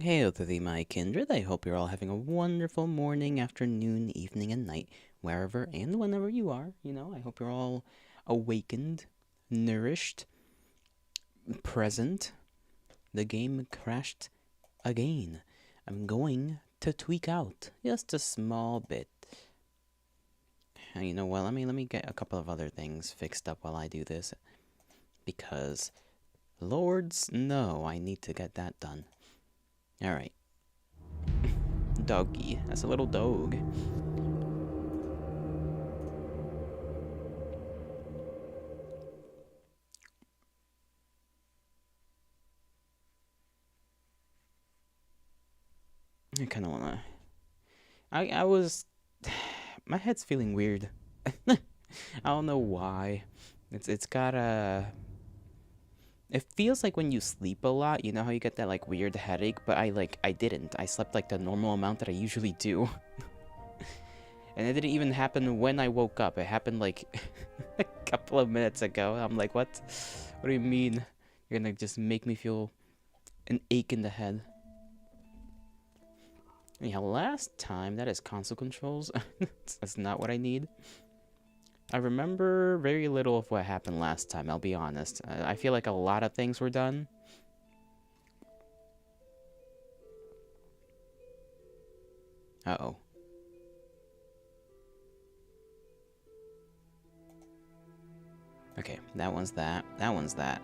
Hail to thee, my kindred. I hope you're all having a wonderful morning, afternoon, evening, and night, wherever and whenever you are. I hope you're all awakened, nourished, present. The game crashed again. I'm going to tweak out just a small bit. You know what? Let me get a couple of other things fixed up while I do this, because lords, no, I need to get that done. All right. Doggy. That's a little dog. I kind of wanna. I was. My head's feeling weird. I don't know why. It's got a. It feels like when you sleep a lot, you know how you get that like weird headache, but I didn't. I slept like the normal amount that I usually do. And it didn't even happen when I woke up. It happened like a couple of minutes ago. I'm like, what? What do you mean? You're gonna just make me feel an ache in the head. Anyhow, last time, that is console controls. That's not what I need. I remember very little of what happened last time, I'll be honest. I feel like a lot of things were done. Uh-oh. Okay, that one's that. That one's that.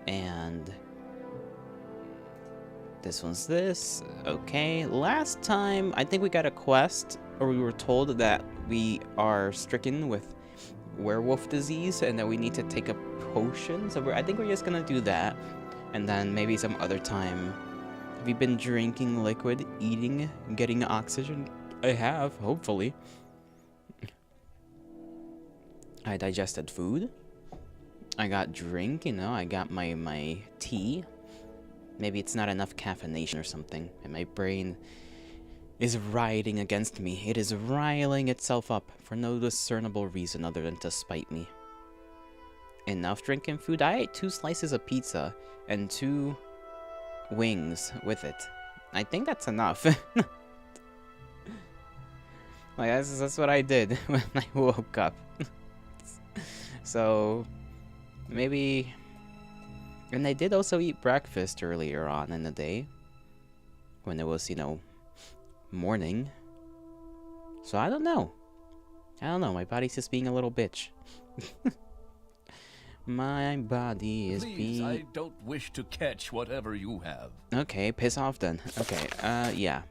And this one's this. Okay, last time, I think we got a quest, or we were told that we are stricken with werewolf disease and that we need to take a potion. So I think we're just gonna do that, and then maybe some other time. Have you been drinking liquid, eating, getting oxygen? I have, hopefully. I digested food. I got drink, I got my tea. Maybe it's not enough caffeination or something, and my brain is rioting against me. It is riling itself up for no discernible reason other than to spite me. Enough drinking food? I ate 2 slices of pizza and 2 wings with it. I think that's enough. Like, that's what I did when I woke up. So, maybe... And I did also eat breakfast earlier on in the day, when it was, morning. So I don't know. My body's just being a little bitch. My body is Please, I don't wish to catch whatever you have. Okay, piss off then. Okay, yeah.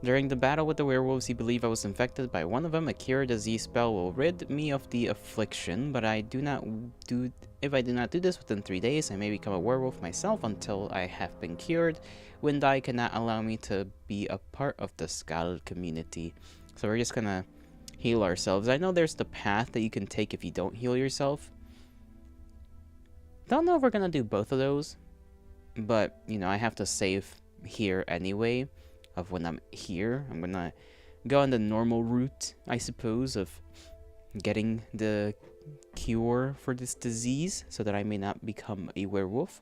During the battle with the werewolves, he believed I was infected by one of them. A cure disease spell will rid me of the affliction, but if I do not do this within 3 days, I may become a werewolf myself until I have been cured. Windai cannot allow me to be a part of the Skal community. So we're just gonna heal ourselves. I know there's the path that you can take if you don't heal yourself. Don't know if we're gonna do both of those, but, I have to save here anyway. Of when I'm here, I'm gonna go on the normal route, I suppose, of getting the cure for this disease so that I may not become a werewolf.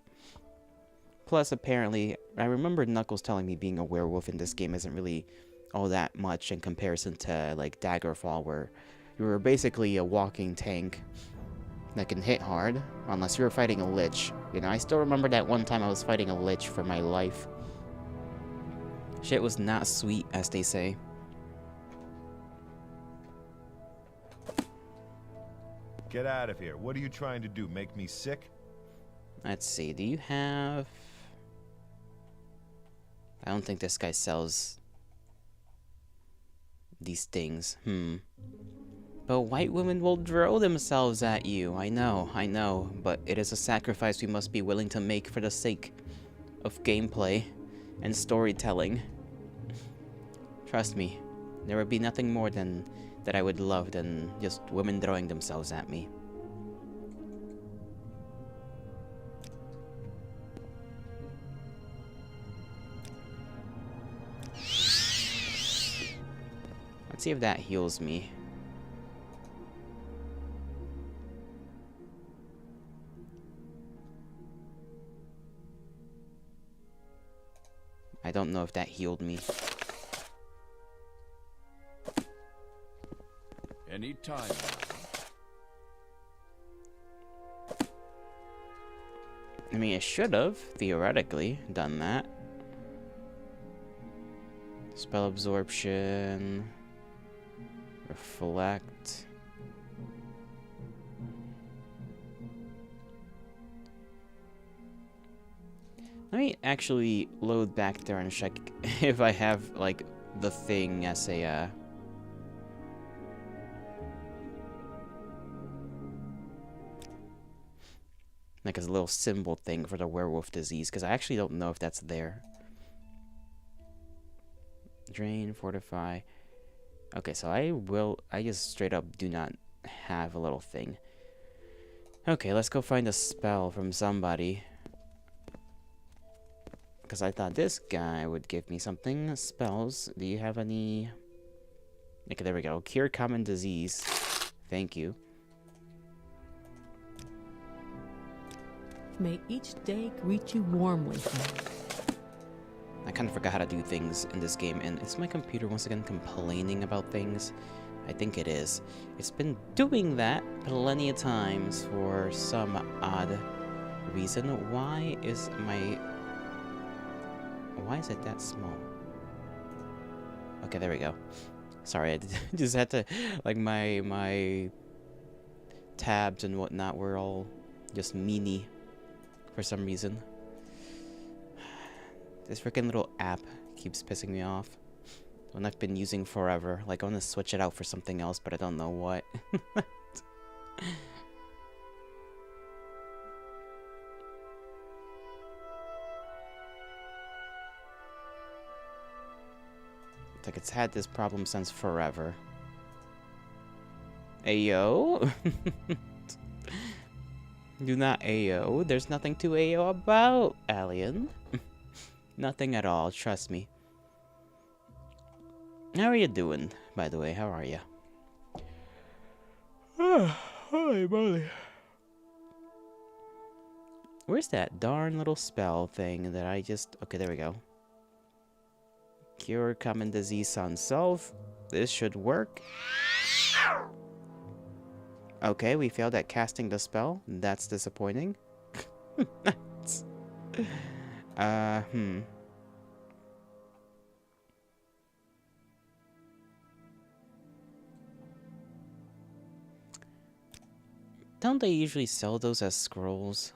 Plus, apparently, I remember Knuckles telling me being a werewolf in this game isn't really all that much in comparison to, like, Daggerfall, where you were basically a walking tank that can hit hard, unless you were fighting a lich. I still remember that one time I was fighting a lich for my life. Shit was not sweet, as they say. Get out of here. What are you trying to do? Make me sick? Let's see, do you have... I don't think this guy sells these things. But white women will throw themselves at you. I know. But it is a sacrifice we must be willing to make for the sake of gameplay and storytelling. Trust me, there would be nothing more than that I would love than just women throwing themselves at me. Let's see if that heals me. I don't know if that healed me. Any time. I mean, it should have, theoretically, done that. Spell absorption. Reflect. Let me actually load back there and check if I have, like, the thing as a, like, as a little symbol thing for the werewolf disease, because I actually don't know if that's there. Drain, fortify. Okay, so I just straight up do not have a little thing. Okay, let's go find a spell from somebody. Because I thought this guy would give me something. Spells. Do you have any? Okay, there we go. Cure common disease. Thank you. May each day greet you warmly. I kind of forgot how to do things in this game, and is my computer once again complaining about things? I think it is. It's been doing that plenty of times for some odd reason. Why is it that small? Okay, there we go. Sorry, I just had to, like, my tabs and whatnot were all just meany for some reason. This freaking little app keeps pissing me off. One I've been using forever. Like, I want to switch it out for something else, but I don't know what. It's like it's had this problem since forever. Ayo? Do not Ayo. There's nothing to Ayo about, Alien. Nothing at all, trust me. How are you doing, by the way? How are you? Holy moly. Where's that darn little spell thing that I just... Okay, there we go. Cure common disease on self. This should work. Okay, we failed at casting the spell. That's disappointing. Don't they usually sell those as scrolls?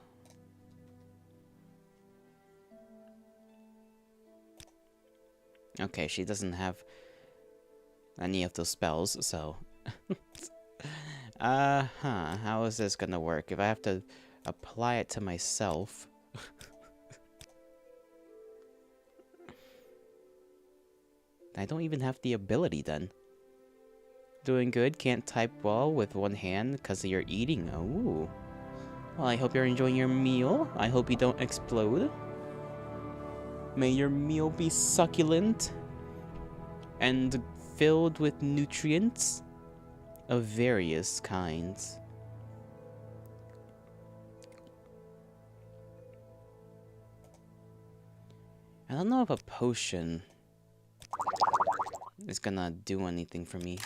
Okay, she doesn't have any of those spells, so... How is this gonna work? If I have to apply it to myself... I don't even have the ability then. Doing good, can't type well with one hand because you're eating. Oh. Well, I hope you're enjoying your meal. I hope you don't explode. May your meal be succulent and filled with nutrients of various kinds. I don't know if a potion is gonna do anything for me.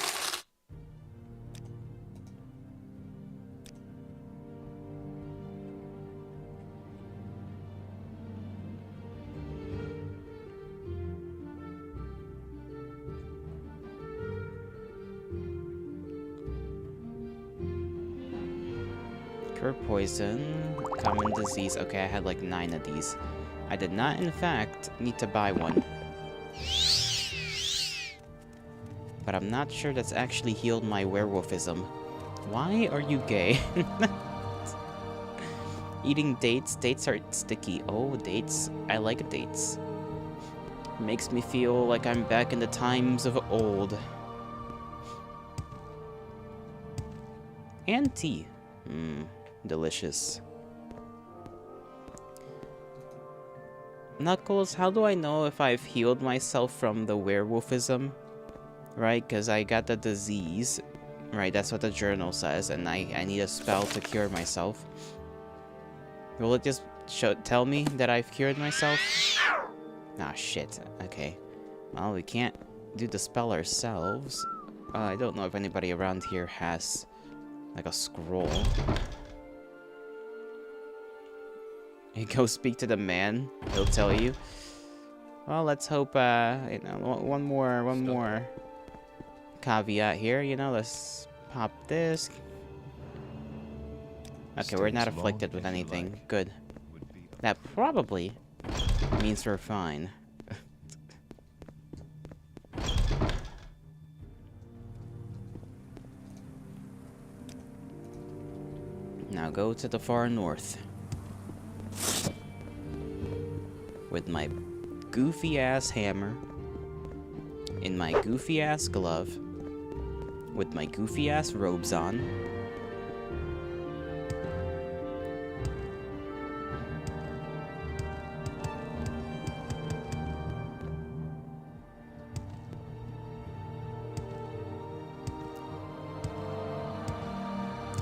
Cure poison, common disease. Okay, I had like 9 of these. I did not, in fact, need to buy one. But I'm not sure that's actually healed my werewolfism. Why are you gay? Eating dates? Dates are sticky. Oh, dates. I like dates. Makes me feel like I'm back in the times of old. And tea. Delicious. Knuckles, how do I know if I've healed myself from the werewolfism? Right, because I got the disease. Right, that's what the journal says, and I need a spell to cure myself. Will it just tell me that I've cured myself? Ah, shit. Okay. Well, we can't do the spell ourselves. I don't know if anybody around here has, like, a scroll. You go speak to the man. He'll tell you. Well, let's hope, you know, one more caveat here. You know, let's pop this. Okay, we're Stay not as long afflicted with as you anything. like. Good. Would be That probably means we're fine. Now go to the far north. With my goofy ass hammer, in my goofy ass glove, with my goofy ass robes on.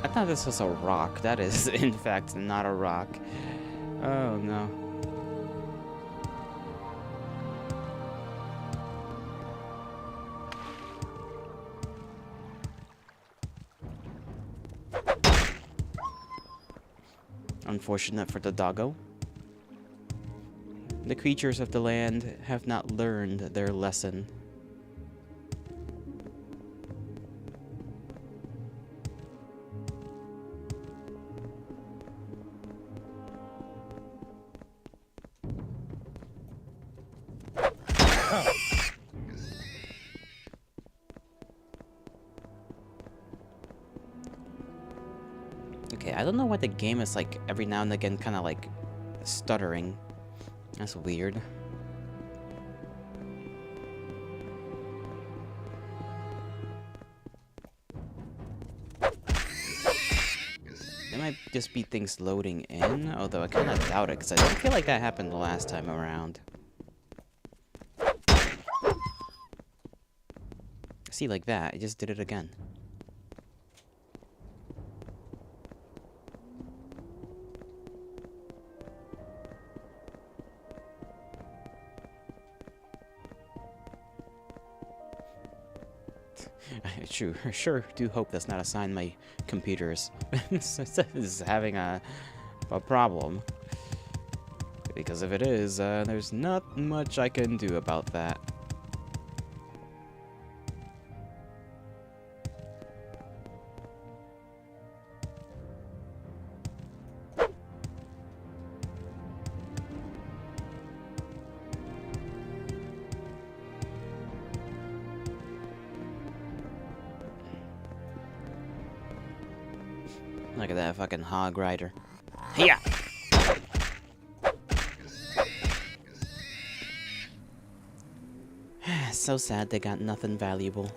I thought this was a rock. That is, in fact, not a rock. Oh no. Unfortunate for the doggo. The creatures of the land have not learned their lesson. Okay, I don't know why the game is like every now and again kind of like stuttering. That's weird. It might just be things loading in, although I kind of doubt it because I don't feel like that happened the last time around. See, like that, it just did it again. I sure do hope that's not a sign my computer is having a problem. Because if it is, there's not much I can do about that. Look at that fucking hog rider. Hiya! So sad they got nothing valuable.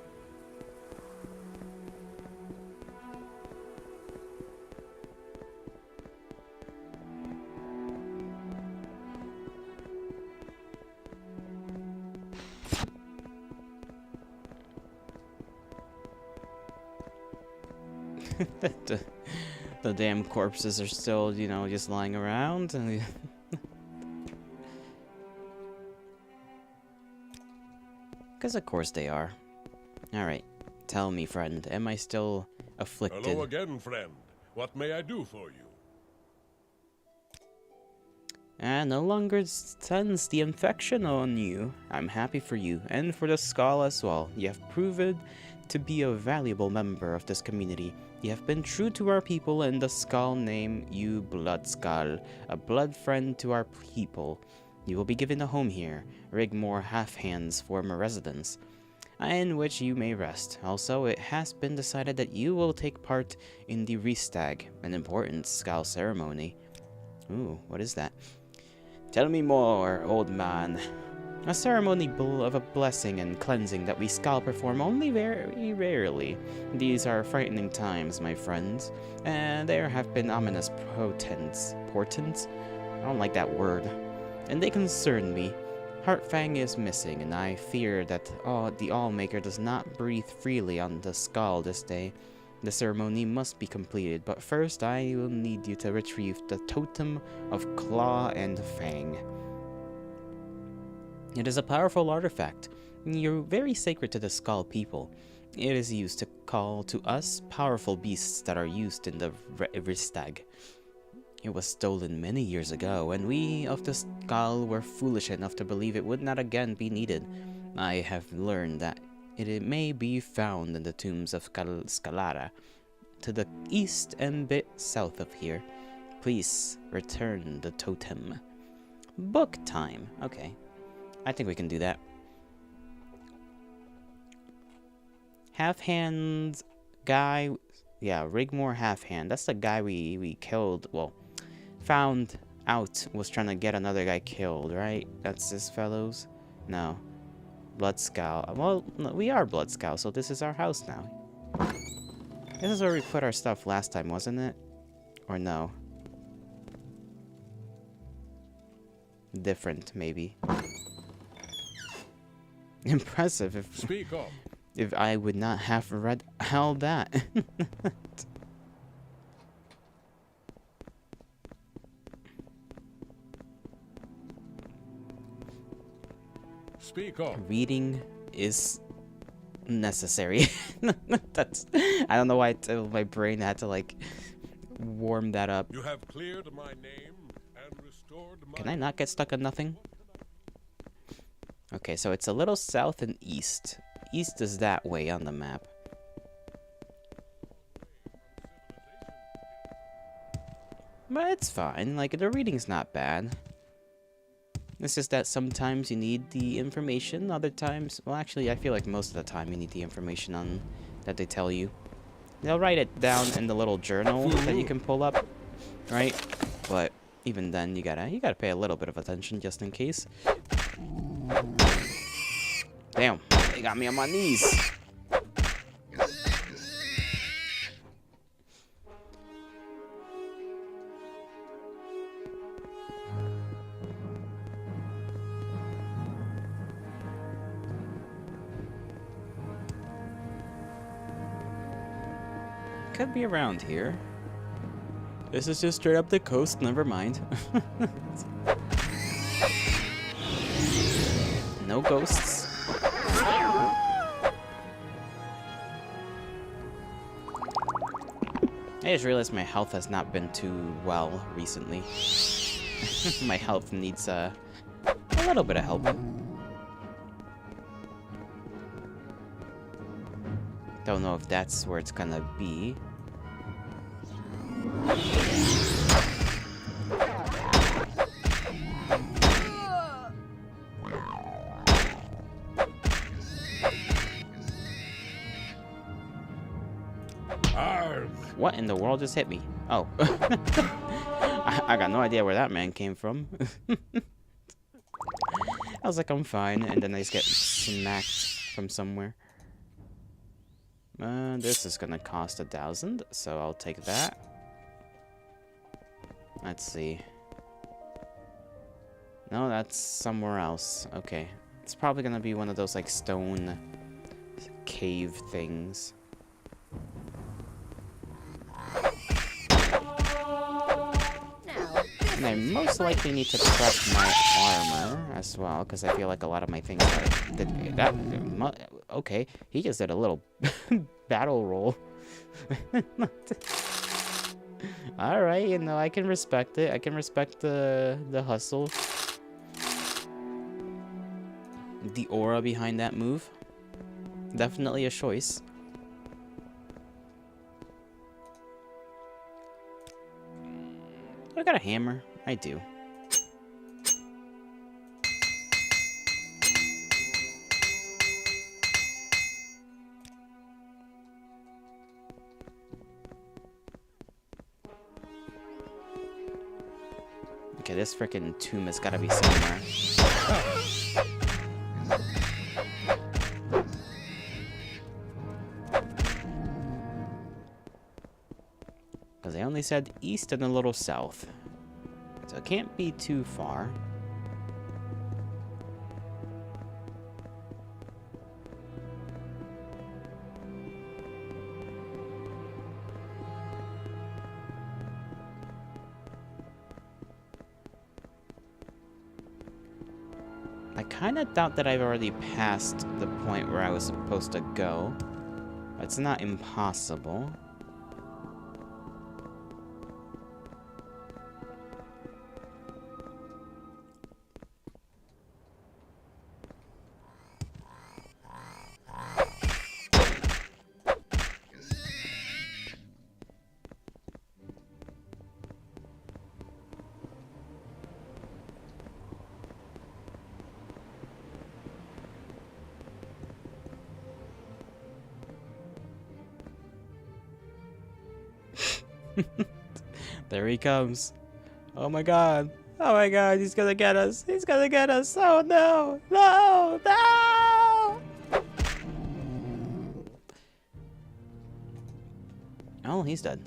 The damn corpses are still, you know, just lying around. And because of course they are. Alright, tell me, friend, am I still afflicted? Hello again, friend. What may I do for you? No longer sense the infection on you. I'm happy for you, and for the skull as well. You have proven to be a valuable member of this community. You have been true to our people, and the skull name you Blood Skull, a blood friend to our people. You will be given a home here, Rigmore Halfhand's former residence, in which you may rest. Also, it has been decided that you will take part in the Restag, an important skull ceremony. Ooh, what is that? Tell me more, old man. A ceremony of a blessing and cleansing that we Skull perform only very rarely. These are frightening times, my friends, and there have been ominous portents? I don't like that word. And they concern me. Heartfang is missing, and I fear that the Allmaker does not breathe freely on the Skull this day. The ceremony must be completed, but first I will need you to retrieve the totem of Claw and Fang. It is a powerful artifact. You're very sacred to the Skull people. It is used to call to us powerful beasts that are used in the Ristag. It was stolen many years ago, and we of the Skull were foolish enough to believe it would not again be needed. I have learned that it may be found in the tombs of Scalara, to the east and bit south of here. Please return the totem. Book time. Okay. I think we can do that. Half-hand guy. Yeah, Rigmore Half-hand. That's the guy we killed. Well, found out was trying to get another guy killed, right? That's this fellow's? No. Blood Scout. Well, no, we are Blood Scout, so this is our house now. This is where we put our stuff last time, wasn't it? Or no? Different, maybe. Impressive if Speak up. if I would not have read all that. Speak up. Reading is necessary. That's I don't know why my brain had to like warm that up. You have cleared my name and restored my... Can I not get stuck on nothing? Okay, so it's a little south and east. East is that way on the map. But it's fine, like the reading's not bad. It's just that sometimes you need the information, other times, well actually I feel like most of the time you need the information on that they tell you. They'll write it down in the little journal that you can pull up, right? But even then you gotta pay a little bit of attention just in case. Damn, they got me on my knees. Could be around here. This is just straight up the coast, never mind. No ghosts. I just realized my health has not been too well recently. My health needs a little bit of help. Don't know if that's where it's gonna be. What in the world just hit me? Oh. I got no idea where that man came from. I was like, I'm fine, and then I just get smacked from somewhere. This is gonna cost 1,000, so I'll take that. Let's see. No, that's somewhere else. Okay. It's probably gonna be one of those, like, stone cave things. And I most likely need to prep my armor as well, because I feel like a lot of my things are... Okay, he just did a little battle roll. Alright, you know, I can respect it. I can respect the hustle. The aura behind that move. Definitely a choice. I got a hammer. I do. Okay, this frickin' tomb has gotta be somewhere. Because I only said east and a little south. So it can't be too far. I kind of doubt that I've already passed the point where I was supposed to go. It's not impossible. There he comes. Oh my god. Oh my god, he's gonna get us. He's gonna get us. Oh no. No. No. Oh, he's dead.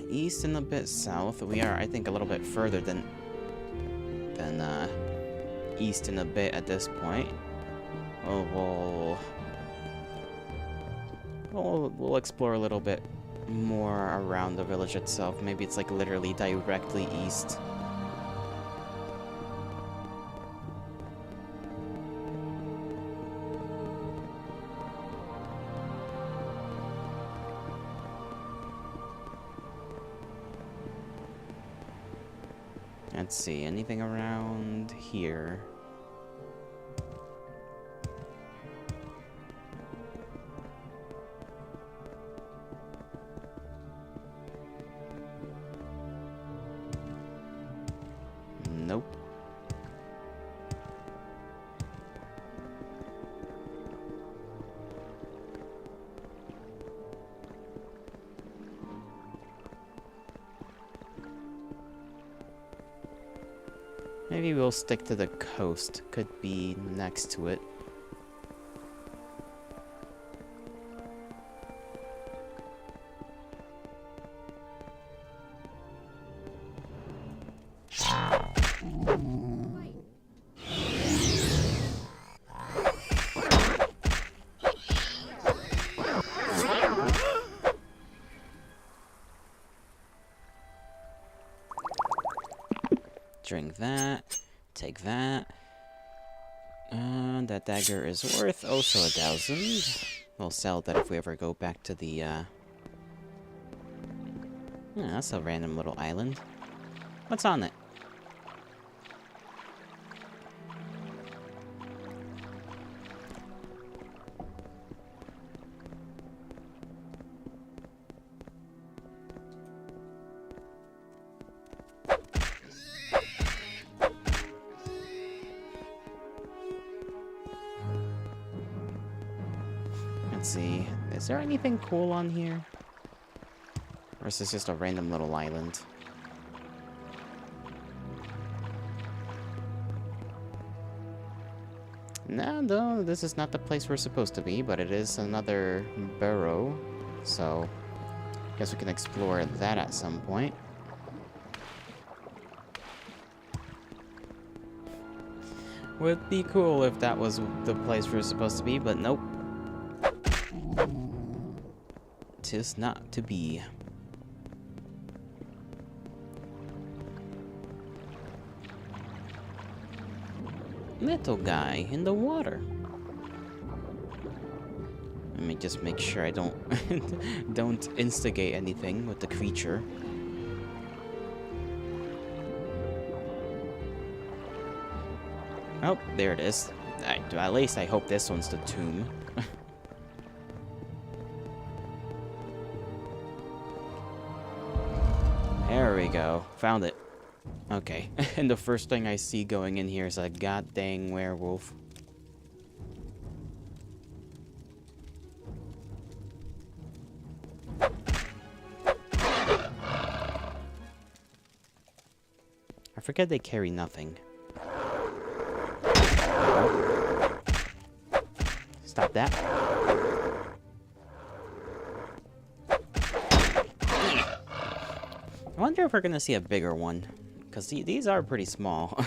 East and a bit south. We are, I think, a little bit further than east and a bit at this point. Oh, we'll explore a little bit more around the village itself. Maybe it's like literally directly east. Let's see, anything around here? Nope. Maybe we'll stick to the coast. Could be next to it. Drink that. Take that. That dagger is worth also 1,000. We'll sell that if we ever go back to the, Yeah, that's a random little island. What's on it? Let's see. Is there anything cool on here? Or is this just a random little island? No, this is not the place we're supposed to be, but it is another burrow. So, guess we can explore that at some point. Would be cool if that was the place we're supposed to be, but nope. 'Tis not to be. Little guy in the water. Let me just make sure I don't don't instigate anything with the creature. Oh, there it is. At least I hope this one's the tomb. There we go. Found it. Okay. And the first thing I see going in here is a goddamn werewolf. I forget they carry nothing. Stop that. I wonder if we're gonna see a bigger one. Because these are pretty small.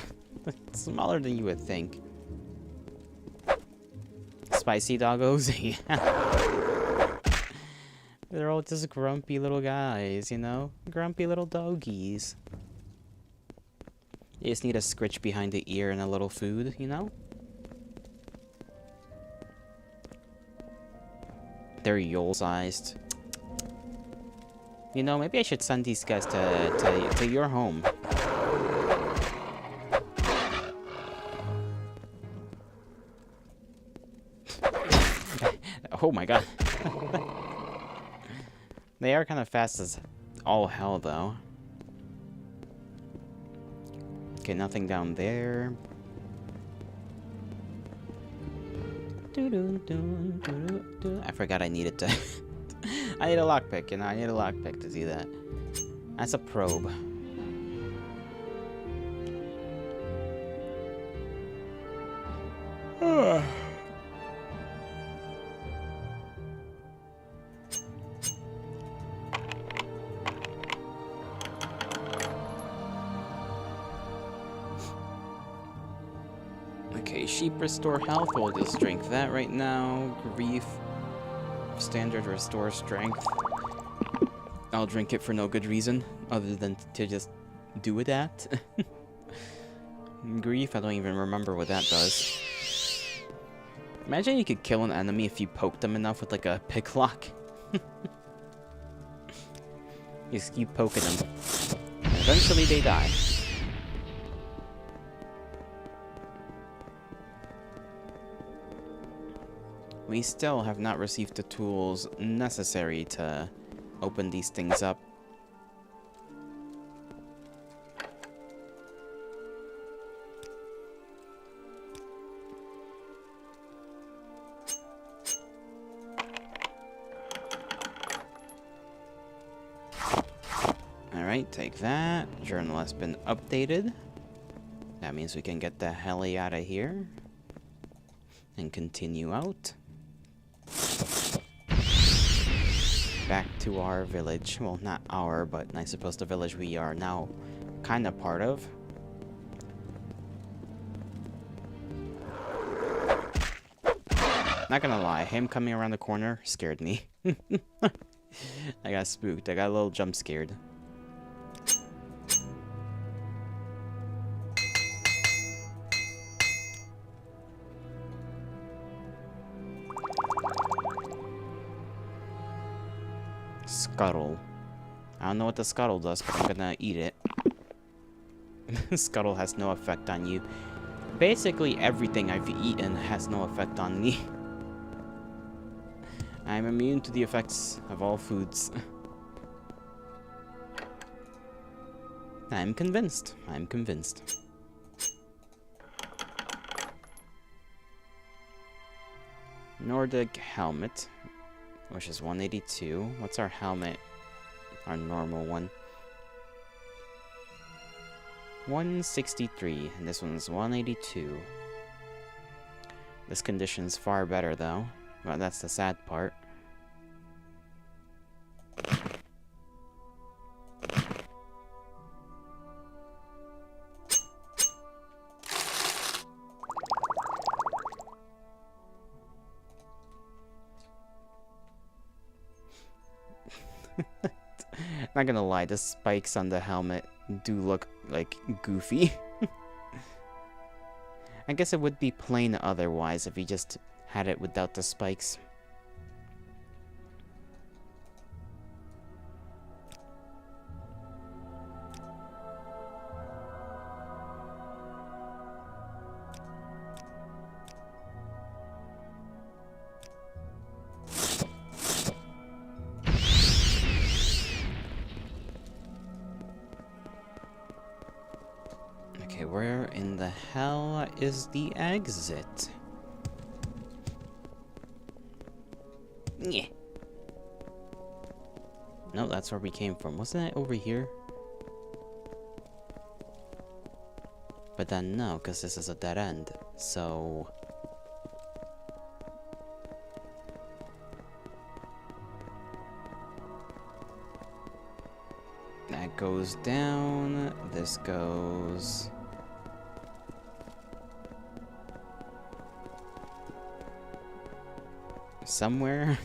Smaller than you would think. spicy doggos. Yeah. They're all just grumpy little guys, you know? Grumpy little doggies. You just need a scritch behind the ear and a little food, you know? They're Yule-sized. You know, maybe I should send these guys to your home. Oh my god. They are kind of fast as all hell, though. Okay, nothing down there. I forgot I needed to... I need a lockpick, you know? I need a lockpick to do that. That's a probe. Okay, sheep restore health. We'll just drink that right now. Grief. Standard restore strength. I'll drink it for no good reason other than to just do it at. Grief, I don't even remember what that does. Imagine you could kill an enemy if you poked them enough with like a picklock. You just keep poking them. And eventually they die. We still have not received the tools necessary to open these things up. Alright, take that. Journal has been updated. That means we can get the hell out of here. And continue out. Back to our village. Well, not our, but I suppose the village we are now kind of part of. Not gonna lie, him coming around the corner scared me. I got spooked. I got a little jump scared. Scuttle. I don't know what the scuttle does, but I'm gonna eat it. Scuttle has no effect on you. Basically, everything I've eaten has no effect on me. I'm immune to the effects of all foods. I'm convinced. I'm convinced. Nordic helmet. Which is 182. What's our helmet? Our normal one. 163. And this one's 182. This condition's far better, though. Well, that's the sad part. Not gonna lie, the spikes on the helmet do look like goofy. I guess it would be plain otherwise if you just had it without the spikes. Okay, where in the hell is the exit? Yeah. No, that's where we came from. Wasn't it over here? But then no, because this is a dead end. So... that goes down. This goes... somewhere.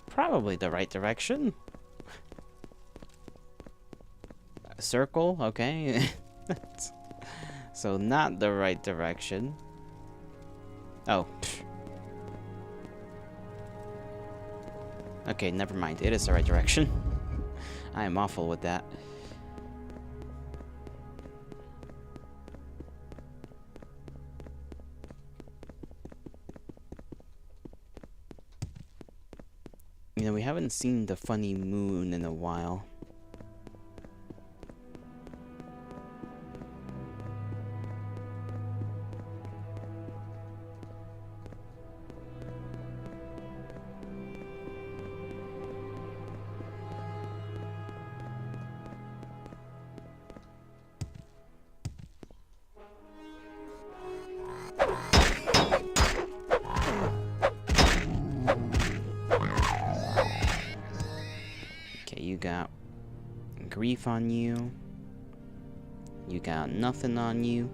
Probably the right direction. Circle, okay. So not the right direction. Oh. Pfft. Okay, never mind. It is the right direction. I am awful with that. You know, we haven't seen the funny moon in a while. You got grief on you, you got nothing on you,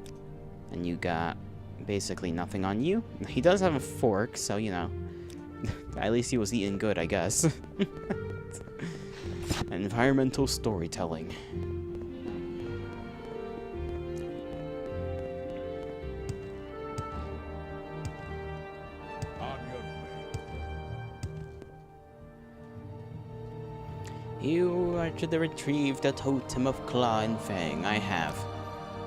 and you got basically nothing on you. He does have a fork, so you know, at least he was eating good, I guess. Environmental storytelling. On your way. You are to retrieve the totem of Claw and Fang. I have.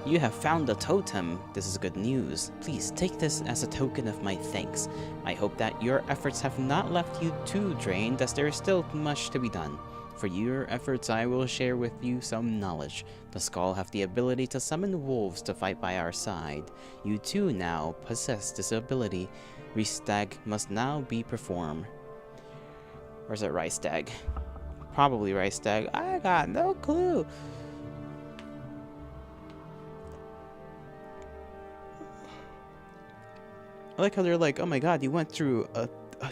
You have found the totem. This is good news. Please take this as a token of my thanks. I hope that your efforts have not left you too drained, as there is still much to be done. For your efforts, I will share with you some knowledge. The Skull have the ability to summon wolves to fight by our side. You too now possess this ability. Restag must now be performed. Or is it Rystag? Probably Rystag. I got no clue. I like how they're like, oh my god, you went through a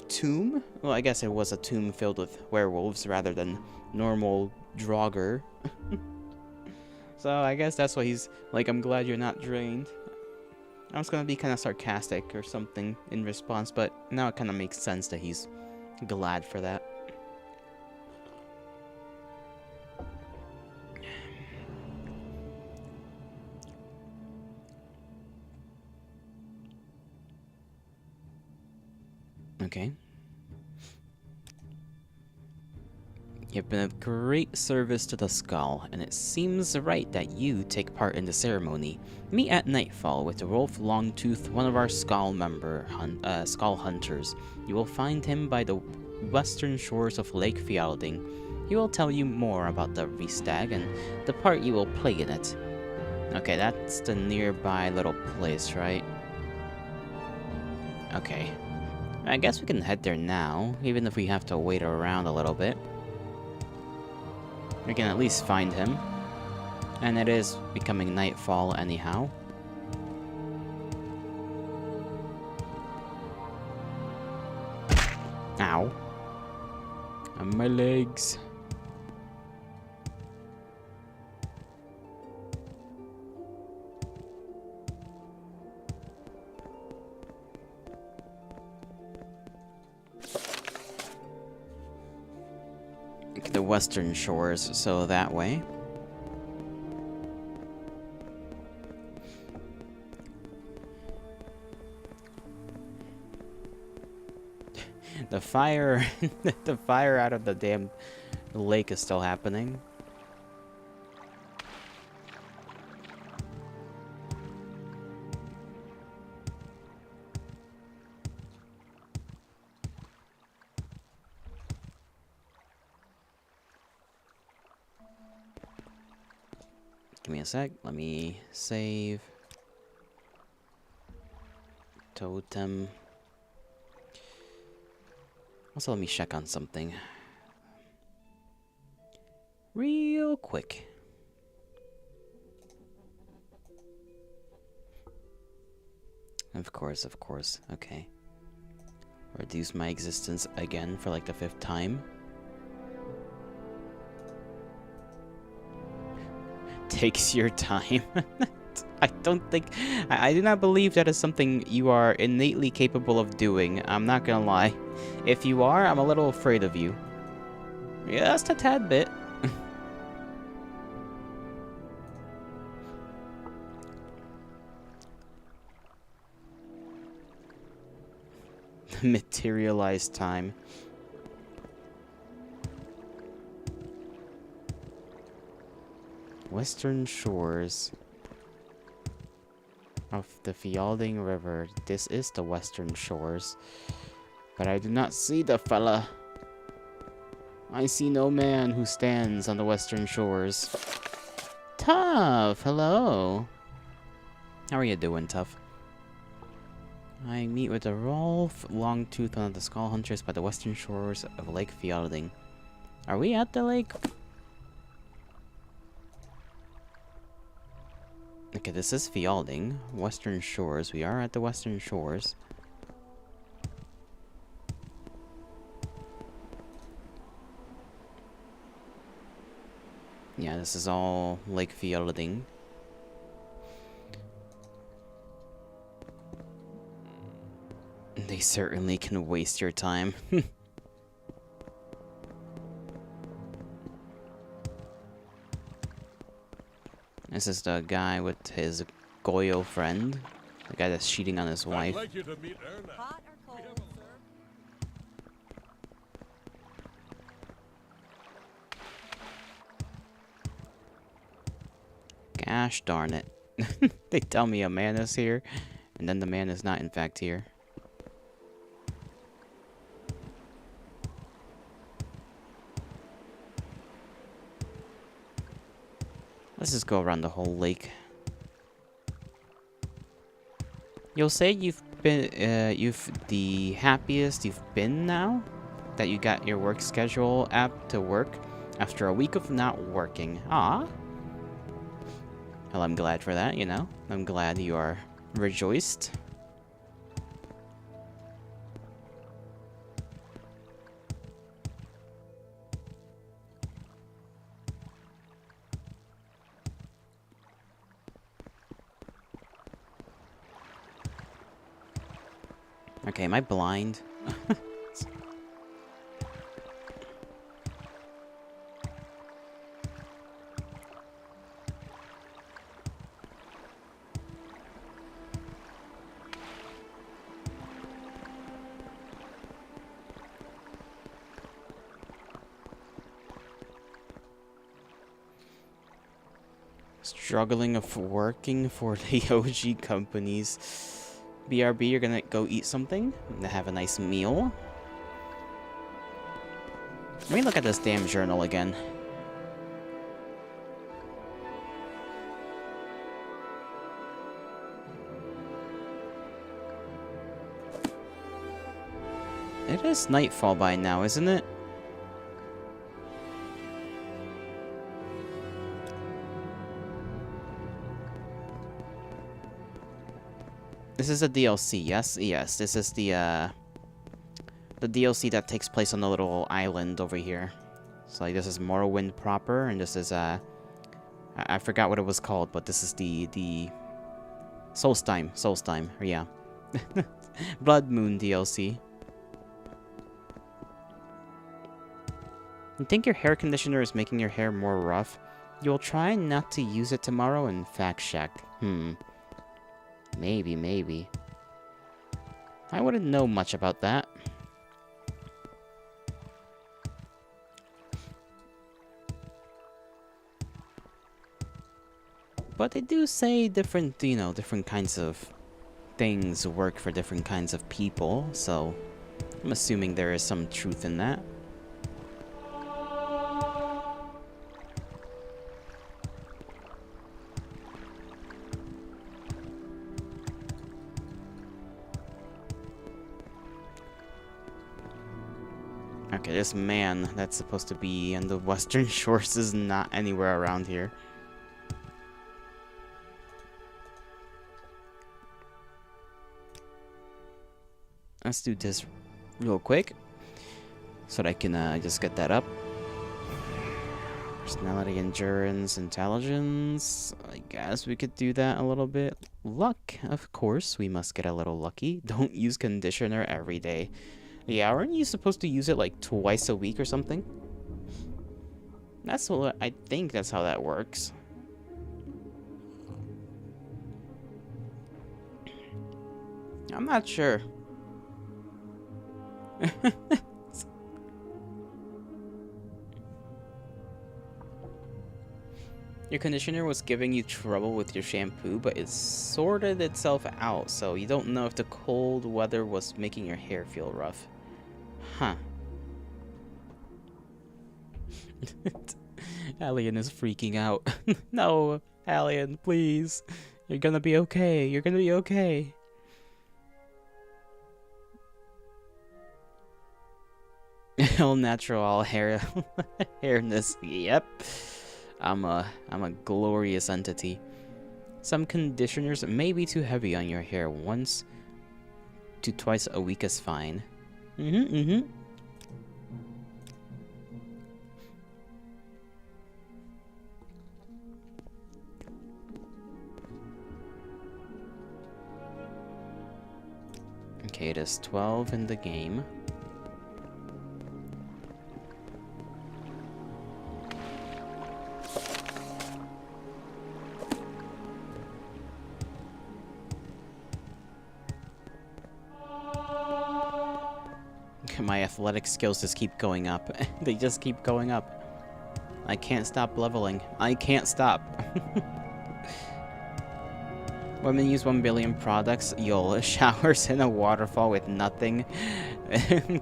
tomb? Well, I guess it was a tomb filled with werewolves rather than normal Draugr. So I guess that's why he's like, I'm glad you're not drained. I was gonna be kind of sarcastic or something in response, but now it kind of makes sense that he's glad for that. Okay. You've been of great service to the Skull, and it seems right that you take part in the ceremony. Meet at nightfall with Rolf Longtooth, one of our Skull Skull hunters. You will find him by the western shores of Lake Fjelding. He will tell you more about the Restag and the part you will play in it. Okay, that's the nearby little place, right? Okay. I guess we can head there now, even if we have to wait around a little bit. We can at least find him. And it is becoming nightfall anyhow. Ow. On my legs. The western shores, so that way. The fire, the fire out of the damn lake is still happening. Give me a sec. Let me save. Totem. Also, let me check on something. Real quick. Of course, of course. Okay. Reduce my existence again for like the 5th time. Takes your time. I don't think... I do not believe that is something you are innately capable of doing. I'm not gonna lie. If you are, I'm a little afraid of you. Just a tad bit. Materialized time. Western shores of the Fielding River. This is the western shores. But I do not see the fella. I see no man who stands on the western shores. Tough, hello. How are you doing, Tough? I meet with the Rolf Longtooth, one of the Skull Hunters by the western shores of Lake Fielding. Are we at the lake? Okay, this is Fielding. Western shores. We are at the western shores. Yeah, this is all Lake Fielding. They certainly can waste your time. This is the guy with his Goyo friend. The guy that's cheating on his I'd wife. like you to meet Erna. Hot or cold, sir? Gosh darn it. They tell me a man is here, and then the man is not in fact here. Let's just go around the whole lake. You'll say you've been, the happiest you've been now? That you got your work schedule app to work after a week of not working. Ah. Well, I'm glad for that, you know. I'm glad you are rejoiced. Okay, am I blind? Struggling of working for the OG companies. BRB, you're gonna go eat something and have a nice meal. Let me look at this damn journal again. It is nightfall by now, isn't it? This is a DLC, yes? Yes, this is the DLC that takes place on the little island over here. So, like, this is Morrowind proper, and this is, I forgot what it was called, but this is the Solstheim, or yeah. Blood Moon DLC. You think your hair conditioner is making your hair more rough? You'll try not to use it tomorrow and fact check. Maybe. I wouldn't know much about that. But they do say different, you know, different kinds of things work for different kinds of people, so I'm assuming there is some truth in that. Okay, this man that's supposed to be on the western shores is not anywhere around here. Let's do this real quick so that I can just get that up. Personality, endurance, intelligence. I guess we could do that a little bit. Luck, of course, we must get a little lucky. Don't use conditioner every day. Yeah, aren't you supposed to use it like twice a week or something? That's what I think that's how that works. I'm not sure. Your conditioner was giving you trouble with your shampoo, but it sorted itself out, so you don't know if the cold weather was making your hair feel rough. Huh. Alien is freaking out. No, Alien, please. You're gonna be okay. You're gonna be okay. All natural, all hairness. Yep. I'm a glorious entity. Some conditioners may be too heavy on your hair. Once to twice a week is fine. Okay, it is 12 in the game. My athletic skills just keep going up. They just keep going up. I can't stop leveling. I can't stop. Women use 1 billion products. You'll showers in a waterfall with nothing.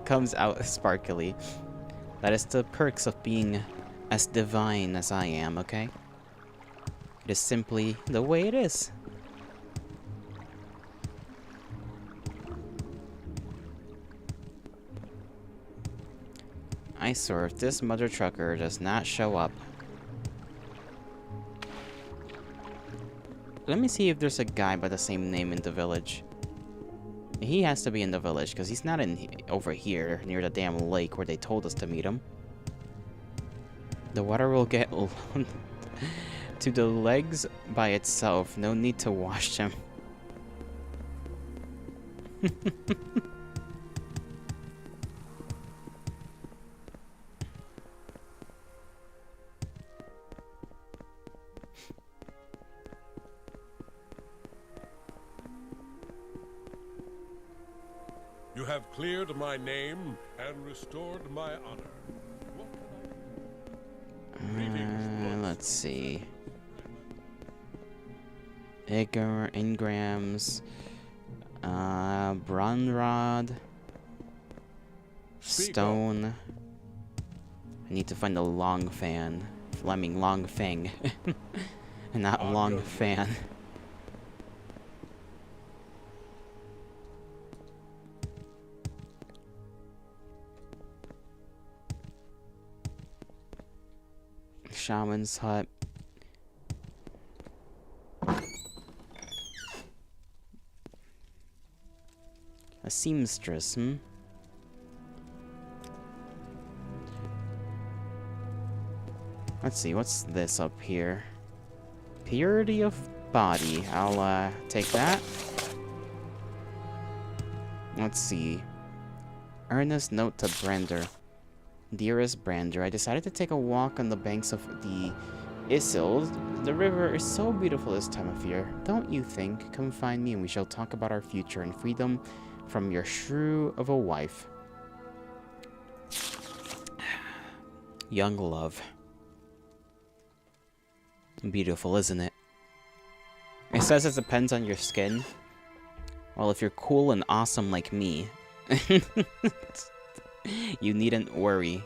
Comes out sparkly. That is the perks of being as divine as I am, okay? It is simply the way it is. I swear, if this mother trucker does not show up. Let me see if there's a guy by the same name in the village. He has to be in the village, because he's not in over here, near the damn lake where they told us to meet him. The water will get to the legs by itself. No need to wash them. You have cleared my name and restored my honor. What can I do? Greetings, Let's see. Engrams. Bronrod. Stone. I need to find a long fan. I mean, long fang. And not long fan. Shaman's hut. A seamstress, Let's see, what's this up here? Purity of body. I'll, take that. Let's see. Earnest note to Brander. Dearest Brander, I decided to take a walk on the banks of the Isil. The river is so beautiful this time of year. Don't you think? Come find me and we shall talk about our future and freedom from your shrew of a wife. Young love. Beautiful, isn't it? It says it depends on your skin. Well, if you're cool and awesome like me, you needn't worry.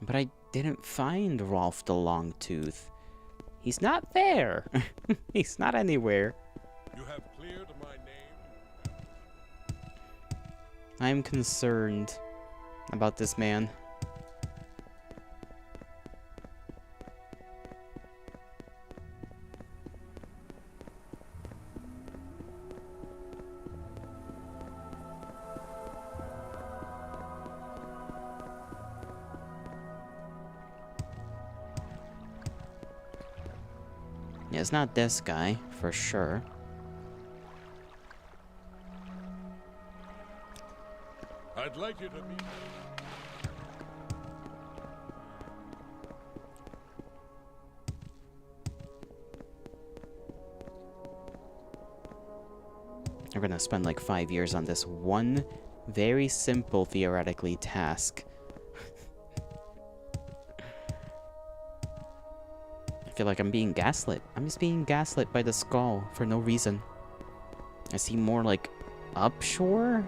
But I didn't find Rolf the Longtooth. He's not there. He's not anywhere. You have cleared my name. I'm concerned. about this man. Yeah, it's not this guy, for sure. I'd like you to meet. We're gonna spend like 5 years on this one very simple, theoretically, task. I feel like I'm being gaslit. I'm just being gaslit by the skull for no reason. I see more like upshore?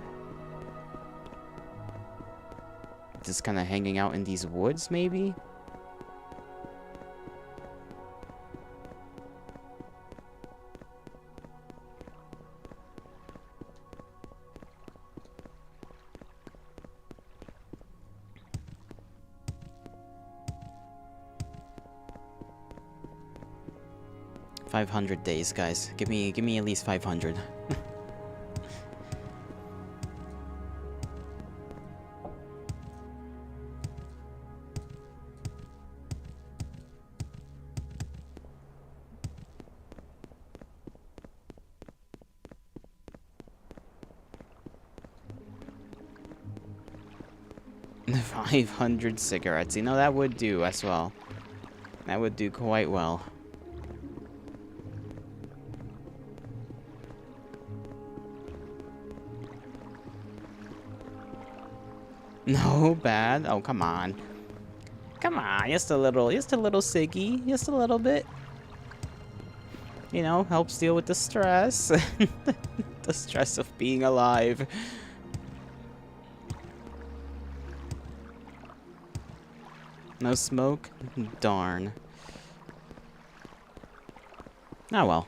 Just kind of hanging out in these woods, maybe? $500 days, guys. Give me at least 500. $500 cigarettes. You know, that would do as well. That would do quite well. No bad. Oh, come on. Come on, just a little ciggy, just a little bit. You know, helps deal with the stress. The stress of being alive. No smoke? Darn. Oh well.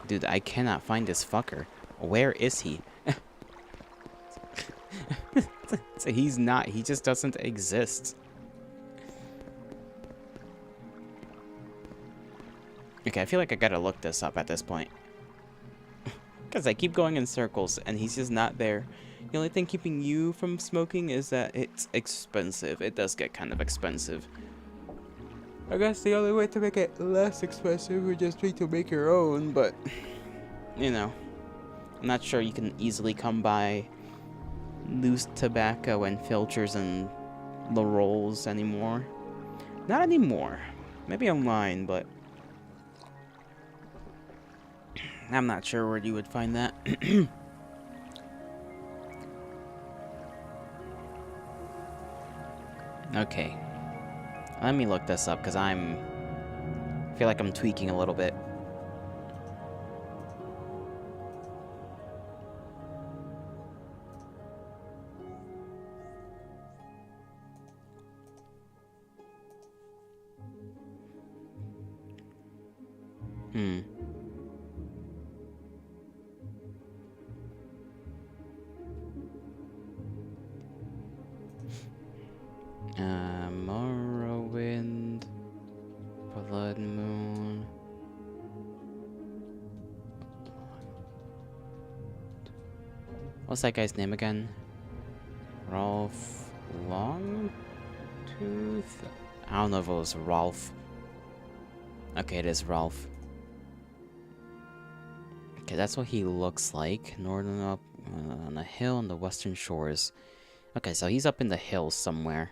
Dude, I cannot find this fucker. Where is he? So he's not. He just doesn't exist. Okay, I feel like I gotta look this up at this point. Because I keep going in circles and he's just not there. The only thing keeping you from smoking is that it's expensive. It does get kind of expensive. I guess the only way to make it less expensive would just be to make your own, but... You know. I'm not sure you can easily come by loose tobacco and filters and the rolls anymore. Not anymore. Maybe online, but... I'm not sure where you would find that. Okay. Let me look this up, because I feel like I'm tweaking a little bit. Morrowind, Blood Moon. What's that guy's name again? Rolf Longtooth? I don't know if it was Rolf. Okay, it is Rolf. Okay, that's what he looks like. Northern up on a hill on the western shores. Okay, so he's up in the hills somewhere.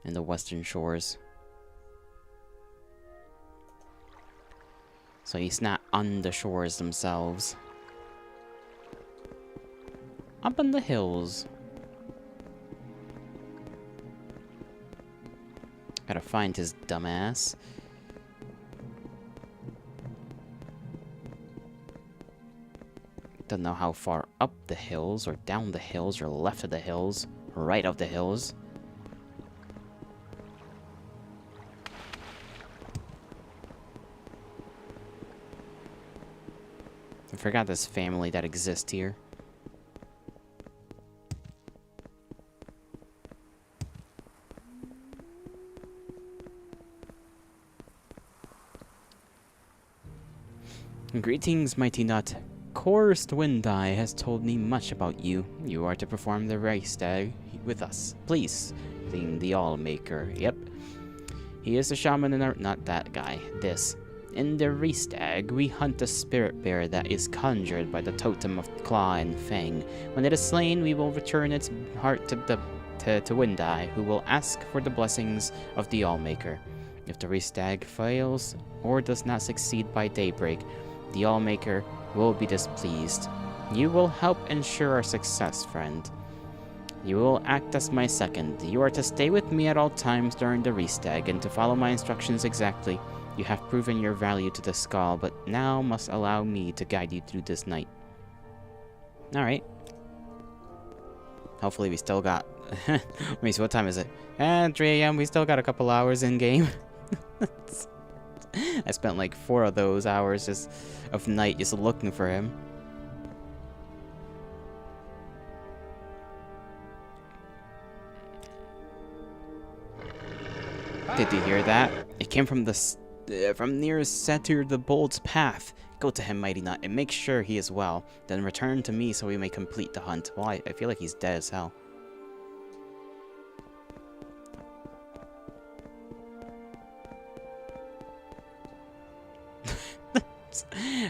In the western shores. So he's not on the shores themselves. Up in the hills. Gotta find his dumbass. Don't know how far up the hills, or down the hills, or left of the hills, or right of the hills. I forgot this family that exists here. Greetings, mighty nut. Cursed Windeye has told me much about you. You are to perform the Reichstag with us. Please, the Allmaker. Yep. He is the shaman in our... Not that guy. This. In the Reichstag, we hunt the spirit bear that is conjured by the totem of Claw and Fang. When it is slain, we will return its heart to Windeye, who will ask for the blessings of the Allmaker. If the Reichstag fails or does not succeed by daybreak, the Allmaker will be displeased. You will help ensure our success, friend. You will act as my second. You are to stay with me at all times during the Reichstag and to follow my instructions exactly. You have proven your value to the Skull, but now must allow me to guide you through this night. Alright. Hopefully we still got... Let me see, what time is it? 3 AM, we still got a couple hours in game. I spent like 4 of those hours just of night just looking for him. Did you hear that? It came from from near Satyr the Bold's path. Go to him, mighty nut, and make sure he is well. Then return to me so we may complete the hunt. Well, I feel like he's dead as hell.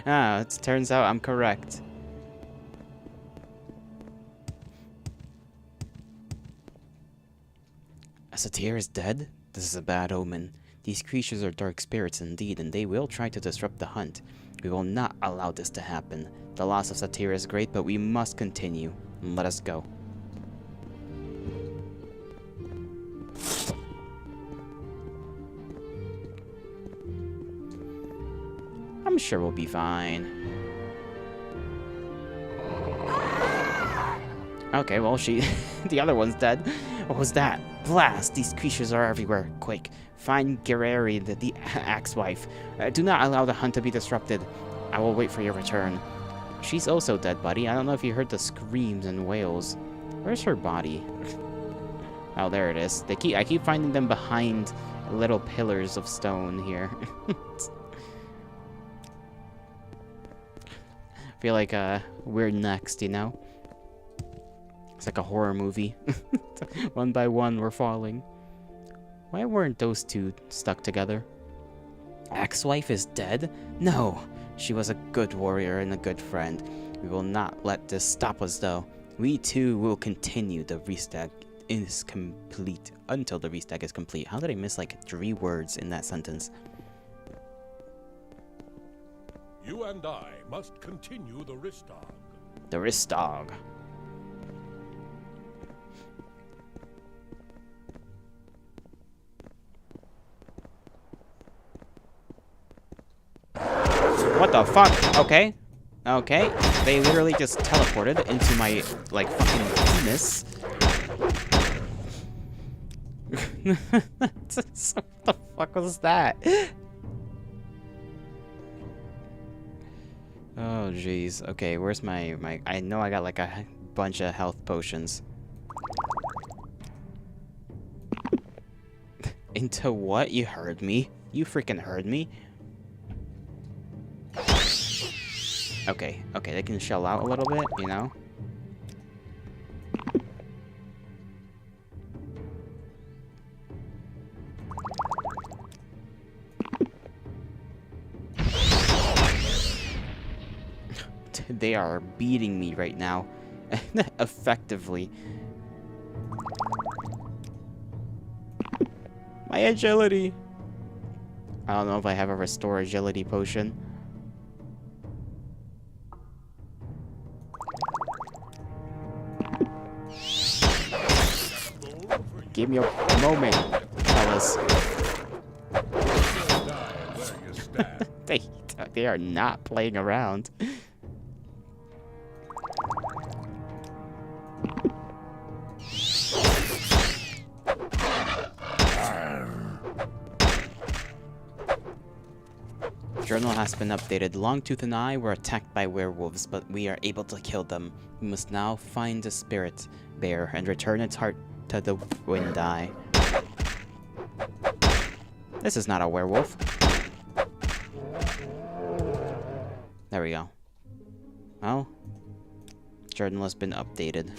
It turns out I'm correct. A satyr is dead? This is a bad omen. These creatures are dark spirits indeed, and they will try to disrupt the hunt. We will not allow this to happen. The loss of satyr is great, but we must continue. Let us go. I'm sure we'll be fine. Okay, well, the other one's dead. What was that? Blast! These creatures are everywhere. Quick, find Gereri, the axe wife. Do not allow the hunt to be disrupted. I will wait for your return. She's also dead, buddy. I don't know if you heard the screams and wails. Where's her body? Oh, there it is. I keep finding them behind little pillars of stone here. I feel like we're next, you know? It's like a horror movie. One by one, we're falling. Why weren't those two stuck together? Axewife is dead? No! She was a good warrior and a good friend. We will not let this stop us, though. We, too, will continue the Reichstag is complete. Until the Reichstag is complete. How did I miss, like, 3 words in that sentence? You and I must continue the Reichstag. The Reichstag. What the fuck? Okay. Okay. They literally just teleported into my, like, fucking penis. What the fuck was that? Oh, jeez. Okay, where's my... I know I got, like, a bunch of health potions. Into what? You heard me. You freaking heard me. Okay, okay, they can shell out a little bit, you know? They are beating me right now. Effectively. My agility! I don't know if I have a restore agility potion. Give me a moment, fellas. They are not playing around. Journal has been updated. Longtooth and I were attacked by werewolves, but we are able to kill them. We must now find the spirit bear and return its heart to the Windeye. This is not a werewolf. There we go. Well, journal has been updated.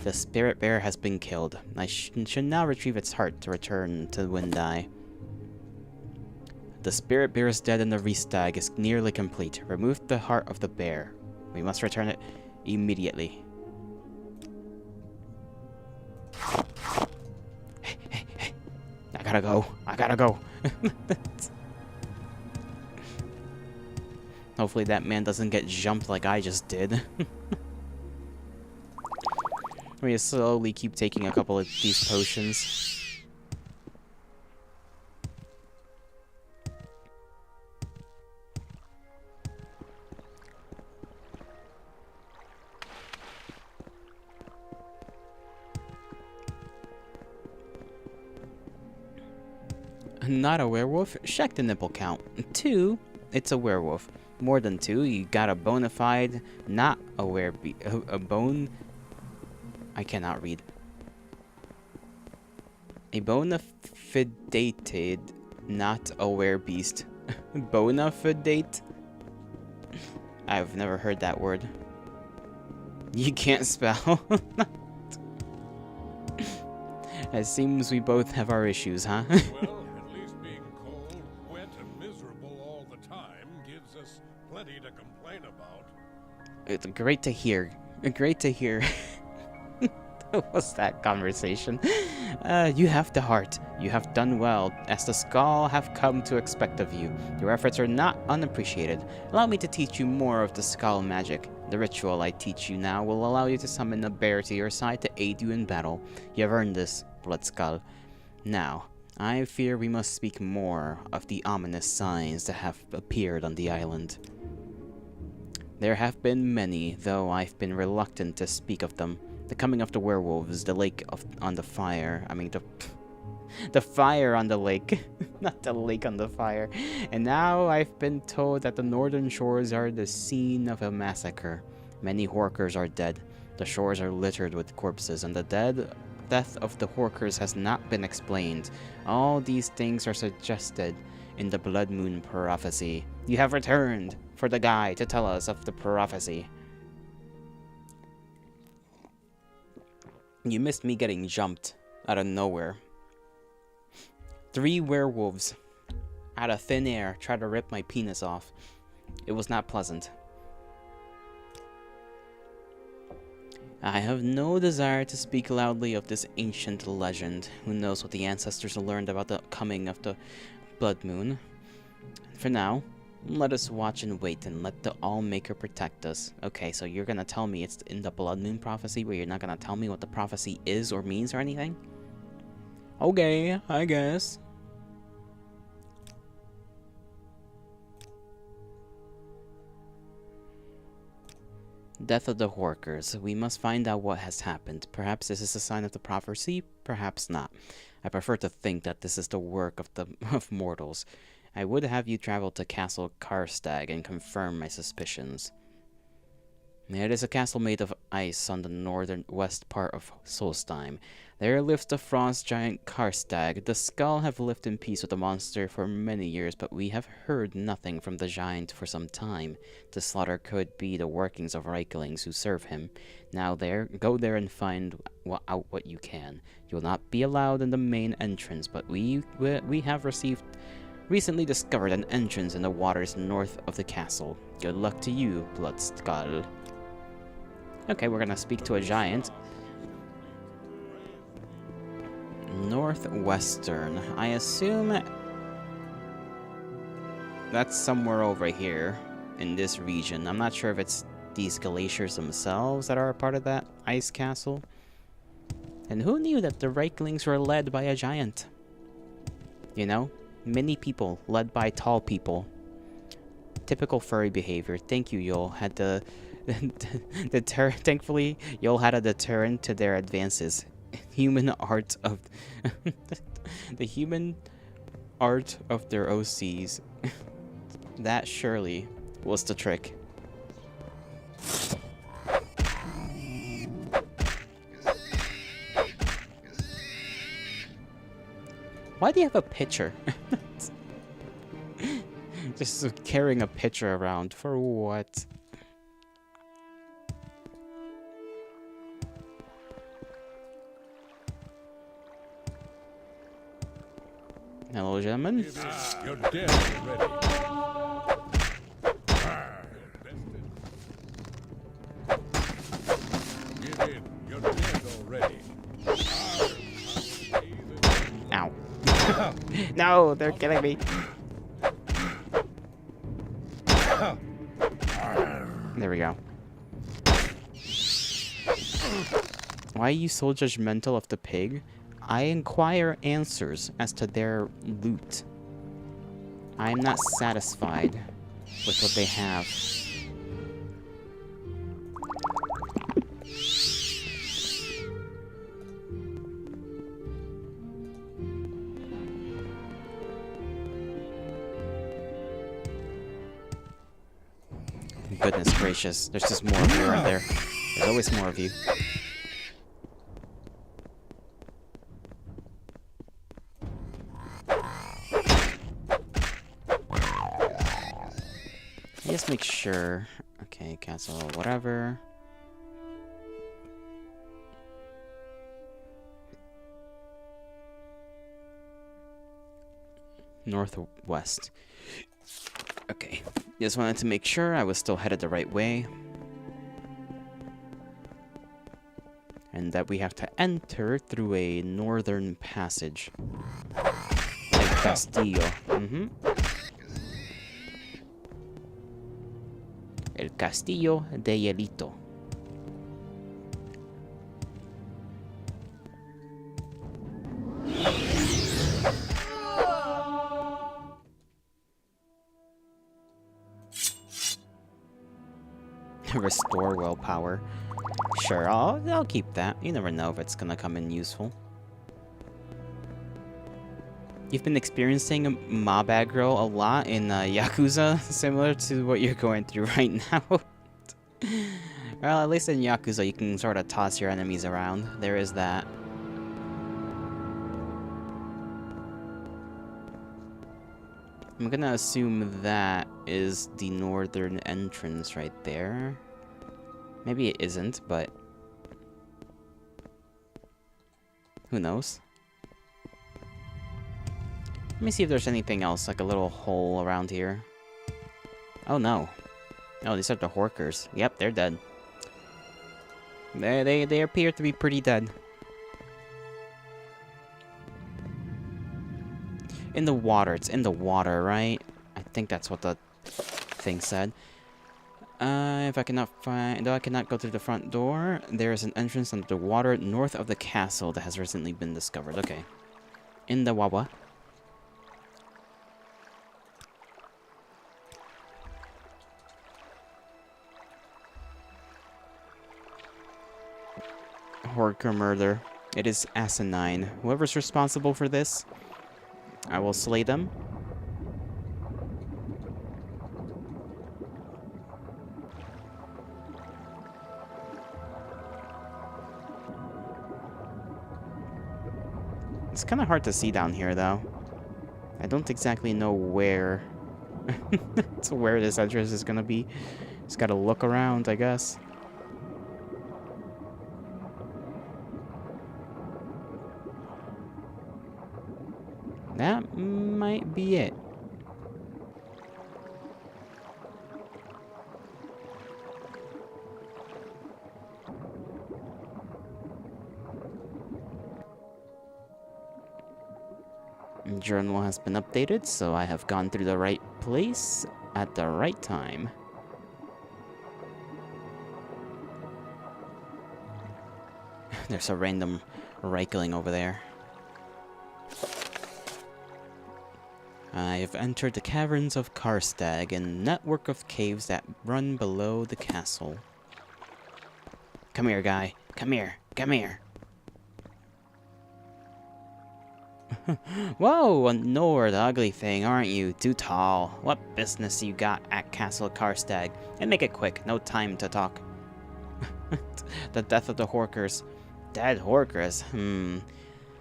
The spirit bear has been killed. I should now retrieve its heart to return to Windai. The spirit bear is dead and the restag is nearly complete. Remove the heart of the bear. We must return it immediately. Hey. I gotta go. I gotta go. Hopefully that man doesn't get jumped like I just did. We slowly keep taking a couple of these potions. Not a werewolf? Check the nipple count. 2, it's a werewolf. More than 2, you got a bona fide, not a a bone... I cannot read. A bona fidated, not a werebeast. Bona fidate? I've never heard that word. You can't spell. It seems we both have our issues, huh? Well, at least being cold, wet, and miserable all the time gives us plenty to complain about. It's great to hear. Great to hear. What's that conversation? You have the heart. You have done well, as the Skull have come to expect of you. Your efforts are not unappreciated. Allow me to teach you more of the Skull magic. The ritual I teach you now will allow you to summon a bear to your side to aid you in battle. You have earned this, Blood Skull. Now, I fear we must speak more of the ominous signs that have appeared on the island. There have been many, though I've been reluctant to speak of them. The coming of the werewolves, the lake on the fire. I mean, the fire on the lake, not the lake on the fire. And now I've been told that the northern shores are the scene of a massacre. Many Horkers are dead. The shores are littered with corpses, and the death of the Horkers has not been explained. All these things are suggested in the Blood Moon prophecy. You have returned for the guy to tell us of the prophecy. You missed me getting jumped out of nowhere. 3 werewolves out of thin air tried to rip my penis off. It was not pleasant. I have no desire to speak loudly of this ancient legend. Who knows what the ancestors learned about the coming of the Blood Moon. For now, let us watch and wait and let the Allmaker protect us. Okay, so you're gonna tell me it's in the Blood Moon prophecy, but you're not gonna tell me what the prophecy is or means or anything? Okay, I guess. Death of the Horkers. We must find out what has happened. Perhaps this is a sign of the prophecy, perhaps not. I prefer to think that this is the work of mortals. I would have you travel to Castle Karstag and confirm my suspicions. It is a castle made of ice on the northern west part of Solstheim. There lives the frost giant Karstag. The Skull have lived in peace with the monster for many years, but we have heard nothing from the giant for some time. The slaughter could be the workings of Reiklings who serve him. Now go there and find out what you can. You will not be allowed in the main entrance, but we have recently discovered an entrance in the waters north of the castle. Good luck to you, Blood Skull. Okay, we're gonna speak to a giant. Northwestern. I assume that's somewhere over here in this region. I'm not sure if it's these glaciers themselves that are a part of that ice castle. And who knew that the Reiklings were led by a giant? You know? Many people led by tall people. Typical furry behavior. Thank you, Yol. Had the thankfully, Yol had a deterrent to their advances. Human art of the human art of their OCs. That surely was the trick. Why do you have a pitcher? Just carrying a pitcher around for what? Hello, gentlemen. You're dead already. Give in. You're dead already. Ow. No, they're killing me. There we go. Why are you so judgmental of the pig? I inquire answers as to their loot. I am not satisfied with what they have. Goodness gracious, there's just more of you right there. There's always more of you. Just make sure. Okay, cancel whatever. Northwest. Okay. Just wanted to make sure I was still headed the right way. And that we have to enter through a northern passage. El Castillo. El Castillo de Hielito. Restore willpower. Sure, I'll keep that. You never know if it's gonna come in useful. You've been experiencing mob aggro a lot in Yakuza, similar to what you're going through right now. Well, at least in Yakuza, you can sort of toss your enemies around. There is that. I'm gonna assume that is the northern entrance right there. Maybe it isn't, but who knows? Let me see if there's anything else, like a little hole around here. Oh no. Oh, these are the Horkers. Yep, they're dead. They appear to be pretty dead. In the water. It's in the water, right? I think that's what the thing said. If I cannot find... Though I cannot go through the front door, there is an entrance under the water north of the castle that has recently been discovered. Okay. In the Wawa. Horker murder. It is asinine. Whoever's responsible for this, I will slay them. It's kind of hard to see down here, though. I don't exactly know where... to where this entrance is gonna be. Just gotta look around, I guess. That might be it. Journal has been updated, so I have gone through the right place at the right time. There's a random Reichling over there. I have entered the caverns of Karstag, a network of caves that run below the castle. Come here, guy. Come here. Come here. Whoa, a Nor, the ugly thing, aren't you? Too tall. What business you got at Castle Karstag? And make it quick, no time to talk. The death of the Horkers. Dead Horkers?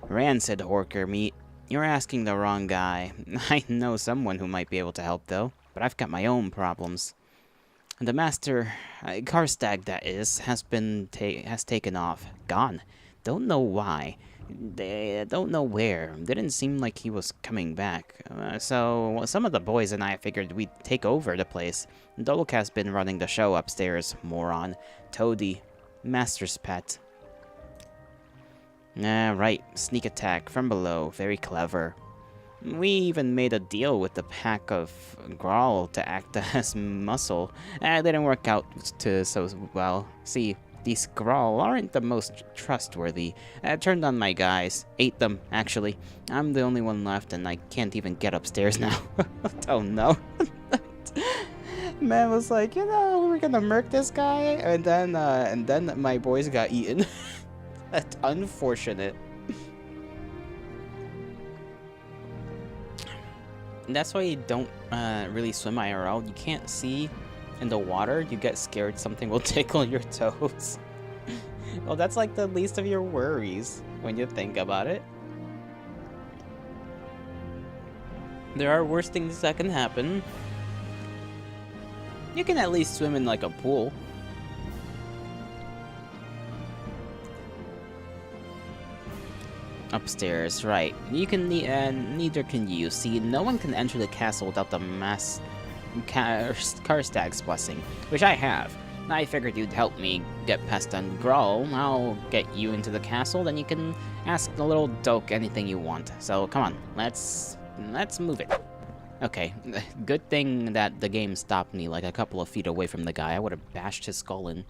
Rancid Horker meat. You're asking the wrong guy. I know someone who might be able to help, though. but I've got my own problems. And the master, Karstag that is, has taken off. Gone. Don't know why. They don't know where. Didn't seem like he was coming back. So some of the boys and I figured we'd take over the place. Dolk has been running the show upstairs, moron. Toady, master's pet. Right. Sneak attack from below. Very clever. We even made a deal with the pack of Grawl to act as muscle. It didn't work out so well. See, these Grawl aren't the most trustworthy. I turned on my guys. Ate them, actually. I'm the only one left, and I can't even get upstairs now. Oh no. Man was like, you know, we're gonna murk this guy, and then my boys got eaten. That's unfortunate. And that's why you don't really swim IRL. You can't see in the water. You get scared something will tickle your toes. Well, that's like the least of your worries when you think about it. There are worse things that can happen. You can at least swim in like a pool. Upstairs, right. You can, neither can you. See, no one can enter the castle without the Karstag's blessing, which I have. I figured you'd help me get past on Grawl. I'll get you into the castle, then you can ask the little doke anything you want. So, come on, let's move it. Okay, good thing that the game stopped me like a couple of feet away from the guy. I would have bashed his skull in.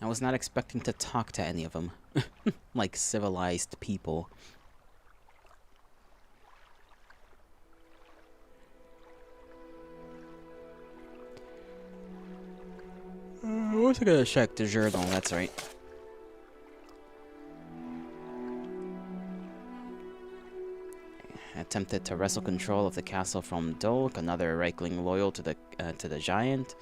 I was not expecting to talk to any of them. Like civilized people. I was gonna check the journal, that's right. Attempted to wrestle control of the castle from Dolk, another Reichling loyal to the giant.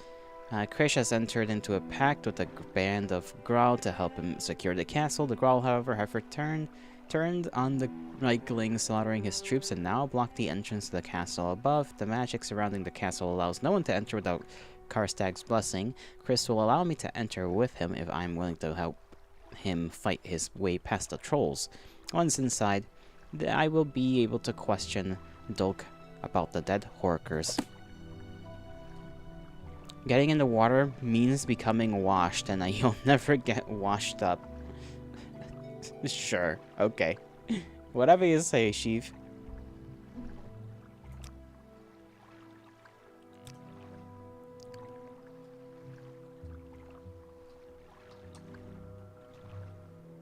Krish has entered into a pact with a band of Grawl to help him secure the castle. The Grawl, however, have turned on the Reichling, slaughtering his troops, and now block the entrance to the castle above. The magic surrounding the castle allows no one to enter without Karstag's blessing. Chris will allow me to enter with him if I'm willing to help him fight his way past the trolls. Once inside, I will be able to question Dolk about the dead Horkers. Getting in the water means becoming washed, and you'll never get washed up. Sure, okay. Whatever you say, Sheev.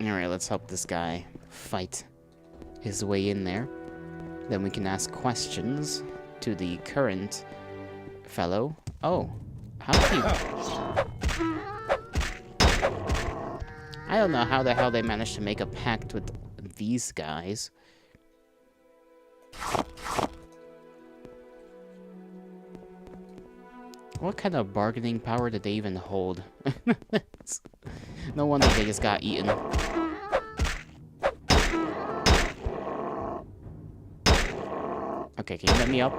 Alright, let's help this guy fight his way in there. Then we can ask questions to the current fellow. Oh. How do you... I don't know how the hell they managed to make a pact with these guys. What kind of bargaining power did they even hold? No wonder they just got eaten. Okay, can you let me up?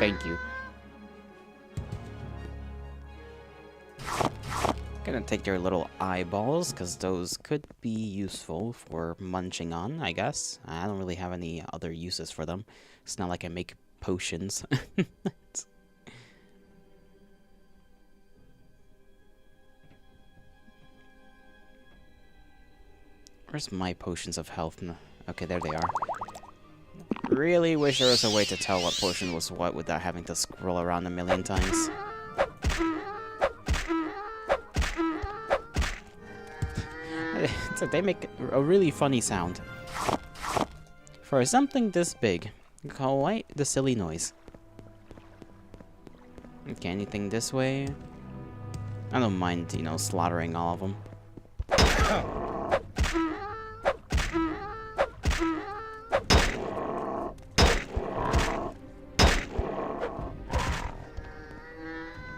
Thank you. Gonna take your little eyeballs, because those could be useful for munching on, I guess. I don't really have any other uses for them. It's not like I make potions. Where's my potions of health? Okay, there they are. Really wish there was a way to tell what potion was what without having to scroll around a million times. So they make a really funny sound. For something this big, quite the silly noise. Okay, anything this way? I don't mind, you know, slaughtering all of them.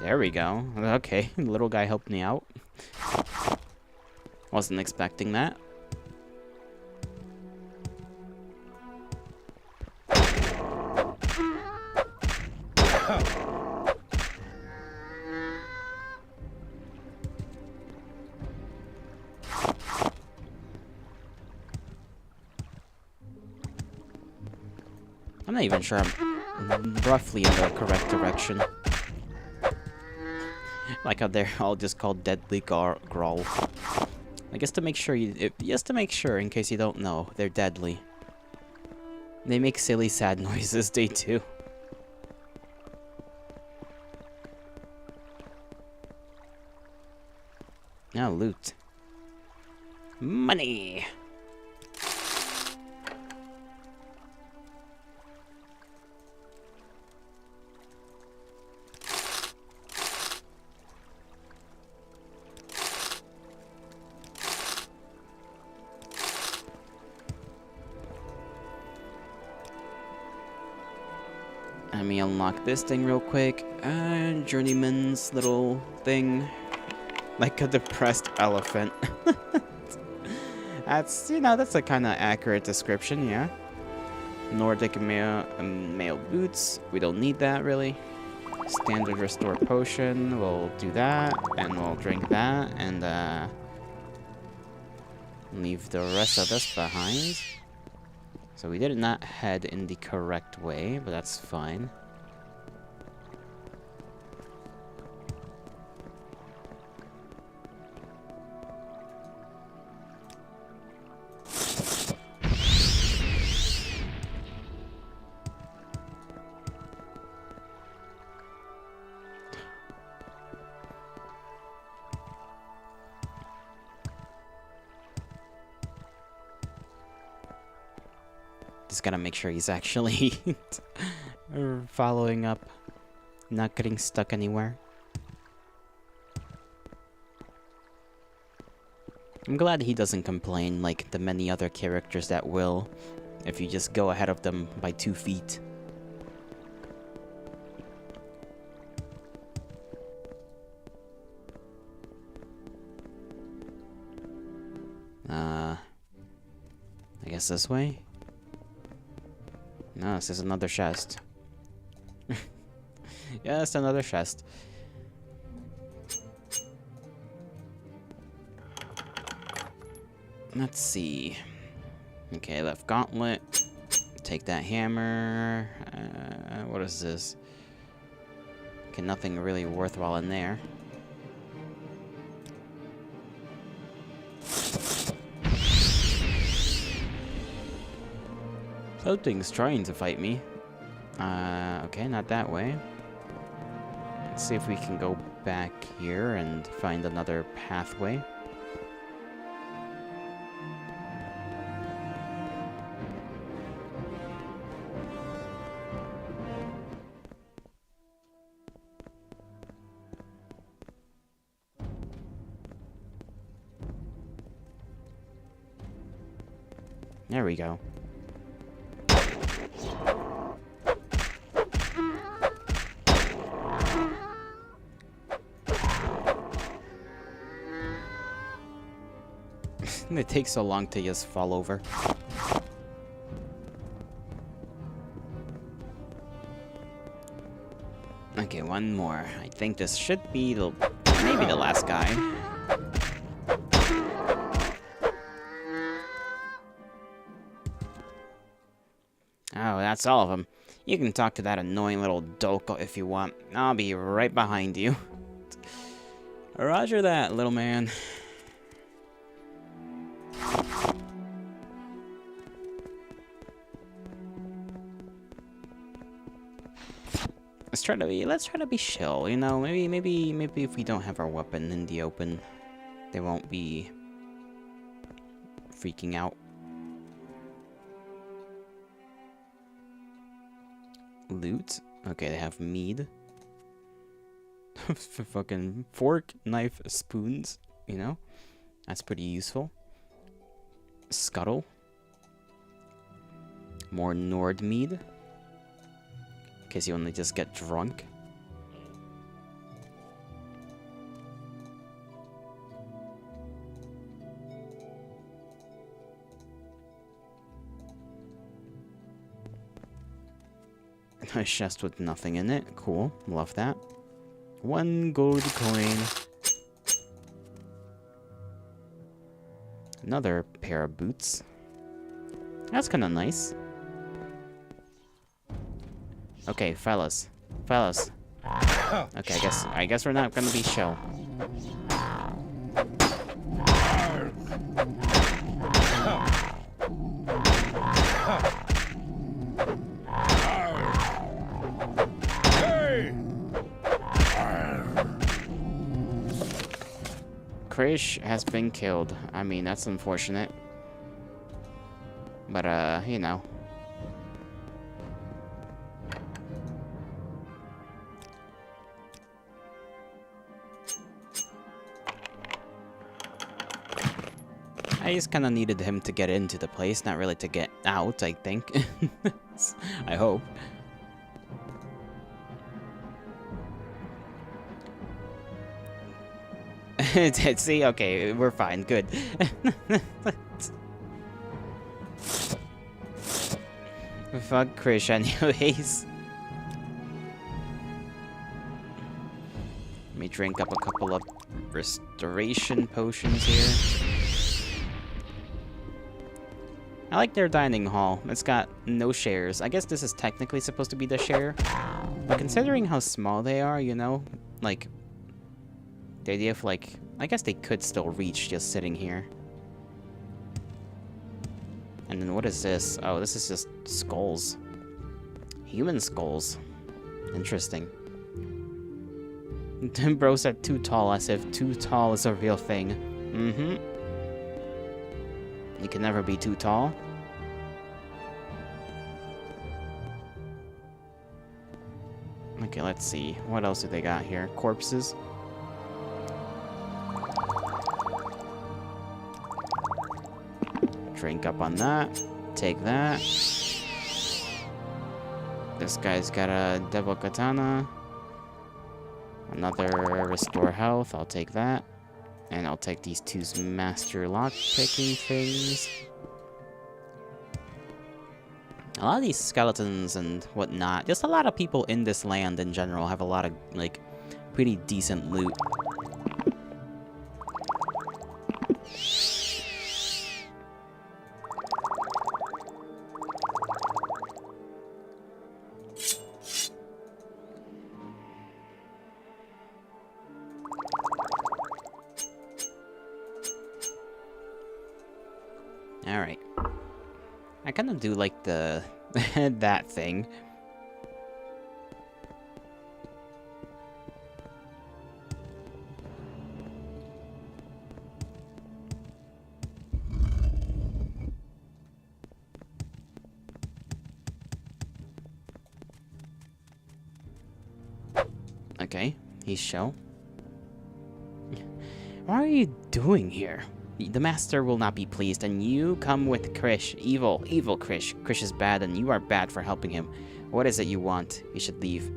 There we go. Okay, the little guy helped me out. Wasn't expecting that. I'm not even sure I'm roughly in the correct direction. Like how they're all just called Deadly Growl. I guess to make sure just to make sure, in case you don't know, they're deadly. They make silly, sad noises, they do. Now loot. Money! Let me unlock this thing real quick. Journeyman's little thing. Like a depressed elephant. That's, you know, that's a kind of accurate description, yeah. Nordic male boots. We don't need that, really. Standard restore potion. We'll do that, and we'll drink that, and leave the rest of this behind. So we did not head in the correct way, but that's fine. Just gotta make sure he's actually following up, not getting stuck anywhere. I'm glad he doesn't complain like the many other characters that will, if you just go ahead of them by 2 feet. I guess this way? No, this is another chest. Yeah, it's another chest. Let's see. Okay, left gauntlet. Take that hammer. What is this? Okay, nothing really worthwhile in there. Something's trying to fight me. Okay, not that way. Let's see if we can go back here and find another pathway. There we go. It takes so long to just fall over. Okay, one more. I think this should be the maybe the last guy. Oh, that's all of them. You can talk to that annoying little dolt if you want. I'll be right behind you. Roger that, little man. Let's try to be chill, you know. Maybe if we don't have our weapon in the open, they won't be freaking out. Loot. Okay, they have mead. Fucking fork, knife, spoons, you know? That's pretty useful. Scuttle. More Nord mead. In case you only just get drunk. A chest with nothing in it. Cool. Love that. 1 gold coin. Another pair of boots. That's kind of nice. Okay, fellas. Fellas. Okay, I guess we're not gonna be show. Krish has been killed. I mean, that's unfortunate. But, you know. I just kind of needed him to get into the place, not really to get out, I think. I hope. See, okay, we're fine, good. Fuck Krish anyways. Let me drink up a couple of restoration potions here. I like their dining hall. It's got no chairs. I guess this is technically supposed to be the chair. But considering how small they are, you know, like, the idea of, like, I guess they could still reach just sitting here. And then what is this? Oh, this is just skulls. Human skulls. Interesting. Bro said too tall, as if too tall is a real thing. Mm-hmm. You can never be too tall. Okay, let's see. What else do they got here? Corpses? Drink up on that. Take that. This guy's got a devil katana. Another restore health. I'll take that. And I'll take these two master lock-picking things. A lot of these skeletons and whatnot, just a lot of people in this land in general have a lot of, like, pretty decent loot. Alright. I kind of do like the that thing. Okay, he's show. What are you doing here? The master will not be pleased, and you come with Krish. Evil, evil Krish. Krish is bad, and you are bad for helping him. What is it you want? You should leave.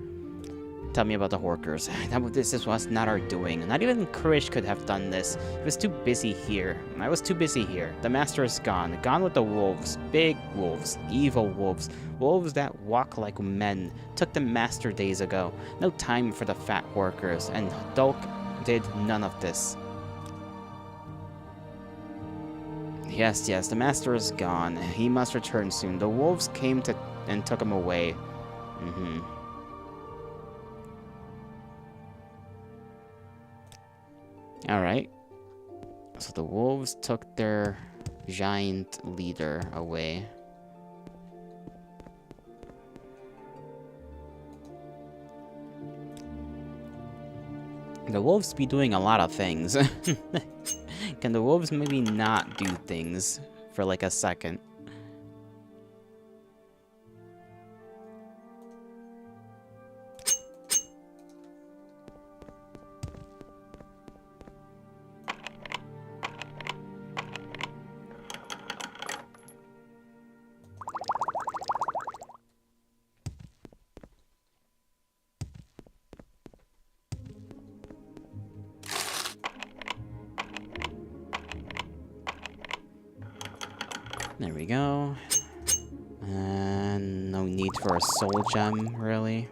Tell me about the Horkers. This was not our doing. Not even Krish could have done this. He was too busy here. I was too busy here. The master is gone. Gone with the wolves. Big wolves. Evil wolves. Wolves that walk like men. Took the master days ago. No time for the fat Horkers, and Dolk did none of this. Yes, yes, the master is gone. He must return soon. The wolves came and took him away. Alright. So the wolves took their giant leader away. The wolves be doing a lot of things. Can the wolves maybe not do things for like a second? There we go. And no need for a soul gem, really.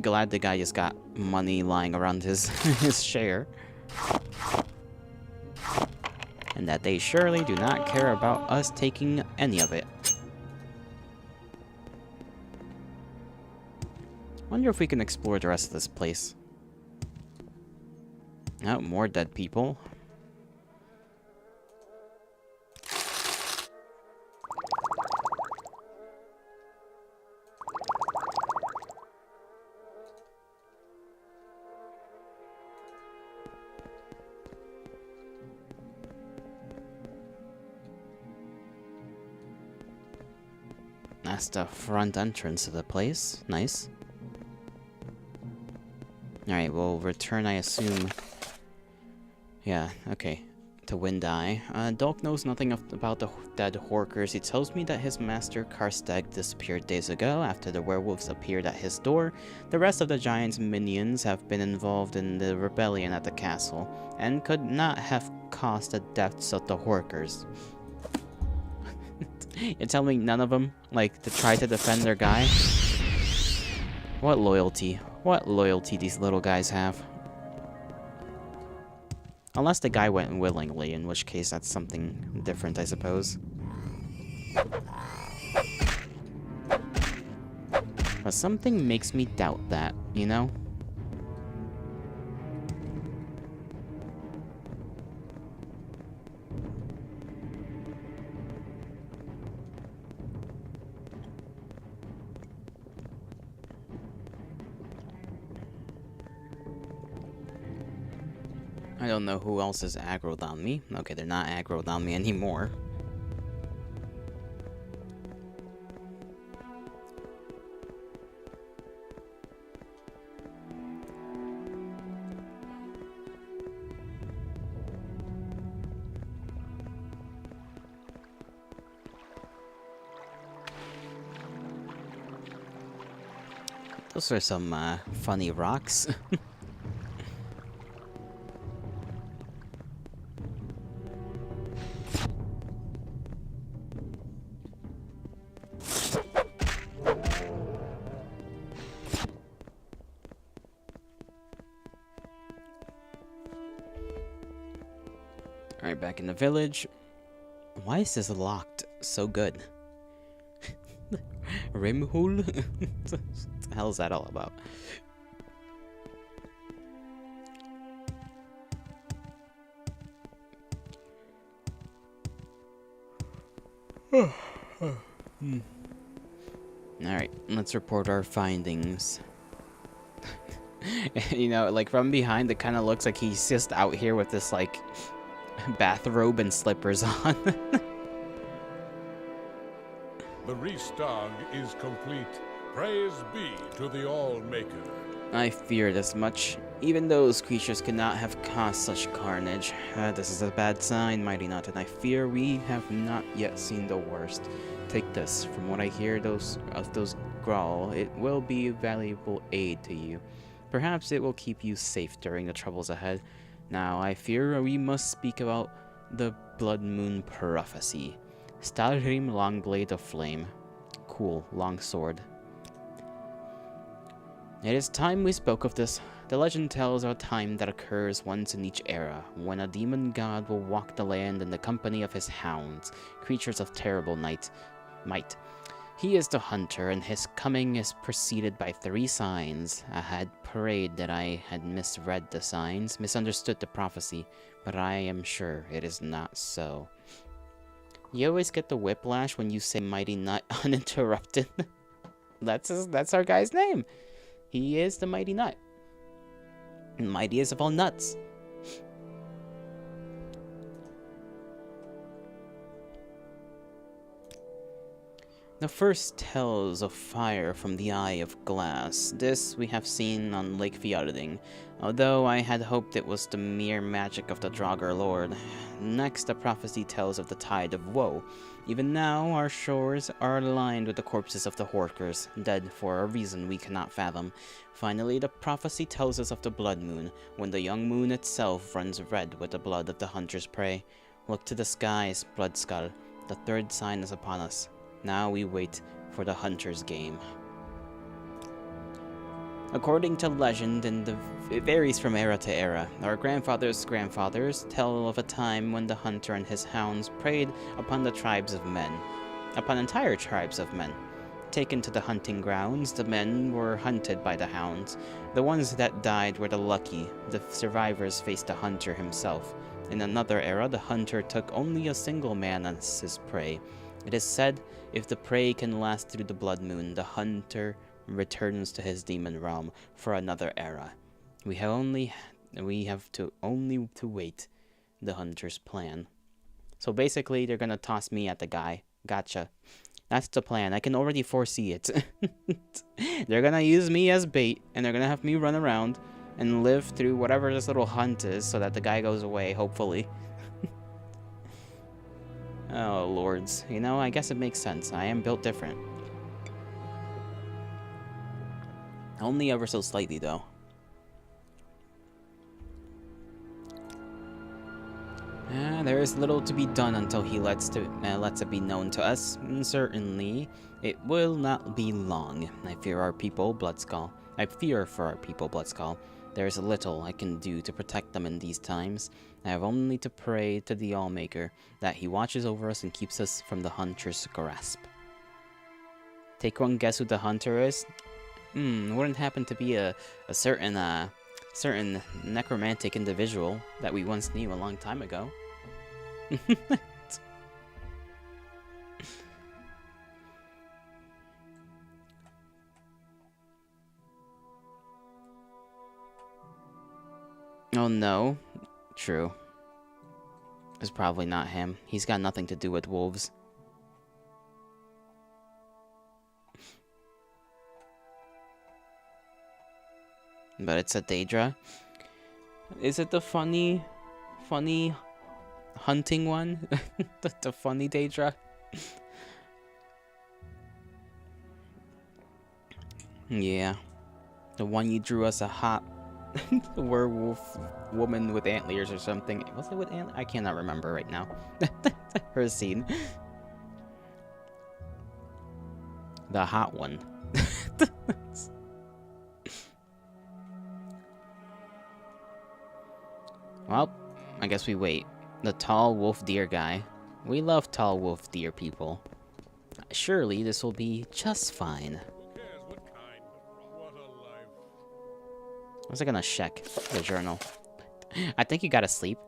Glad the guy just got money lying around his his share. and that they surely do not care about us taking any of it. Wonder if we can explore the rest of this place. Oh, more dead people. That's the front entrance of the place. Nice. Alright, we'll return, I assume. Yeah, okay. To Windeye. Dolk knows nothing about the dead Horkers. He tells me that his master Karstag disappeared days ago after the werewolves appeared at his door. The rest of the giant's minions have been involved in the rebellion at the castle, and could not have caused the deaths of the Horkers. You're telling me none of them, like, to try to defend their guy? What loyalty. What loyalty these little guys have. Unless the guy went willingly, in which case that's something different, I suppose. But something makes me doubt that, you know? I don't know who else is aggroed on me. Okay, they're not aggroed on me anymore. Those are some funny rocks. Alright, back in the village. Why is this locked so good? Rimhul? What the hell is that all about? Alright, let's report our findings. You know, like from behind, it kind of looks like he's just out here with this, like, bathrobe and slippers on. The Restag is complete. Praise be to the All-Maker. I feared as much. Even those creatures could not have caused such carnage. This is a bad sign, Mighty Nut, and I fear we have not yet seen the worst. Take this. From what I hear those growl, it will be a valuable aid to you. Perhaps it will keep you safe during the troubles ahead. Now, I fear we must speak about the Blood Moon Prophecy. Stalhrim Longblade of Flame. Cool, long sword. It is time we spoke of this. The legend tells of a time that occurs once in each era, when a demon god will walk the land in the company of his hounds, creatures of terrible might. He is the hunter, and his coming is preceded by 3 signs. I had prayed that I had misread the signs, misunderstood the prophecy, but I am sure it is not so. You always get the whiplash when you say Mighty Nut uninterrupted. That's our guy's name. He is the Mighty Nut. Mightiest of all nuts. The first tells of fire from the Eye of Glass. This we have seen on Lake Fjording, although I had hoped it was the mere magic of the Draugr Lord. Next, the prophecy tells of the Tide of Woe. Even now, our shores are lined with the corpses of the Horkers, dead for a reason we cannot fathom. Finally, the prophecy tells us of the Blood Moon, when the young moon itself runs red with the blood of the hunter's prey. Look to the skies, Bloodskull. The 3rd sign is upon us. Now we wait for the hunter's game. According to legend, it varies from era to era. Our grandfathers' grandfathers tell of a time when the hunter and his hounds preyed upon the tribes of men, upon entire tribes of men. Taken to the hunting grounds, the men were hunted by the hounds. The ones that died were the lucky. The survivors faced the hunter himself. In another era, the hunter took only a single man as his prey. It is said, if the prey can last through the blood moon, the hunter returns to his demon realm for another era. We have to wait the hunter's plan. So basically, they're gonna toss me at the guy. Gotcha. That's the plan. I can already foresee it. They're gonna use me as bait, and they're gonna have me run around and live through whatever this little hunt is so that the guy goes away, hopefully. Oh, lords. You know, I guess it makes sense. I am built different. Only ever so slightly, though. There is little to be done until he lets it be known to us. And certainly, it will not be long. I fear for our people, Bloodskull. There is little I can do to protect them in these times. I have only to pray to the Allmaker that he watches over us and keeps us from the hunter's grasp. Take one guess who the hunter is? Wouldn't happen to be a certain necromantic individual that we once knew a long time ago. Oh no. True. It's probably not him. He's got nothing to do with wolves. But it's a Daedra. Is it the funny hunting one? the funny Daedra? Yeah. The one you drew us a hot werewolf woman with antlers or something. Was it with antlers? I cannot remember right now. Her scene. The hot one. Well, I guess we wait. The tall wolf deer guy. We love tall wolf deer people. Surely this will be just fine. Who cares what kind? What a life. I was gonna check the journal. I think you gotta sleep.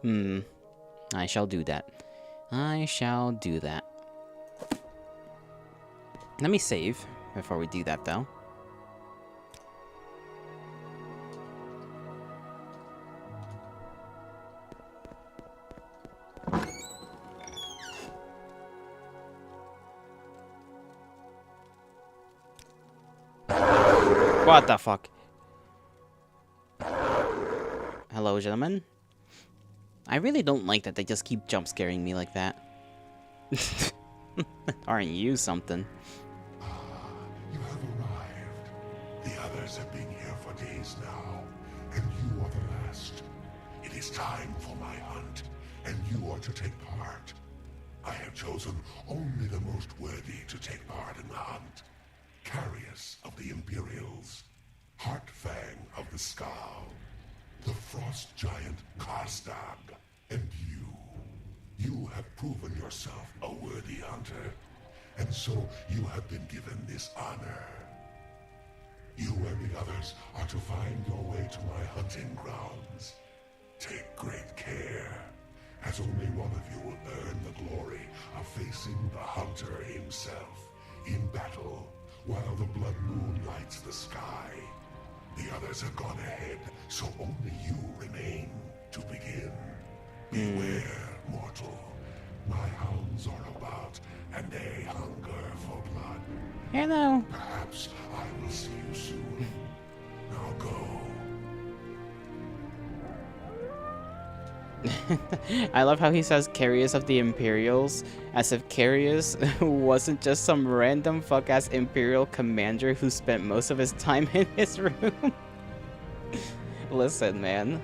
I shall do that. I shall do that. Let me save before we do that, though. What the fuck? Hello, gentlemen. I really don't like that they just keep jump scaring me like that. Aren't you something? You have arrived. The others have been here for days now, and you are the last. It is time for my hunt, and you are to take part. I have chosen only the most worthy to take part in the hunt. Carius of the Imperials, Heartfang of the Skull, the Frost Giant Karstag, and you. You have proven yourself a worthy hunter, and so you have been given this honor. You and the others are to find your way to my hunting grounds. Take great care, as only one of you will earn the glory of facing the hunter himself in battle while the blood moon lights the sky. The others have gone ahead, so only you remain to begin. Beware, mortal. My hounds are about, and they hunger for blood. Hello. Perhaps I will see you soon. Now go. I love how he says Carius of the Imperials, as if Carius wasn't just some random fuck-ass Imperial commander who spent most of his time in his room. Listen, man.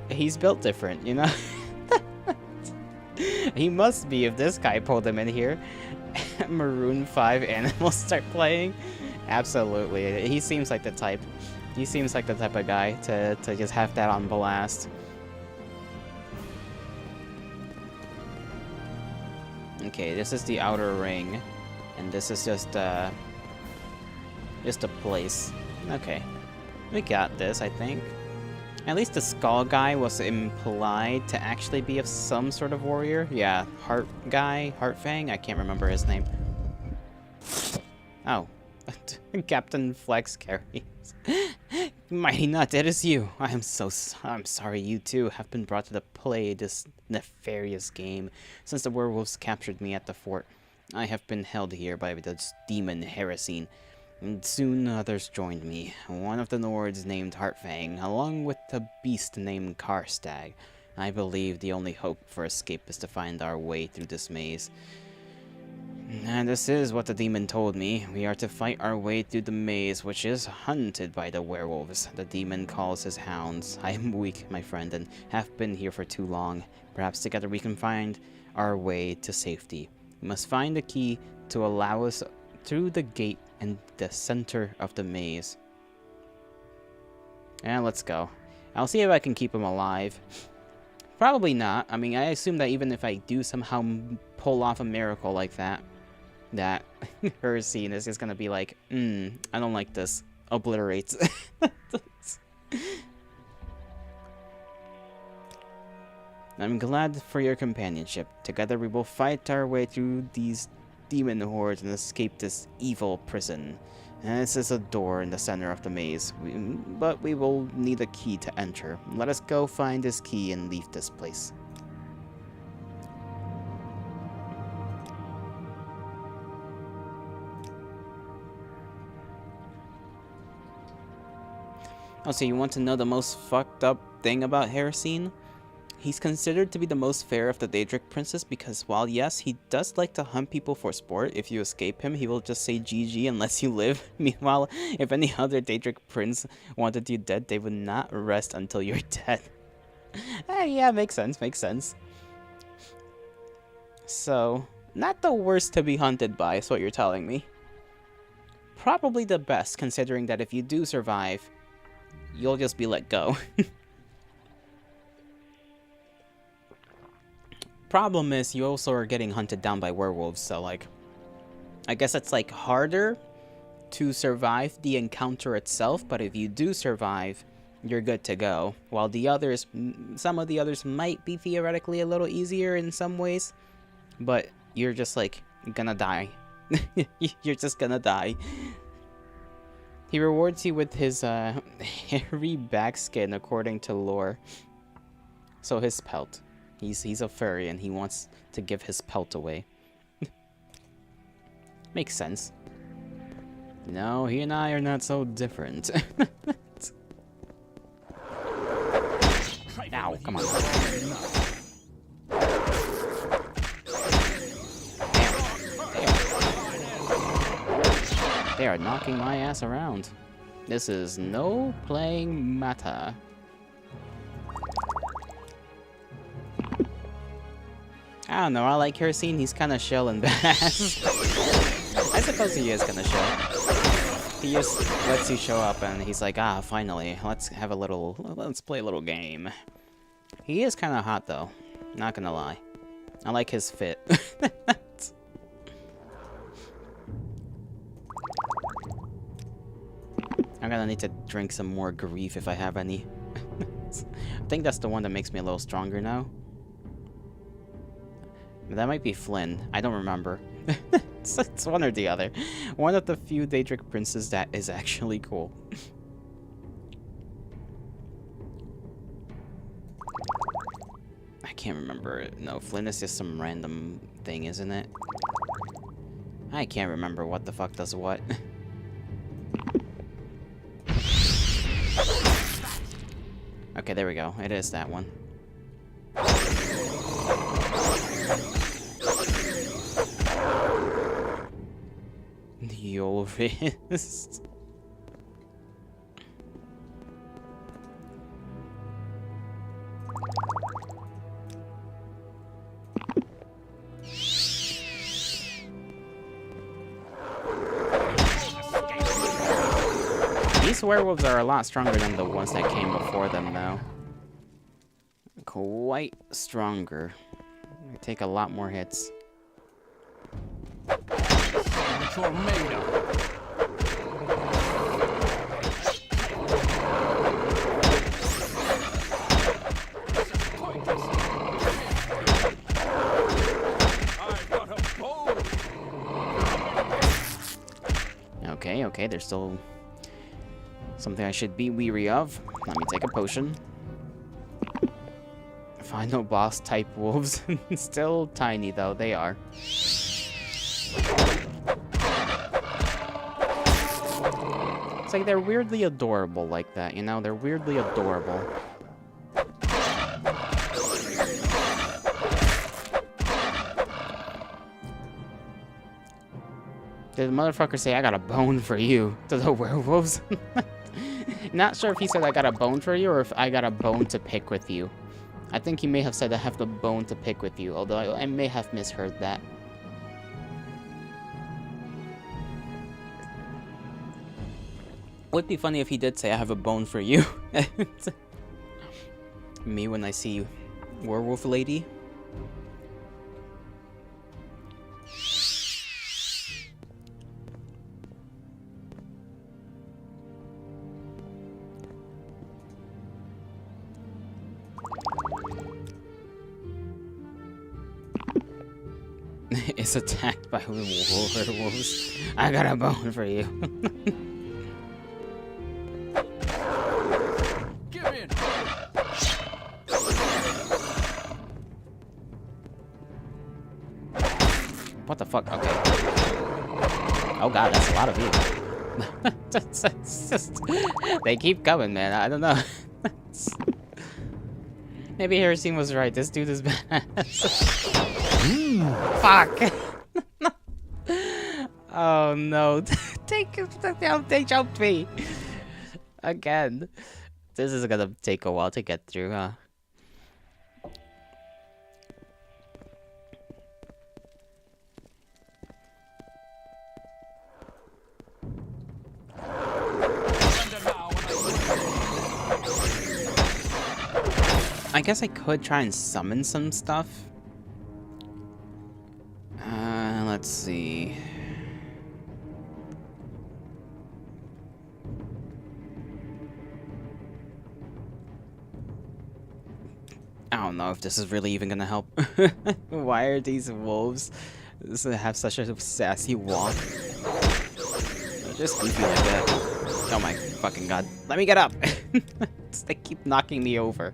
He's built different, you know? He must be if this guy pulled him in here. Maroon 5 animals start playing. Absolutely. He seems like the type. He seems like the type of guy to just have that on blast. Okay, this is the outer ring, and this is just a place. Okay, we got this, I think. At least the skull guy was implied to actually be of some sort of warrior. Yeah, Heart guy, Heartfang, I can't remember his name. Oh, Captain Flex carries. Mighty Nut, it is you. I'm sorry you too have been brought to play this nefarious game. Since the werewolves captured me at the fort, I have been held here by the demon Harassment. And soon others joined me. One of the Nords named Heartfang, along with a beast named Karstag. I believe the only hope for escape is to find our way through this maze. And this is what the demon told me. We are to fight our way through the maze, which is hunted by the werewolves. The demon calls his hounds. I am weak, my friend, and have been here for too long. Perhaps together we can find our way to safety. We must find the key to allow us through the gate in the center of the maze. And let's go. I'll see if I can keep him alive. Probably not. I mean, I assume that even if I do somehow pull off a miracle like that, her scene is just gonna be like, I don't like this. Obliterates. I'm glad for your companionship. Together we will fight our way through these demon hordes and escape this evil prison. And this is a door in the center of the maze, but we will need a key to enter. Let us go find this key and leave this place. Oh, so you want to know the most fucked up thing about Harassment? He's considered to be the most fair of the Daedric princes because while yes, he does like to hunt people for sport, if you escape him, he will just say GG and lets you live. Meanwhile, if any other Daedric prince wanted you dead, they would not rest until you're dead. Yeah, makes sense, makes sense. So, not the worst to be hunted by is what you're telling me. Probably the best, considering that if you do survive, you'll just be let go. Problem is, you also are getting hunted down by werewolves, so like, I guess it's like harder to survive the encounter itself, but if you do survive, you're good to go. While the others, some of the others might be theoretically a little easier in some ways, but you're just like, gonna die. You're just gonna die. He rewards you with his hairy back skin according to lore. So his pelt. He's a furry and he wants to give his pelt away. Makes sense. No, he and I are not so different. Ow, come on. They are knocking my ass around. This is no playing matter. I don't know, I like Harassment. He's kind of shell and bass. I suppose he is kind of shell. He just lets you show up and he's like, ah, finally, let's play a little game. He is kind of hot though, not gonna lie. I like his fit. I'm gonna need to drink some more grief if I have any. I think that's the one that makes me a little stronger now. That might be Flynn. I don't remember. It's one or the other. One of the few Daedric princes that is actually cool. I can't remember. No, Flynn is just some random thing, isn't it? I can't remember what the fuck does what. Okay, there we go. It is that one. The old wrist. These werewolves are a lot stronger than the ones that came before them, though. Quite stronger. They take a lot more hits. What you're made of. I've got a bone. Okay, there's still something I should be weary of. Let me take a potion. Final boss type wolves. Still tiny though, they are. It's like they're weirdly adorable like that, you know? They're weirdly adorable. Did the motherfucker say, I got a bone for you to the werewolves? Not sure if he said I got a bone for you or if I got a bone to pick with you. I think he may have said I have the bone to pick with you, although I may have misheard that. Would be funny if he did say I have a bone for you. Me when I see werewolf lady. Is attacked by werewolves. I got a bone for you. Give in. What the fuck? Okay. Oh god, that's a lot of you. It's just, they keep coming, man. I don't know. Maybe Harassment was right. This dude is badass. Fuck. Oh no. They jumped me. Again. This is gonna take a while to get through, huh? I guess I could try and summon some stuff. Let's see. I don't know if this is really even gonna help. Why are these wolves have such a sassy walk? They're just goofy like that. Oh my fucking god. Let me get up! They keep knocking me over.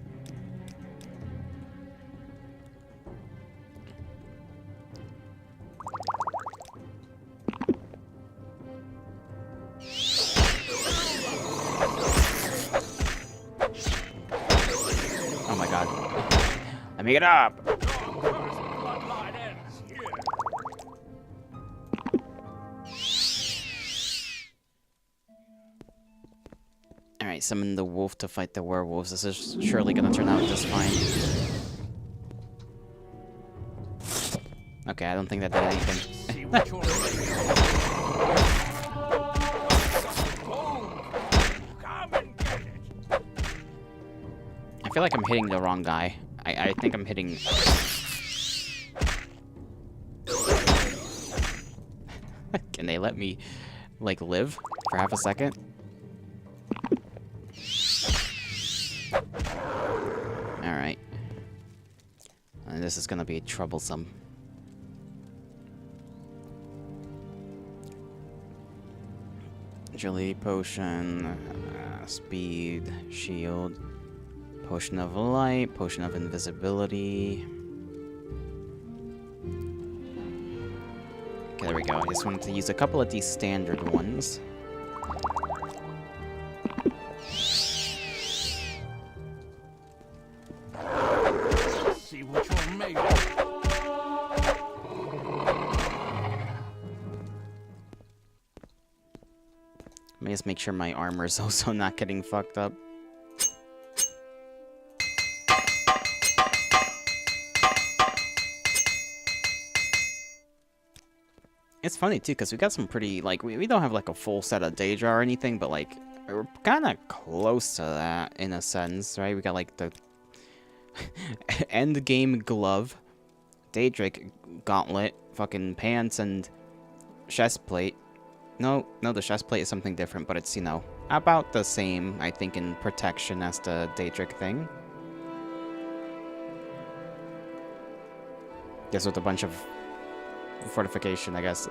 Oh my god. Let me get up! Alright, summon the wolf to fight the werewolves. This is surely gonna turn out just fine. Okay, I don't think that did anything. I feel like I'm hitting the wrong guy. I think I'm hitting... Can they let me, like, live for half a second? Alright. And this is gonna be troublesome. Agility potion, speed, shield, potion of light, potion of invisibility. Okay, there we go. I just wanted to use a couple of these standard ones. See what you're made of. Let me just make sure my armor is also not getting fucked up. It's funny too, because we got some pretty, like, we don't have like a full set of Daedra or anything, but like, We're kind of close to that, in a sense, right? We got, like, the end game glove, Daedric gauntlet, fucking pants, and chest plate. No, the chest plate is something different, but it's, you know, about the same, I think, in protection as the Daedric thing. Just with a bunch of fortification, I guess.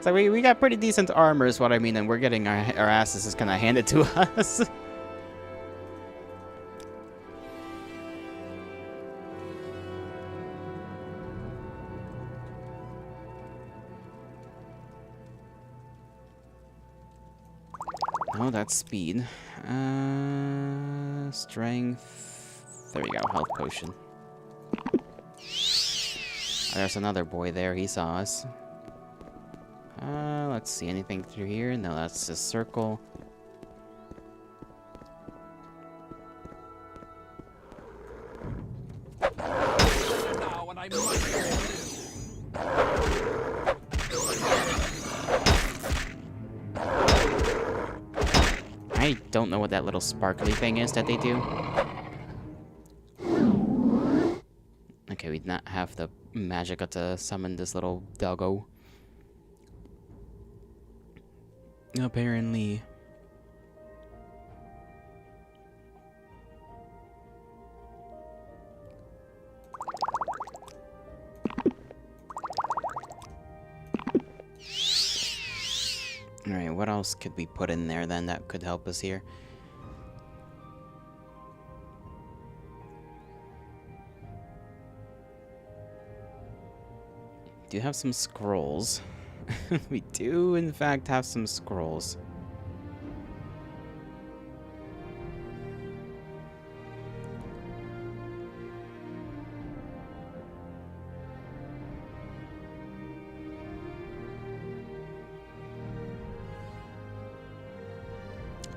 So we got pretty decent armor is what I mean, and we're getting our asses just kind of handed to us. Oh, that's speed. Strength. There we go, health potion. There's another boy there, he saw us. Let's see, anything through here? No, that's a circle. Now, and I must live. I don't know what that little sparkly thing is that they do. Okay, we did not have the magic to summon this little doggo. Apparently. Alright, what else could we put in there then that could help us here? Do have some scrolls. We do, in fact, have some scrolls.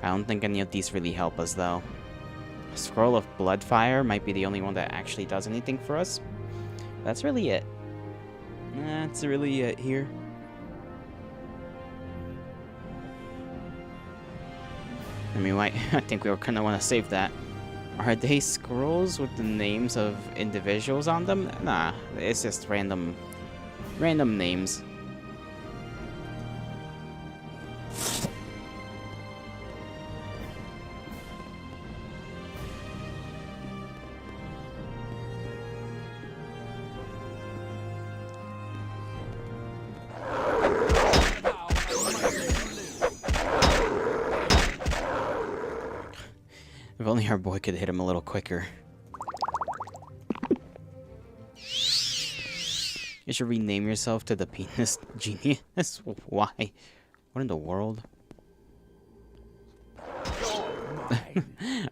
I don't think any of these really help us, though. Scroll of Bloodfire might be the only one that actually does anything for us. That's really it. That's really it here. I mean, I think we were gonna want to save that. Are they scrolls with the names of individuals on them? Nah, it's just random names. If only our boy could hit him a little quicker. You should rename yourself to the penis genius. Why? What in the world?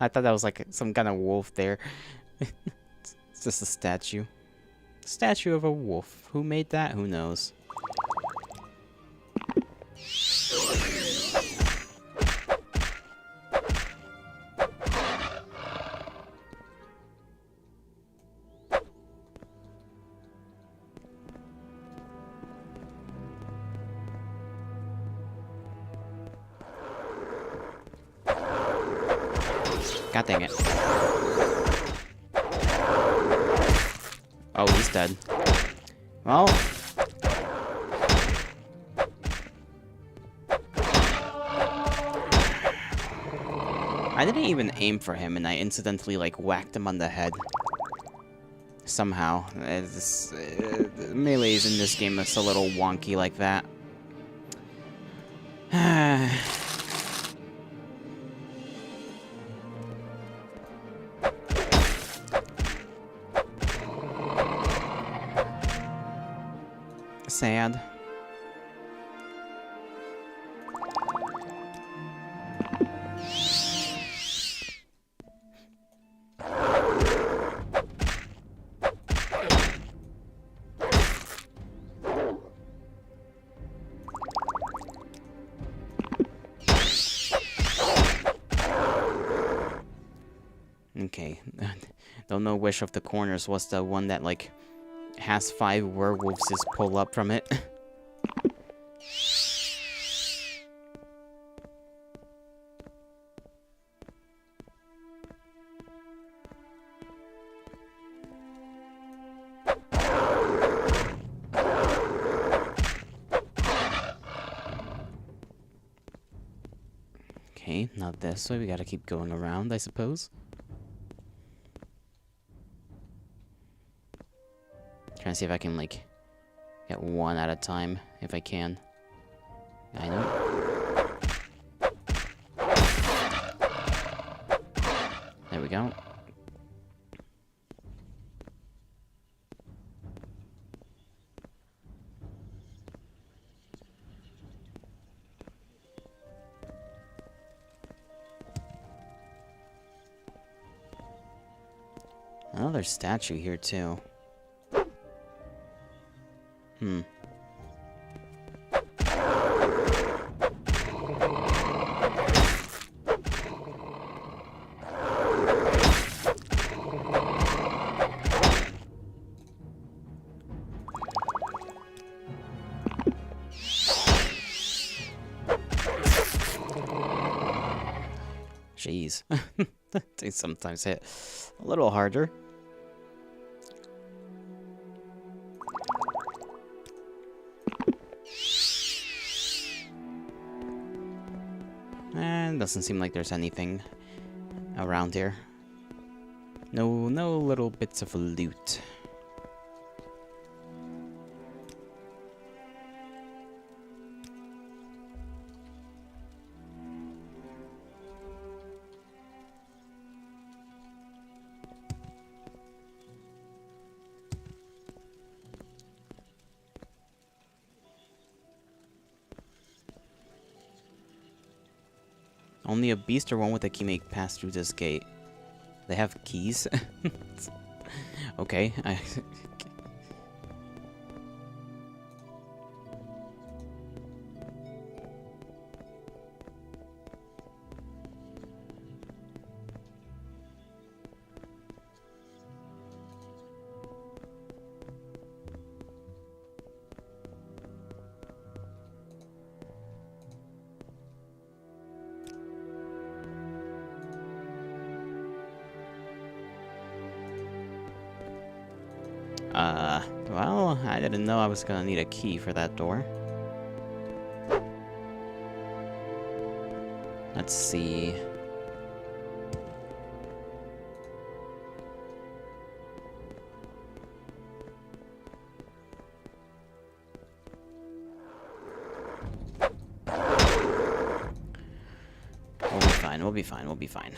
I thought that was like some kind of wolf there. It's just a statue. Statue of a wolf. Who made that? Who knows? God dang it. Oh, he's dead. Well. I didn't even aim for him, and I incidentally, like, whacked him on the head. Somehow. Melees in this game is a little wonky like that. Sad. Okay. Don't know which of the corners was the one that, like, has 5 werewolves just pull up from it. Okay, not this way. We gotta keep going around, I suppose. Trying to see if I can, like, get one at a time, if I can. I know. There we go. Another statue here, too. Jeez. They sometimes hit a little harder. And doesn't seem like there's anything around here. No little bits of loot. Only a beast or one with a key may pass through this gate. They have keys? Okay. Well, I didn't know I was gonna need a key for that door. Let's see. We'll be fine, we'll be fine, we'll be fine.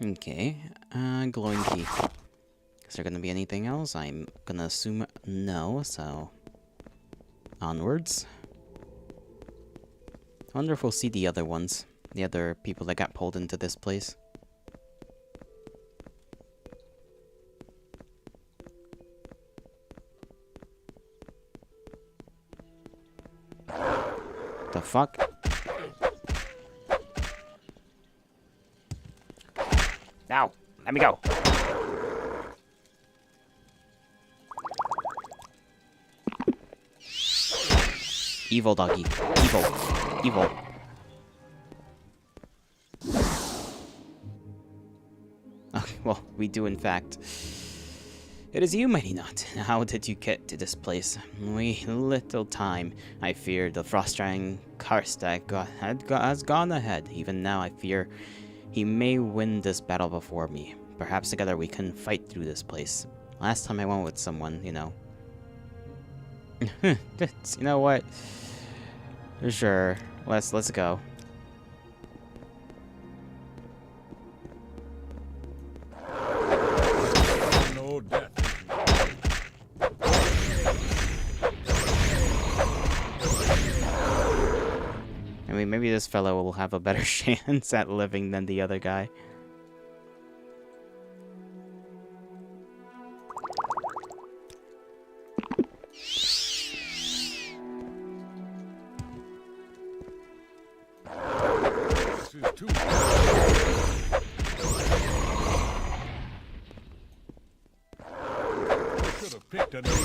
Okay, glowing key. Is there gonna be anything else? I'm gonna assume no, so... onwards. I wonder if we'll see the other ones. The other people that got pulled into this place. The fuck? Now, let me go. Evil doggy. Evil. Evil. Okay, well, we do in fact. It is you, mighty Knot. How did you get to this place? We little time. I fear the frost-drying Karstag has gone ahead. Even now I fear he may win this battle before me. Perhaps together we can fight through this place. Last time I went with someone, you know. You know what? Sure. Let's go. No death. I mean, maybe this fellow will have a better chance at living than the other guy. This is too bad. I should have picked another.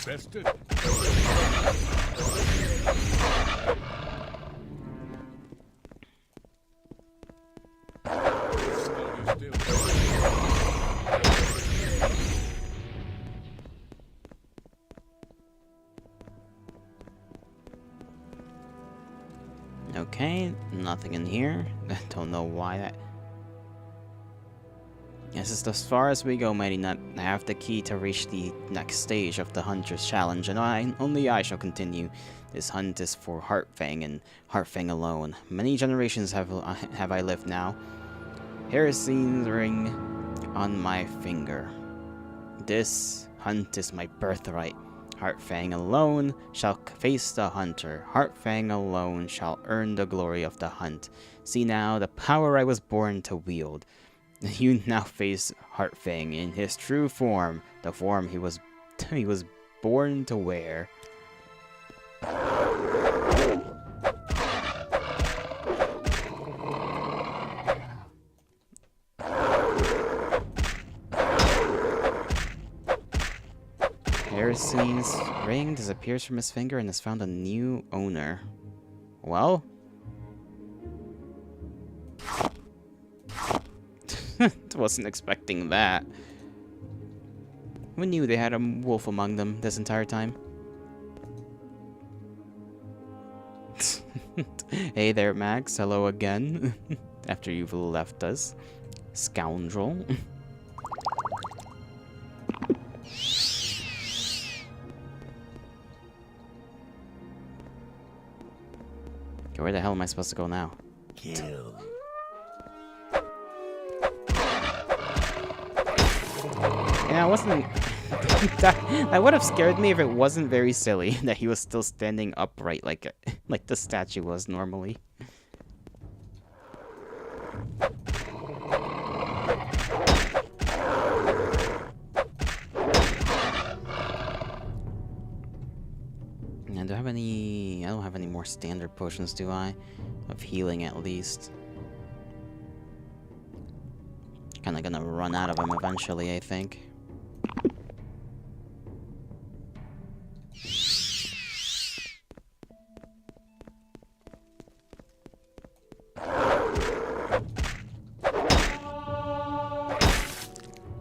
infested. Okay, nothing in here. Don't know why that. This is as far as we go, Mighty Nut. I have the key to reach the next stage of the Hunter's Challenge, and only I shall continue. This hunt is for Heartfang, and Heartfang alone. Many generations have I lived now. Harassment's ring on my finger. This hunt is my birthright. Heartfang alone shall face the hunter. Heartfang alone shall earn the glory of the hunt. See now the power I was born to wield. You now face Heartfang in his true form, the form he was born to wear. Harassment's ring disappears from his finger and has found a new owner. Well? Wasn't expecting that. Who knew they had a wolf among them this entire time? Hey there, Max. Hello again. After you've left us. Scoundrel. Okay, where the hell am I supposed to go now? Kill. Yeah, I wasn't... that would have scared me if it wasn't very silly that he was still standing upright like the statue was normally. And do I have any... I don't have any more standard potions, do I? Of healing, at least. Kinda gonna run out of them eventually, I think.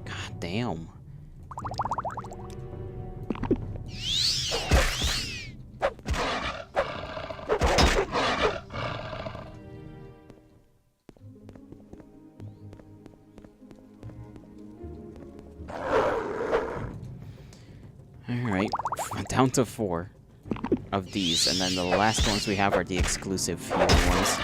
God damn. Alright, down to 4 of these, and then the last ones we have are the exclusive healing ones.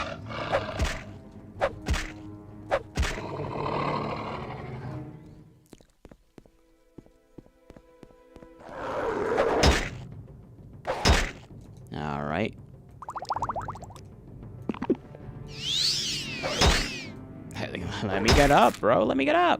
Alright. Let me get up, bro. Let me get up.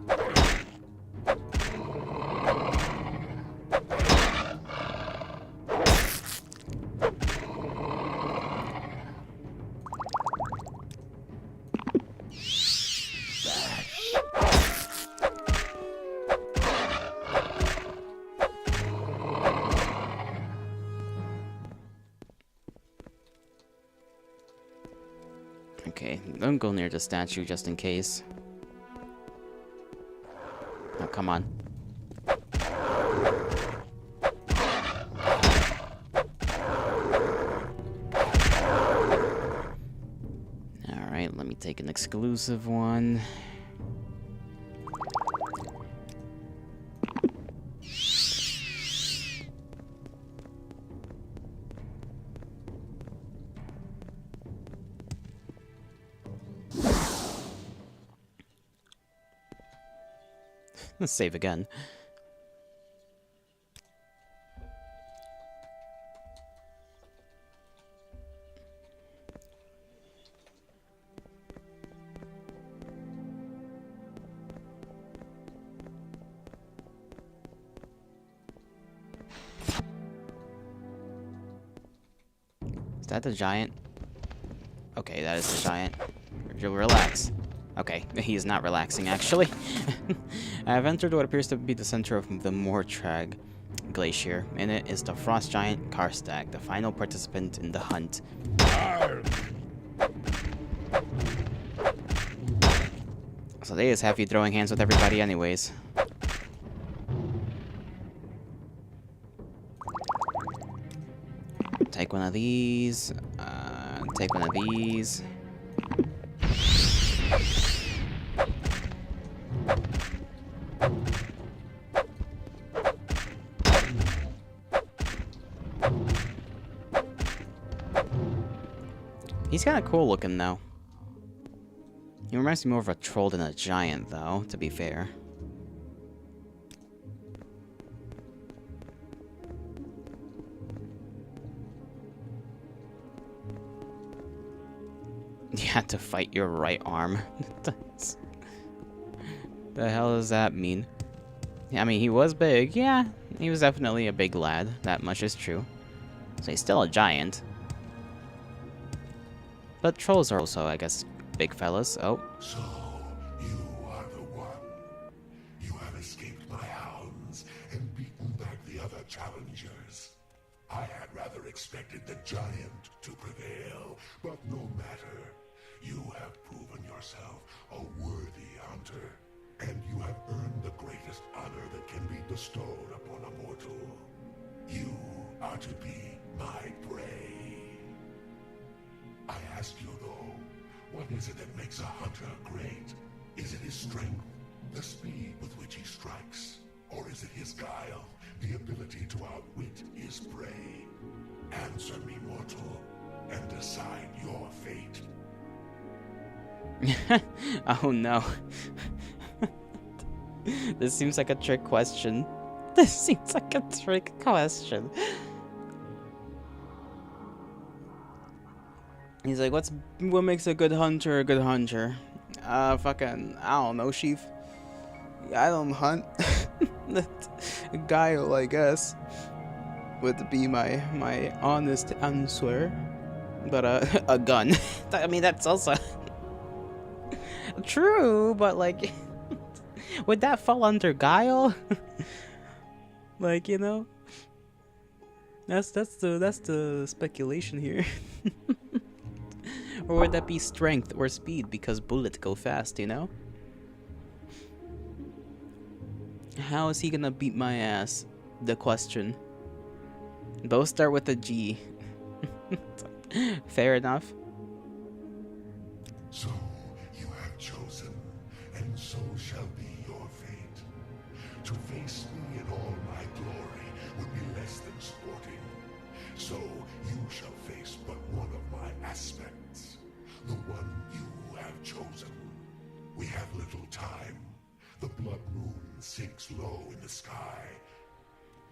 Okay, don't go near the statue just in case. Oh, come on. Alright, let me take an exclusive one. Let's save again. Is that the giant? Okay, that is the giant. Relax. Okay, he's not relaxing, actually. I have entered what appears to be the center of the Mortrag. glacier. In it is the frost giant Karstag, the final participant in the hunt. So they just have you throwing hands with everybody anyways. Take one of these. Take one of these. He's kind of cool looking, though. He reminds me more of a troll than a giant, though, to be fair. You had to fight your right arm. The hell does that mean? I mean, he was big. Yeah, he was definitely a big lad. That much is true. So he's still a giant. But trolls are also, I guess, big fellas. Oh. So, you are the one. You have escaped my hounds and beaten back the other challengers. I had rather expected the giant to prevail, but no matter. You have proven yourself a worthy hunter, and you have earned the greatest honor that can be bestowed upon a mortal. You are to be my prey. I ask you though, what is it that makes a hunter great? Is it his strength, the speed with which he strikes? Or is it his guile, the ability to outwit his prey? Answer me, mortal, and decide your fate. Oh no. This seems like a trick question. This seems like a trick question. He's like, what makes a good hunter a good hunter? Fucking, I don't know, Chief. I don't hunt. A guile, I guess, would be my honest answer. But a gun. I mean, that's also true, but like, would that fall under guile? Like, you know, that's the speculation here. Or would that be strength or speed because bullets go fast, you know? How is he gonna beat my ass? The question. Both start with a G. Fair enough. So you have chosen, and so shall be your fate. To face me in all my glory would be less than sporting. So you shall face but one of my aspects, the one you have chosen. We have little time. The blood moon sinks low in the sky.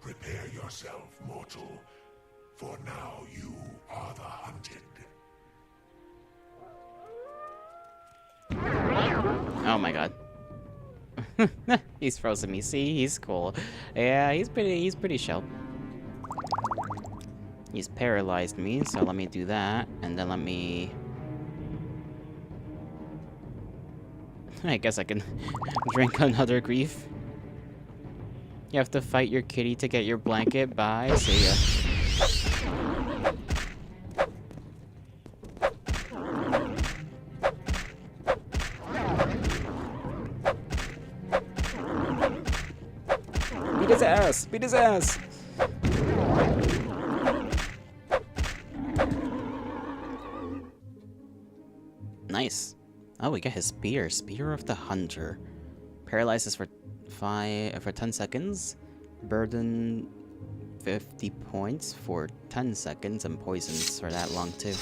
Prepare yourself, mortal, for now you are the hunted. Oh my god. He's frozen me. See, he's cool. Yeah, he's pretty chill. He's paralyzed me, so let me do that, and then let me... I guess I can drink another grief. You have to fight your kitty to get your blanket. Bye. See ya. Beat his ass! Beat his ass! Nice. Oh, we got his spear. Spear of the Hunter. Paralyzes for 10 seconds. Burden 50 points for 10 seconds, and poisons for that long too.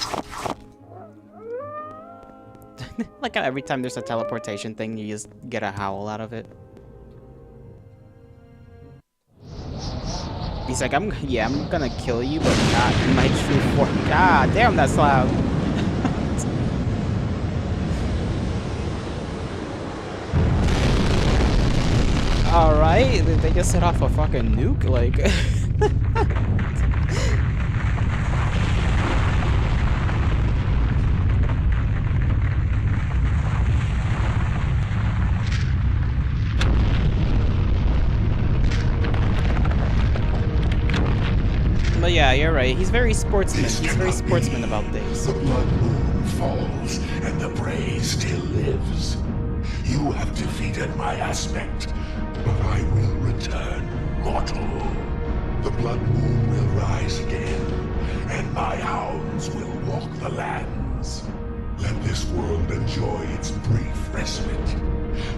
Like how every time there's a teleportation thing, you just get a howl out of it. He's like, I'm gonna kill you, but not in my true form. God damn, that's loud. Alright, they just set off a fucking nuke, like... But yeah, you're right. He's very sportsman. This He's very cannot sportsman be. about things. The blood moon falls, and the prey still lives. You have defeated my aspect, but I will return mortal. The blood moon will rise again, and my hounds will walk the lands. Let this world enjoy its brief respite,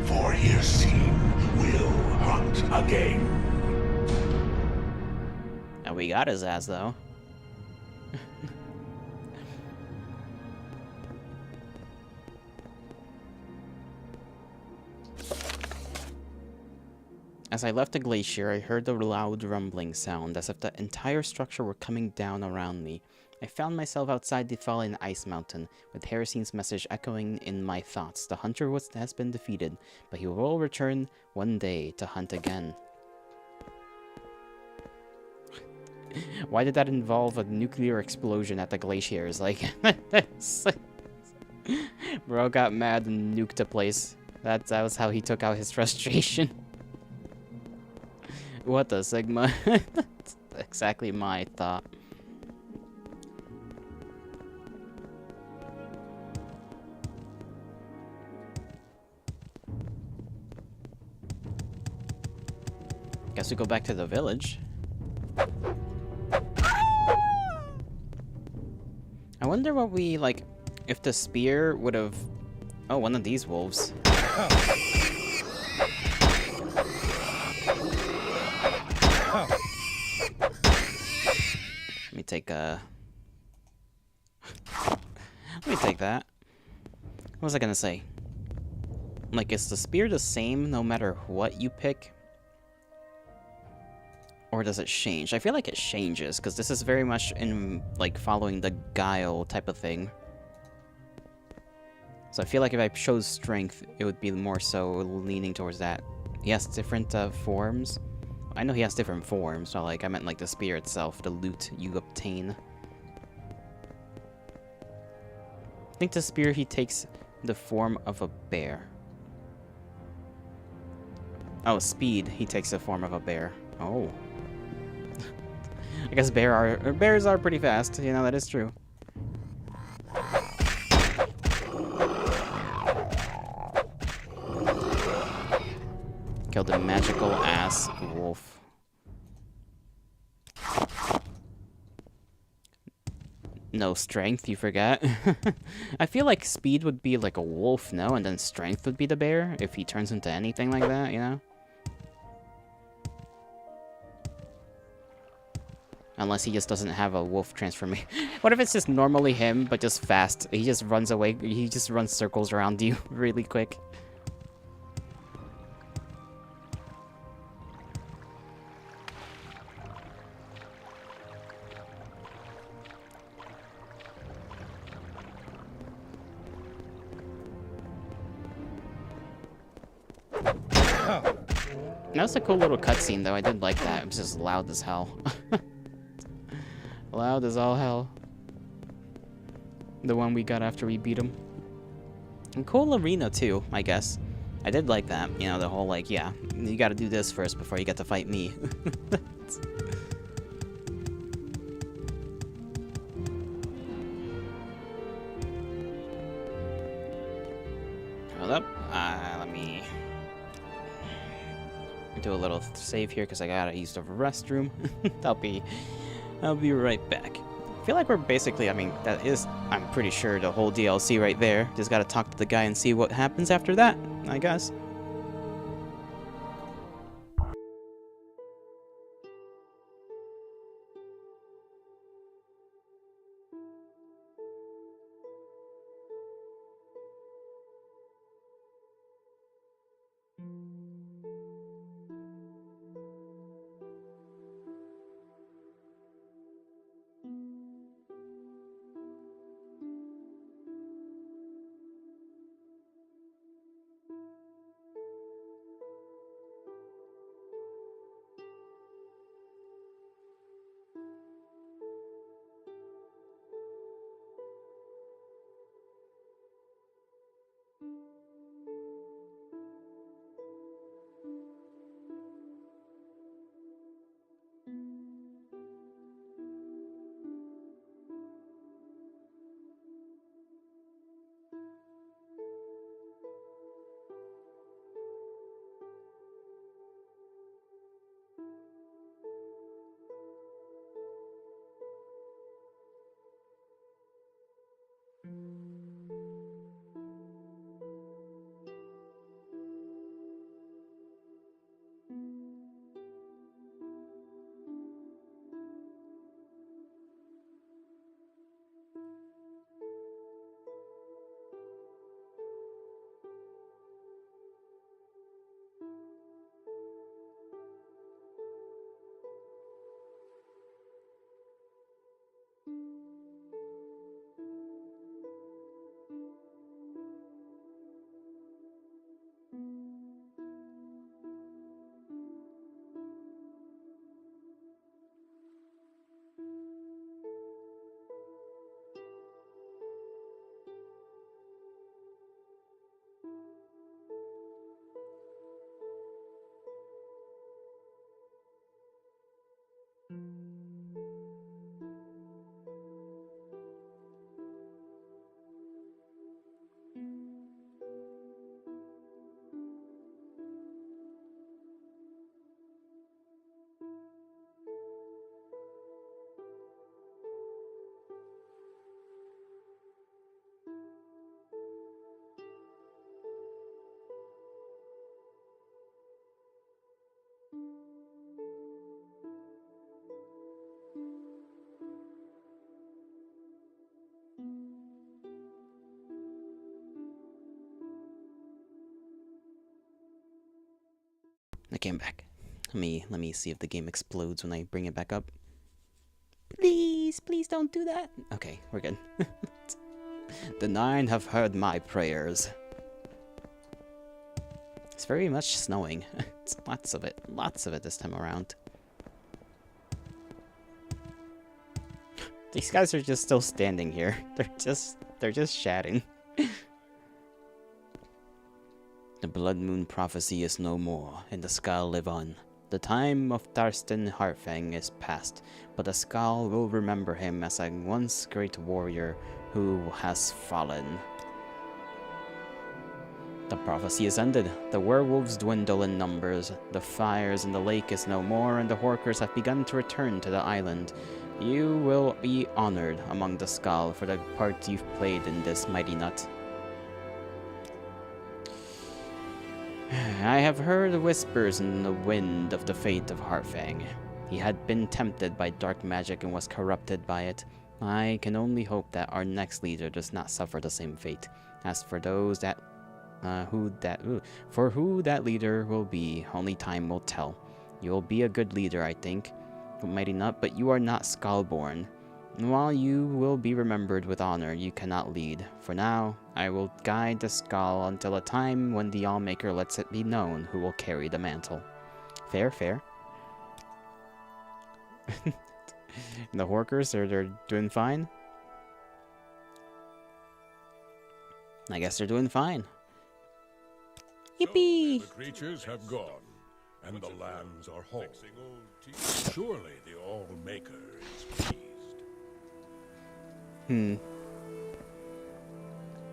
for Hircine will hunt again. And we got his ass, though. As I left the glacier, I heard a loud rumbling sound, as if the entire structure were coming down around me. I found myself outside the fallen ice mountain, with Harassine's message echoing in my thoughts. The hunter has been defeated, but he will return one day to hunt again. Why did that involve a nuclear explosion at the glaciers? Like, bro got mad and nuked a place. That was how he took out his frustration. What the Sigma? That's exactly my thought. Guess we go back to the village. I wonder what we, like, if the spear would have... Oh, one of these wolves. Let me take Let me take that. What was I gonna say? Like, is the spear the same no matter what you pick? Or does it change? I feel like it changes, because this is very much in, like, following the guile type of thing. So I feel like if I chose strength, it would be more so leaning towards that. He has different forms. I know he has different forms, so like, I meant like the spear itself, the loot you obtain. I think the spear, he takes the form of a bear. Oh, speed, he takes the form of a bear. Oh. I guess bears are pretty fast, you know, that is true. Killed a magical ass wolf. No strength, you forget. I feel like speed would be like a wolf, no? And then strength would be the bear, if he turns into anything like that, you know? Unless he just doesn't have a wolf transformation. What if it's just normally him, but just fast? He just runs away, he just runs circles around you really quick. That was a cool little cutscene, though. I did like that. It was just loud as hell. Loud as all hell. The one we got after we beat him. And cool arena, too, I guess. I did like that. You know, the whole, like, yeah, you gotta do this first before you get to fight me. Hold up. Let me do a little save here because I gotta use the restroom. I'll be right back. I feel like we're basically, I mean, that is, I'm pretty sure, the whole DLC right there. Just gotta talk to the guy and see what happens after that, I guess. came back. Let me see if the game explodes when I bring it back up. Please, please don't do that. Okay, we're good. The 9 have heard my prayers. It's very much snowing. It's lots of it this time around. These guys are just still standing here. They're just chatting. The blood moon prophecy is no more, and the Skull live on. The time of Thorsten Harfang is past, but the Skull will remember him as a once great warrior who has fallen. The prophecy is ended. The werewolves dwindle in numbers. The fires in the lake is no more, and the Horkers have begun to return to the island. You will be honored among the Skull for the part you've played in this mighty nut. I have heard whispers in the wind of the fate of Harfang. He had been tempted by dark magic and was corrupted by it. I can only hope that our next leader does not suffer the same fate. As for those that who that leader will be, only time will tell. You'll be a good leader, I think, mighty nut, but you are not Skullborn. While you will be remembered with honor, you cannot lead. For now, I will guide the Skull until a time when the Allmaker lets it be known who will carry the mantle. Fair, fair. The Horkers, they're doing fine? I guess they're doing fine. Yippee! So, the creatures have gone, and the lands are whole. Surely the All-Maker is pleased.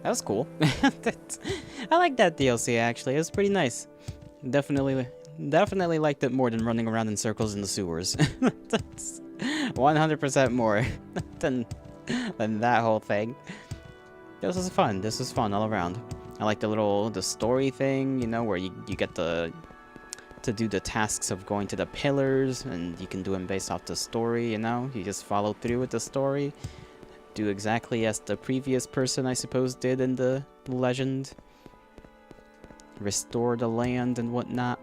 That was cool. I like that DLC actually. It was pretty nice. Definitely liked it more than running around in circles in the sewers. That's 100% more than that whole thing. This was fun. This was fun all around. I like the story thing, you know, where you get to do the tasks of going to the pillars, and you can do them based off the story, you know? You just follow through with the story. Do exactly as the previous person, I suppose, did in the legend. Restore the land and whatnot.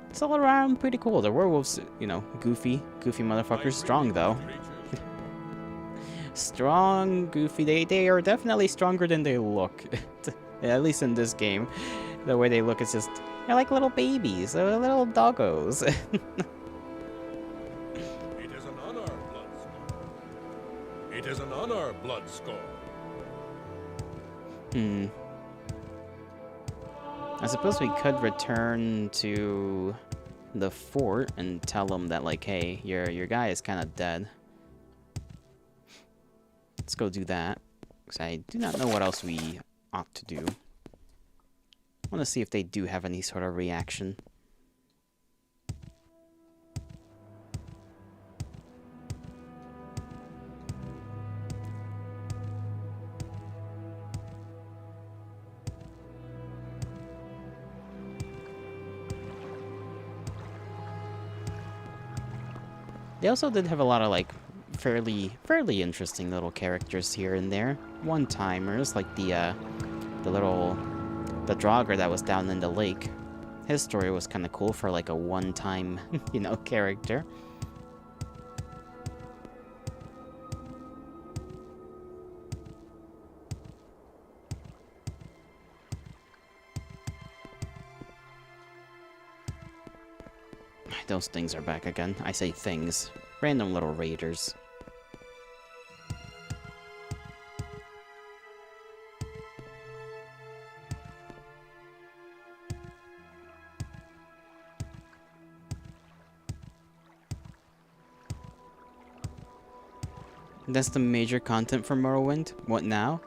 It's all around pretty cool. The werewolves, you know, goofy motherfuckers. Strong, though. Strong, goofy. They are definitely stronger than they look. At least in this game. The way they look is just... They're like little babies. They're little doggos. It is an honor, Blood Skull. I suppose we could return to the fort and tell them that, like, hey, your guy is kind of dead. Let's go do that, because I do not know what else we ought to do. I want to see if they do have any sort of reaction. They also did have a lot of, like, fairly interesting little characters here and there. One-timers, like the Draugr that was down in the lake. His story was kind of cool for, like, a one-time, you know, character. Those things are back again. I say things. Random little raiders. That's the major content for Morrowind? What now?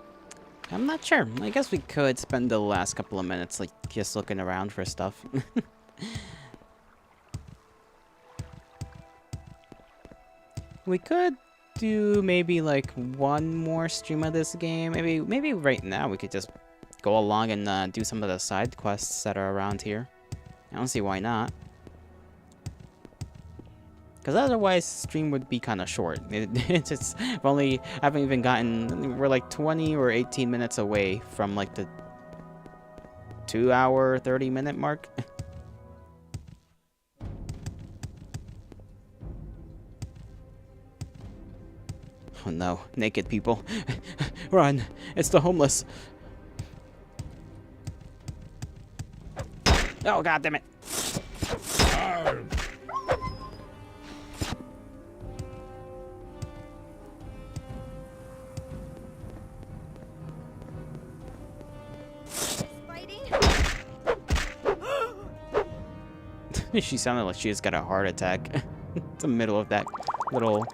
I'm not sure. I guess we could spend the last couple of minutes, like, just looking around for stuff. We could do maybe like one more stream of this game. Maybe right now we could just go along and do some of the side quests that are around here. I don't see why not. Because otherwise, stream would be kind of short. It's just, I haven't even gotten, we're like 20 or 18 minutes away from like the 2 hour, 30 minute mark. Oh no, naked people. Run! It's the homeless. Oh god damn it. She sounded like she just got a heart attack. In the middle of that little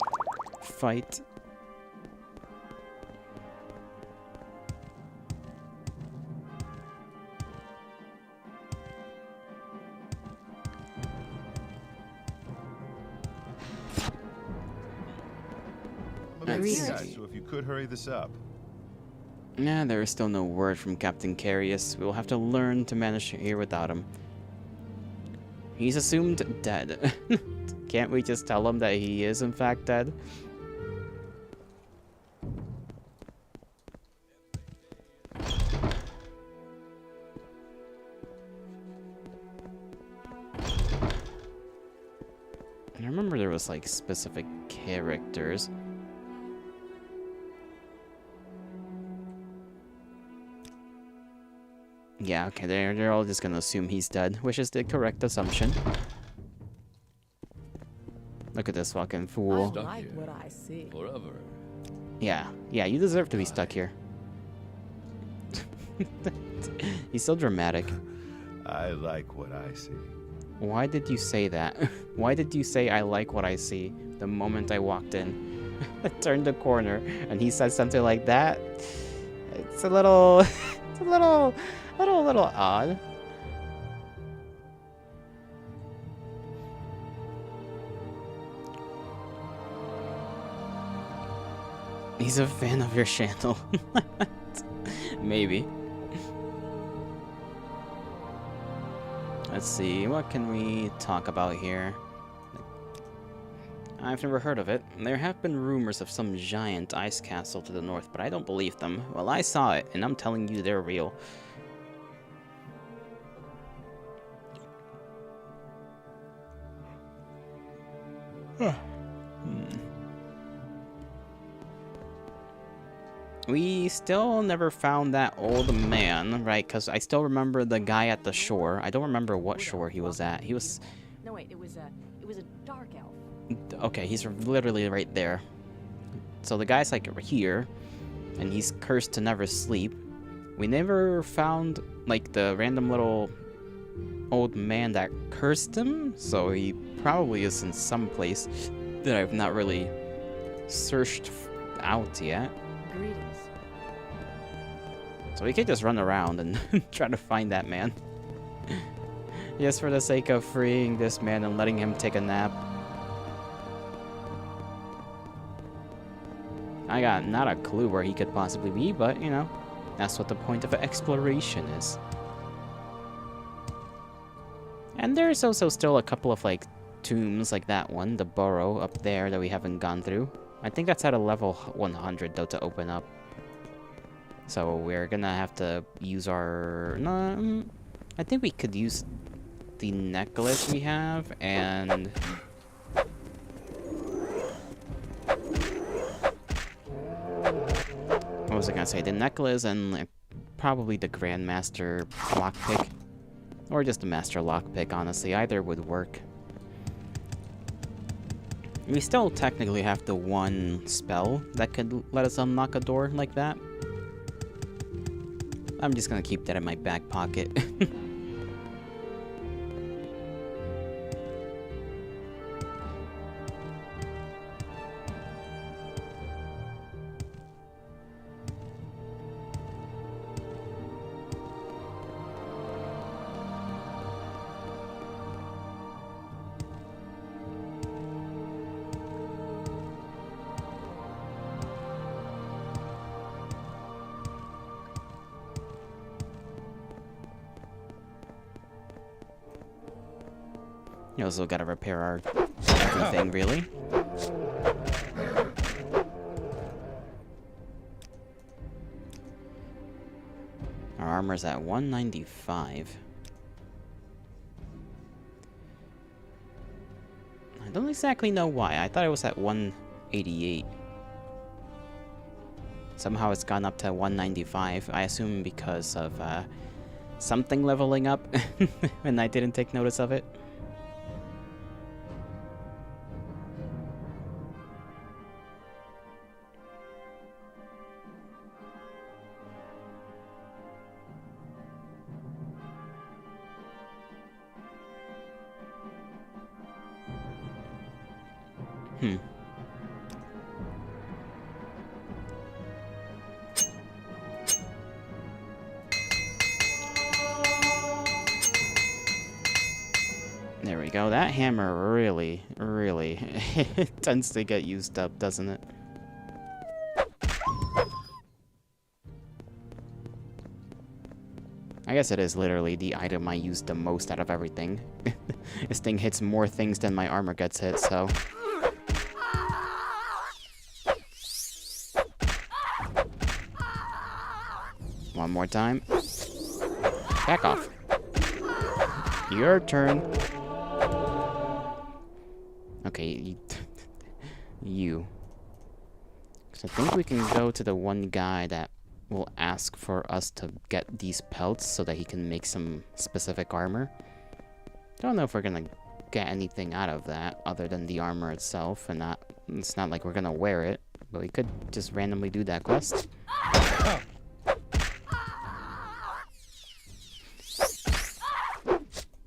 fight. I'm a bit Let's tired, see. so if you could hurry this up. Nah, there is still no word from Captain Carius. We will have to learn to manage here without him. He's assumed dead. Can't we just tell him that he is in fact dead? I remember there was like specific characters. Yeah, okay, they're all just gonna assume he's dead, which is the correct assumption. Look at this fucking I fool. like what I see. Forever. Yeah, you deserve to be stuck here. He's so dramatic. I like what I see. Why did you say that? Why did you say I like what I see the moment I walked in? I turned the corner and he said something like that. It's a little, it's a little odd. He's a fan of your channel. Maybe. Let's see, what can we talk about here? I've never heard of it. There have been rumors of some giant ice castle to the north, but I don't believe them. Well, I saw it, and I'm telling you they're real. We still never found that old man, right? Because I still remember the guy at the shore. I don't remember what shore he was at. He was... No, wait, it was a dark elf. Okay, he's literally right there. So the guy's like here, and he's cursed to never sleep. We never found like the random little old man that cursed him, so he probably is in some place that I've not really searched out yet. Greetings. So we could just run around and try to find that man. Just for the sake of freeing this man and letting him take a nap. I got not a clue where he could possibly be, but, you know, that's what the point of exploration is. And there's also still a couple of, like, tombs like that one, the burrow up there that we haven't gone through. I think that's at a level 100, though, to open up. So we're gonna have to use our... No, I think we could use the necklace we have, and... What was I gonna say? The necklace and like, probably the Grandmaster lockpick. Or just the Master lockpick, honestly. Either would work. We still technically have the one spell that could let us unlock a door like that. I'm just gonna keep that in my back pocket. You also gotta repair our everything, really. Our armor's at 195. I don't exactly know why. I thought it was at 188. Somehow it's gone up to 195. I assume because of something leveling up, and I didn't take notice of it. Hmm. There we go. That hammer really tends to get used up, doesn't it? I guess it is literally the item I use the most out of everything. This thing hits more things than my armor gets hit, so... One more time. Back off. Your turn. Okay, you. So I think we can go to the one guy that will ask for us to get these pelts so that he can make some specific armor. Don't know if we're gonna get anything out of that other than the armor itself, and it's not like we're gonna wear it, but we could just randomly do that quest.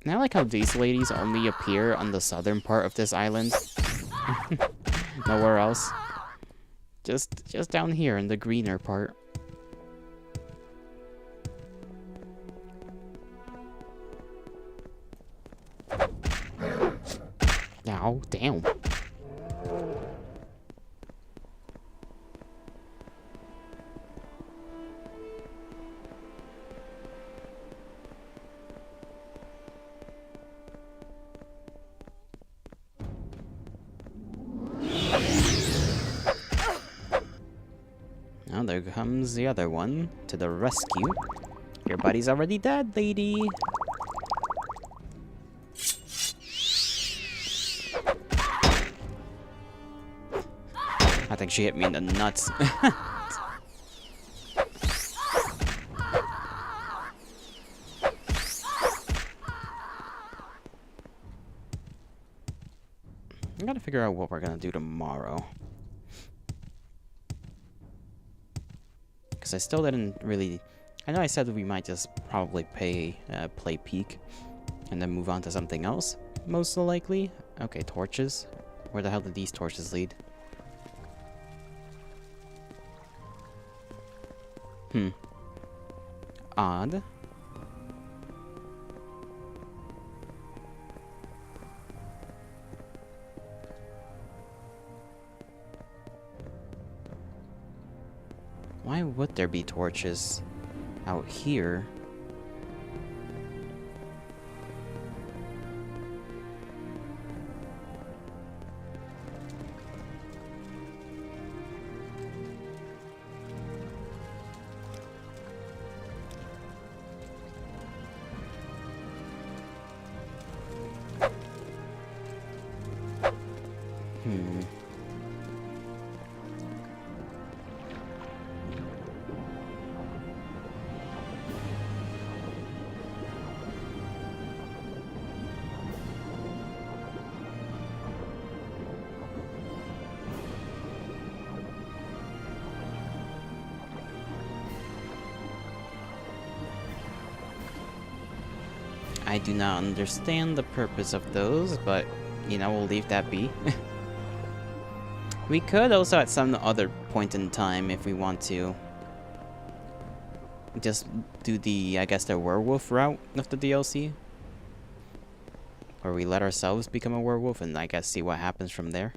And I like how these ladies only appear on the southern part of this island. Nowhere else. Just down here in the greener part. Oh, damn. Now there comes the other one to the rescue. Your buddy's already dead, lady. I think she hit me in the nuts. I gotta figure out what we're gonna do tomorrow. Because I still didn't really... I know I said we might just probably play Peak and then move on to something else, most likely. Okay, torches. Where the hell did these torches lead? Odd. Why would there be torches out here? I do not understand the purpose of those, but, you know, we'll leave that be. We could also at some other point in time, if we want to, just do the, I guess, the werewolf route of the DLC. Or we let ourselves become a werewolf and, I guess, see what happens from there.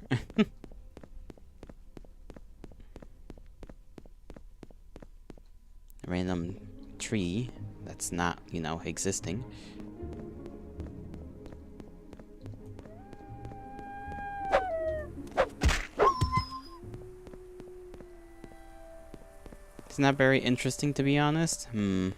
Random tree that's not, you know, existing. It's not very interesting, to be honest. A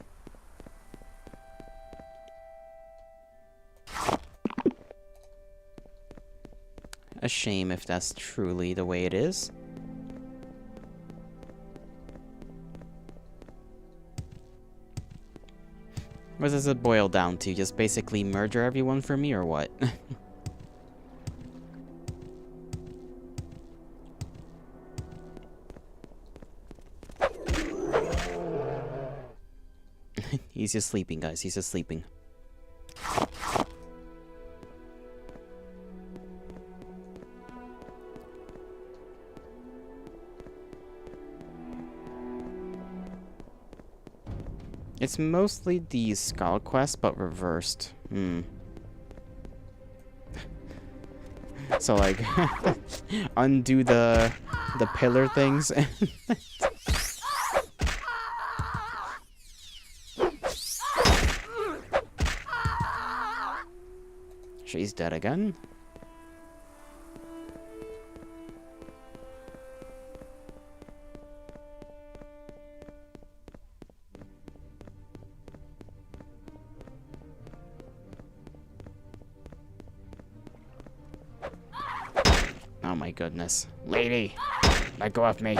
shame if that's truly the way it is. What does it boil down to? Just basically murder everyone for me or what? He's just sleeping, guys. He's just sleeping. It's mostly the Skull quest, but reversed. So like, undo the pillar things. She's dead again. Oh my goodness. Lady, let go of me.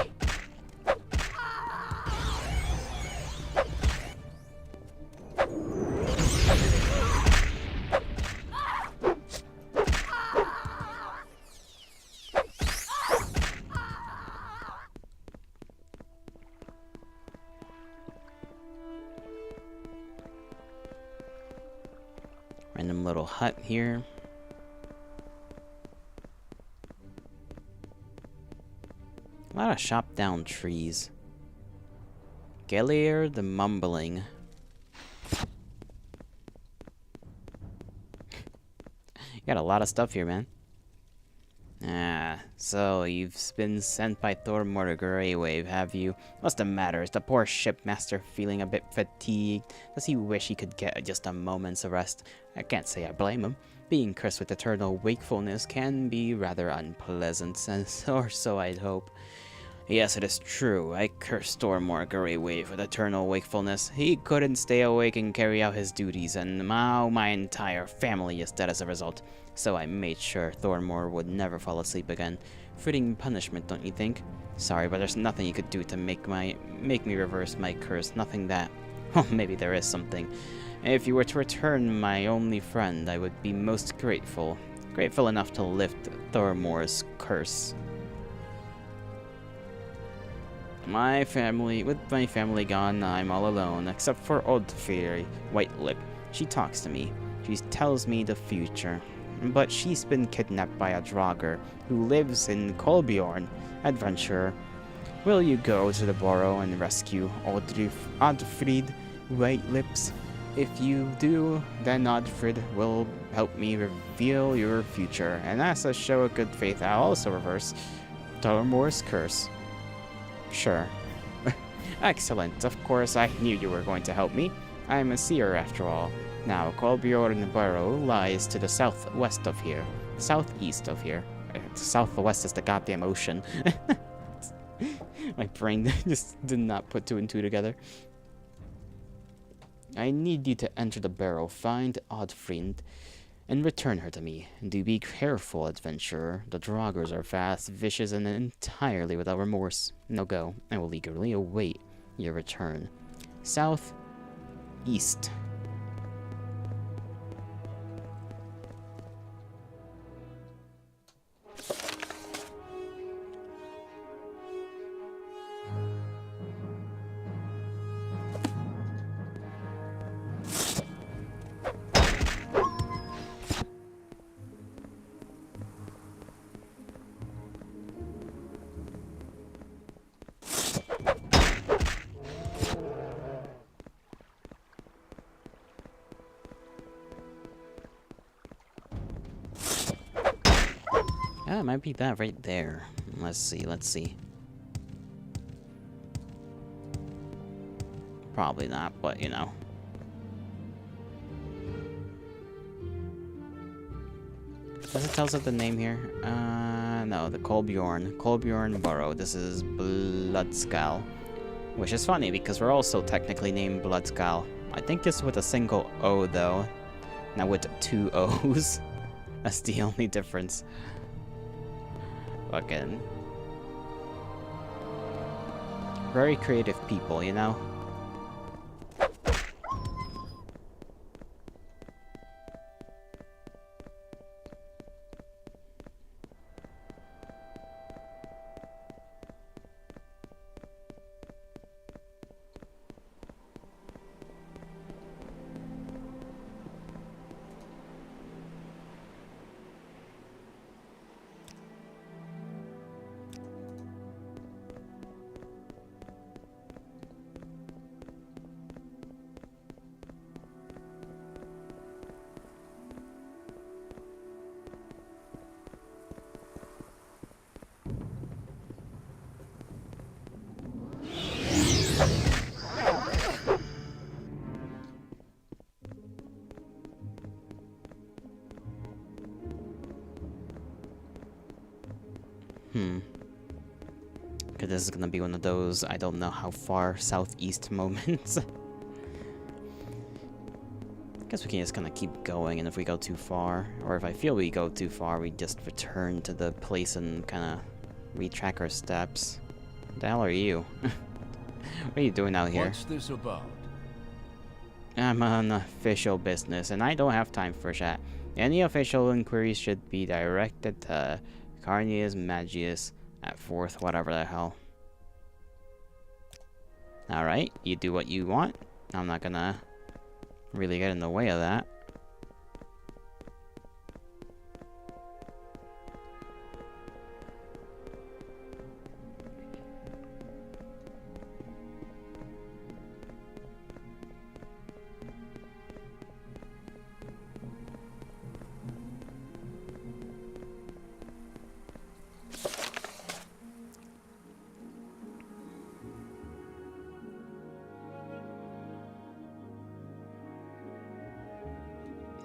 Random little hut here. A lot of chop down trees. Gellier the Mumbling. You got a lot of stuff here, man. So you've been sent by Thor Mortimer Wave, have you? What's the matter? Is the poor shipmaster feeling a bit fatigued? Does he wish he could get just a moment's rest? I can't say I blame him. Being cursed with eternal wakefulness can be rather unpleasant, or so I'd hope. Yes, it is true. I cursed Thor Mortimer Wave with eternal wakefulness. He couldn't stay awake and carry out his duties, and now my entire family is dead as a result. So I made sure Thormore would never fall asleep again. Fitting punishment, don't you think? Sorry, but there's nothing you could do to make me reverse my curse. Nothing that... Well, maybe there is something. If you were to return my only friend, I would be most grateful. Grateful enough to lift Thormore's curse. With my family gone, I'm all alone, except for old fairy, Whitelip. She talks to me. She tells me the future. But she's been kidnapped by a Draugr who lives in Kolbjorn. Adventurer, will you go to the Burrow and rescue Oddfried Whitelips? If you do, then Oddfried will help me reveal your future. And as a show of good faith, I'll also reverse Thormore's curse. Sure. Excellent. Of course, I knew you were going to help me. I'm a seer after all. Now, Kolbjorn Burrow lies to the southwest of here. Southeast of here. Southwest is the goddamn ocean. My brain just did not put two and two together. I need you to enter the barrow, find Oddfried, and return her to me. Do be careful, adventurer. The Draugrs are fast, vicious, and entirely without remorse. Now go. I will eagerly await your return. Southeast. Yeah, it might be that right there. Let's see. Probably not, but you know. Does it tell us the name here? No, the Kolbjorn Burrow. This is Bloodskull. Which is funny, because we're also technically named Bloodskull. I think it's with a single O, though. Not with two O's. That's the only difference. Fucking... very creative people, you know? Because this is gonna be one of those I don't know how far southeast moments. Guess we can just kind of keep going, and if we go too far, or if I feel we go too far, we just return to the place and kind of retrack our steps. What the hell are you? What are you doing out here? What's this about? I'm on official business, and I don't have time for chat. Any official inquiries should be directed to Carnius Magius at 4th, whatever the hell. Alright, you do what you want. I'm not gonna really get in the way of that.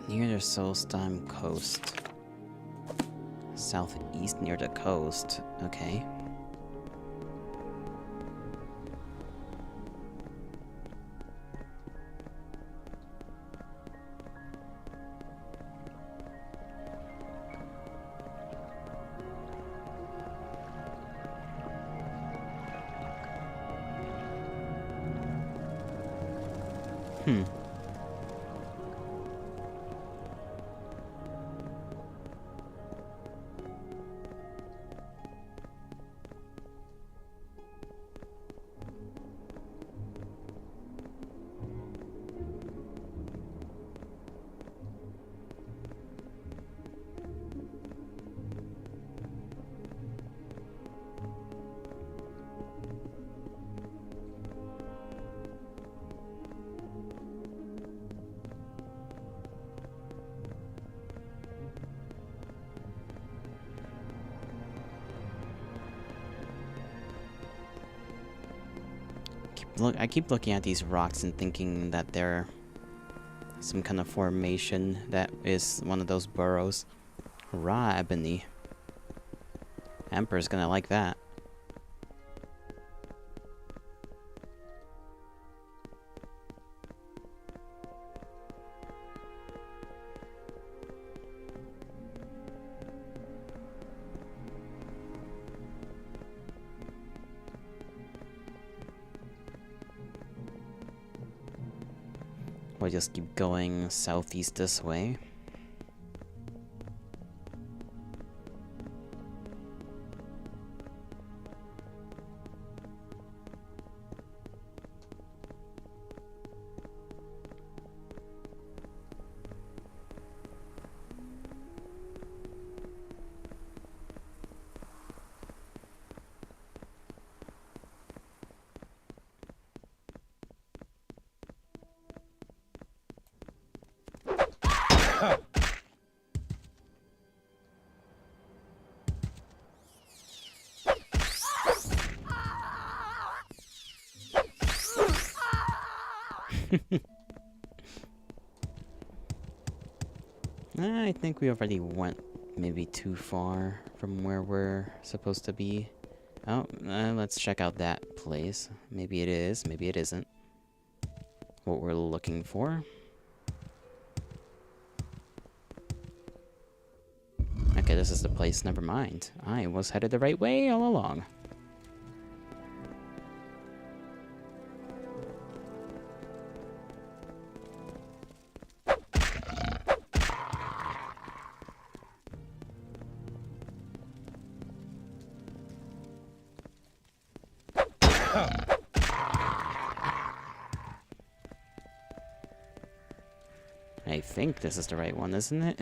Near the Solstheim coast. Southeast near the coast. Okay. I keep looking at these rocks and thinking that they're some kind of formation that is one of those burrows. Raw ebony. Emperor's gonna like that. We'll just keep going southeast this way. I think we already went maybe too far from where we're supposed to be. Oh, let's check out that place. Maybe it is, maybe it isn't. What we're looking for. Okay, this is the place, never mind. I was headed the right way all along. I think this is the right one, isn't it?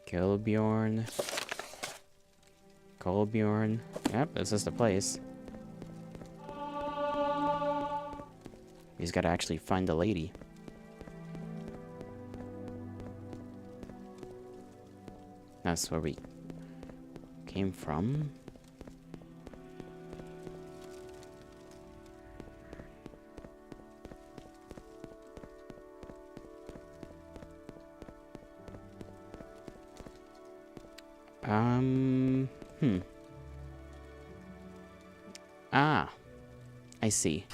Kolbjorn. Yep, this is the place. He's gotta actually find the lady. That's where we came from. Hmm. Ah, I see.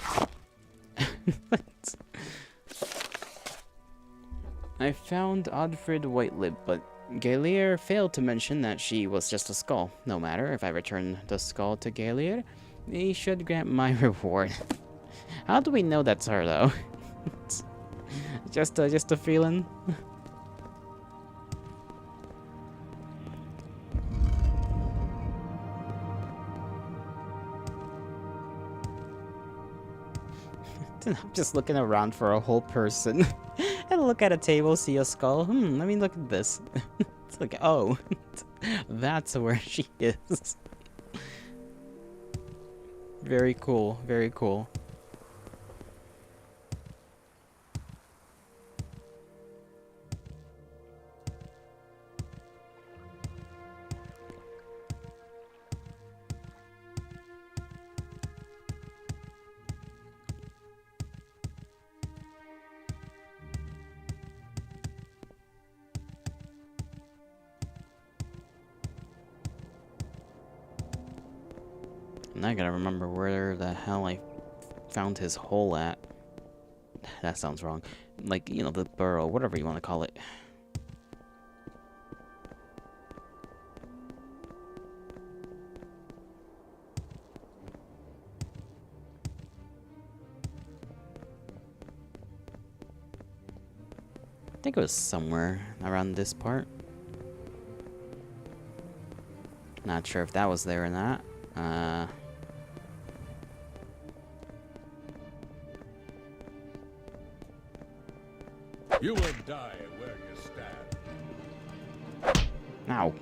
I found Oddfrid Whitelip, but Gaelier failed to mention that she was just a skull. No matter, if I return the skull to Gaelier, he should grant my reward. How do we know that's her, though? just a feeling. I'm just looking around for a whole person. And look at a table, see a skull. Let me look at this. It's like, oh, that's where she is. Very cool, very cool. Now I gotta remember where the hell I found his hole at. That sounds wrong. Like, you know, the burrow, whatever you want to call it. I think it was somewhere around this part. Not sure if that was there or not. You will die where you stand. Ow.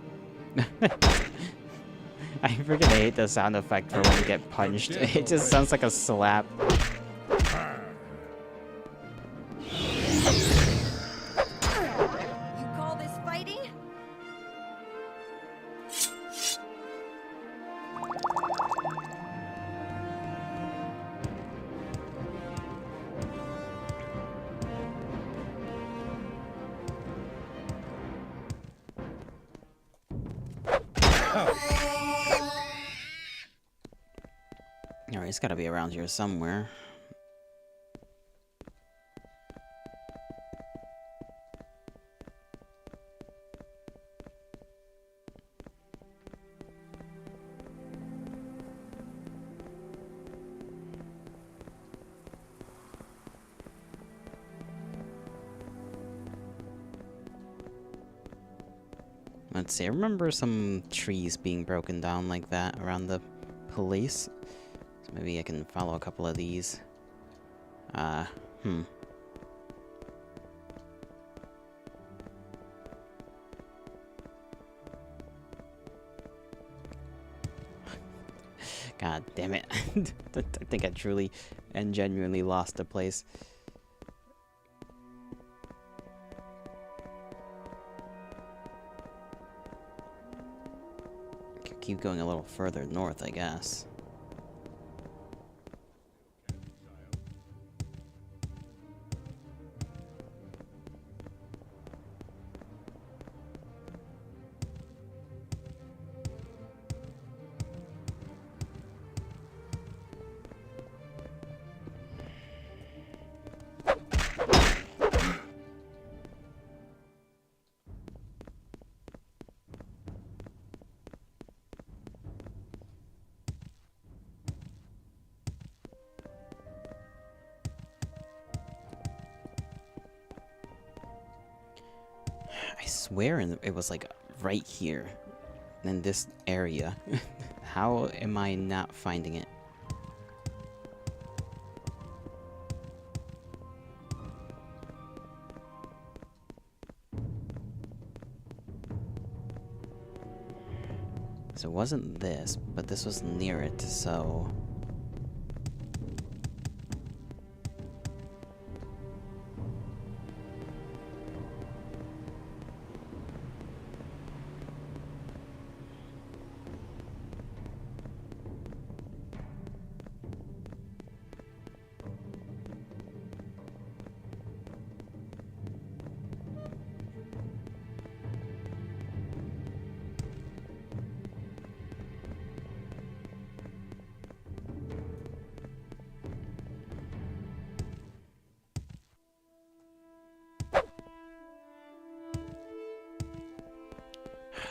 I freaking hate the sound effect for when you get punched. It just sounds like a slap. You call this fighting? Alright, it's gotta be around here somewhere. Let's see, I remember some trees being broken down like that around the police. So maybe I can follow a couple of these. God damn it. I think I truly and genuinely lost the place. Keep going a little further north, I guess. I swear it was like right here in this area. How am I not finding it? So it wasn't this, but this was near it, so...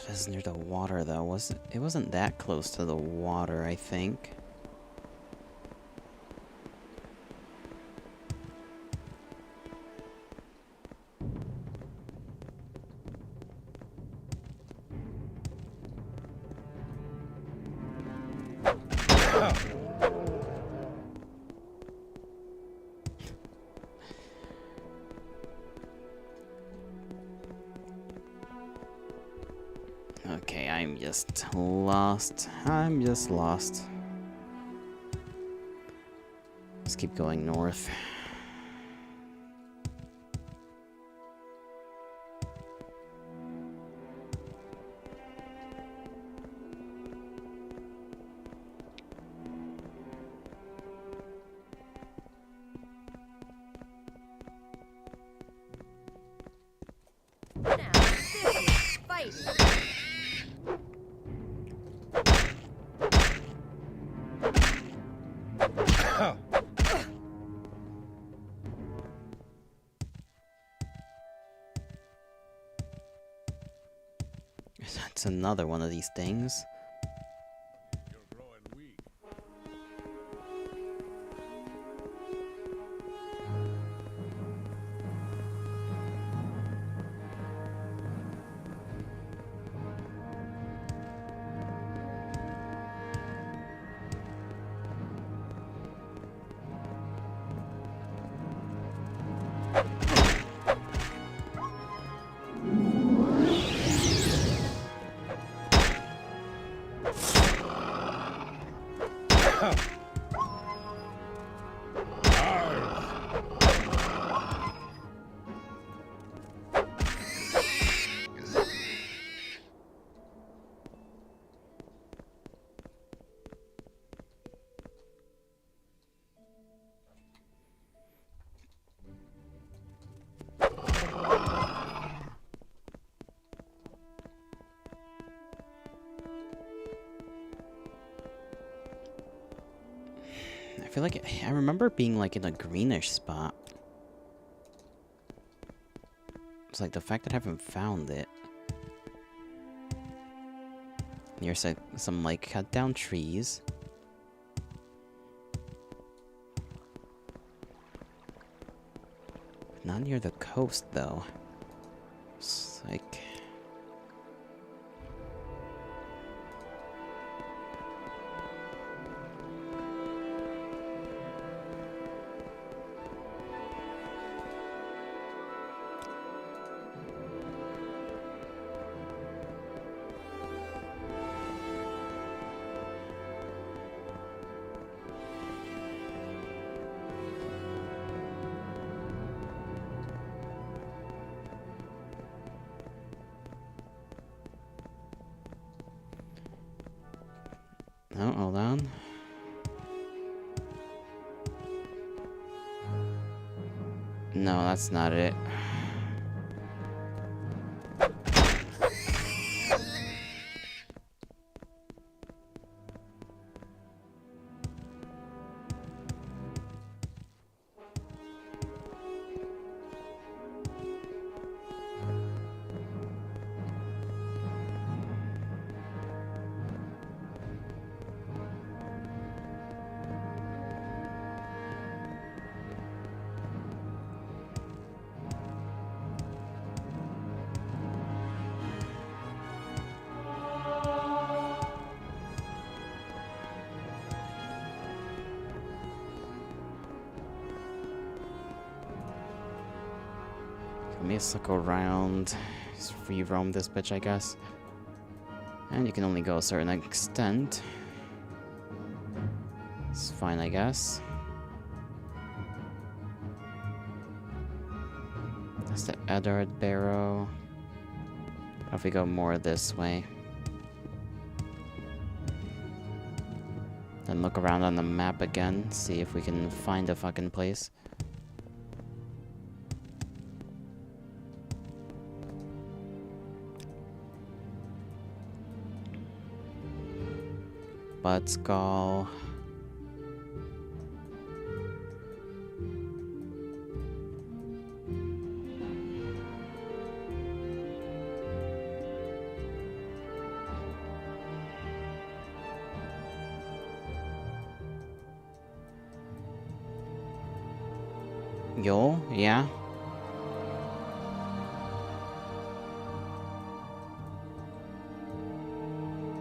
This is near the water, though. It wasn't that close to the water, I think. Okay, I'm just lost. I'm just lost. Let's keep going north. Now, this is fighting. That's another one of these things. You're growing weak. I feel like I remember being like in a greenish spot. It's like the fact that I haven't found it. Here's some like cut down trees. Not near the coast though. It's like oh, hold on. No, that's not it. Let me just look around. Just free roam this bitch, I guess. And you can only go a certain extent. It's fine, I guess. That's the Eddard Barrow. What if we go more this way? Then look around on the map again, see if we can find a fucking place. Bud Skull. Yo, yeah.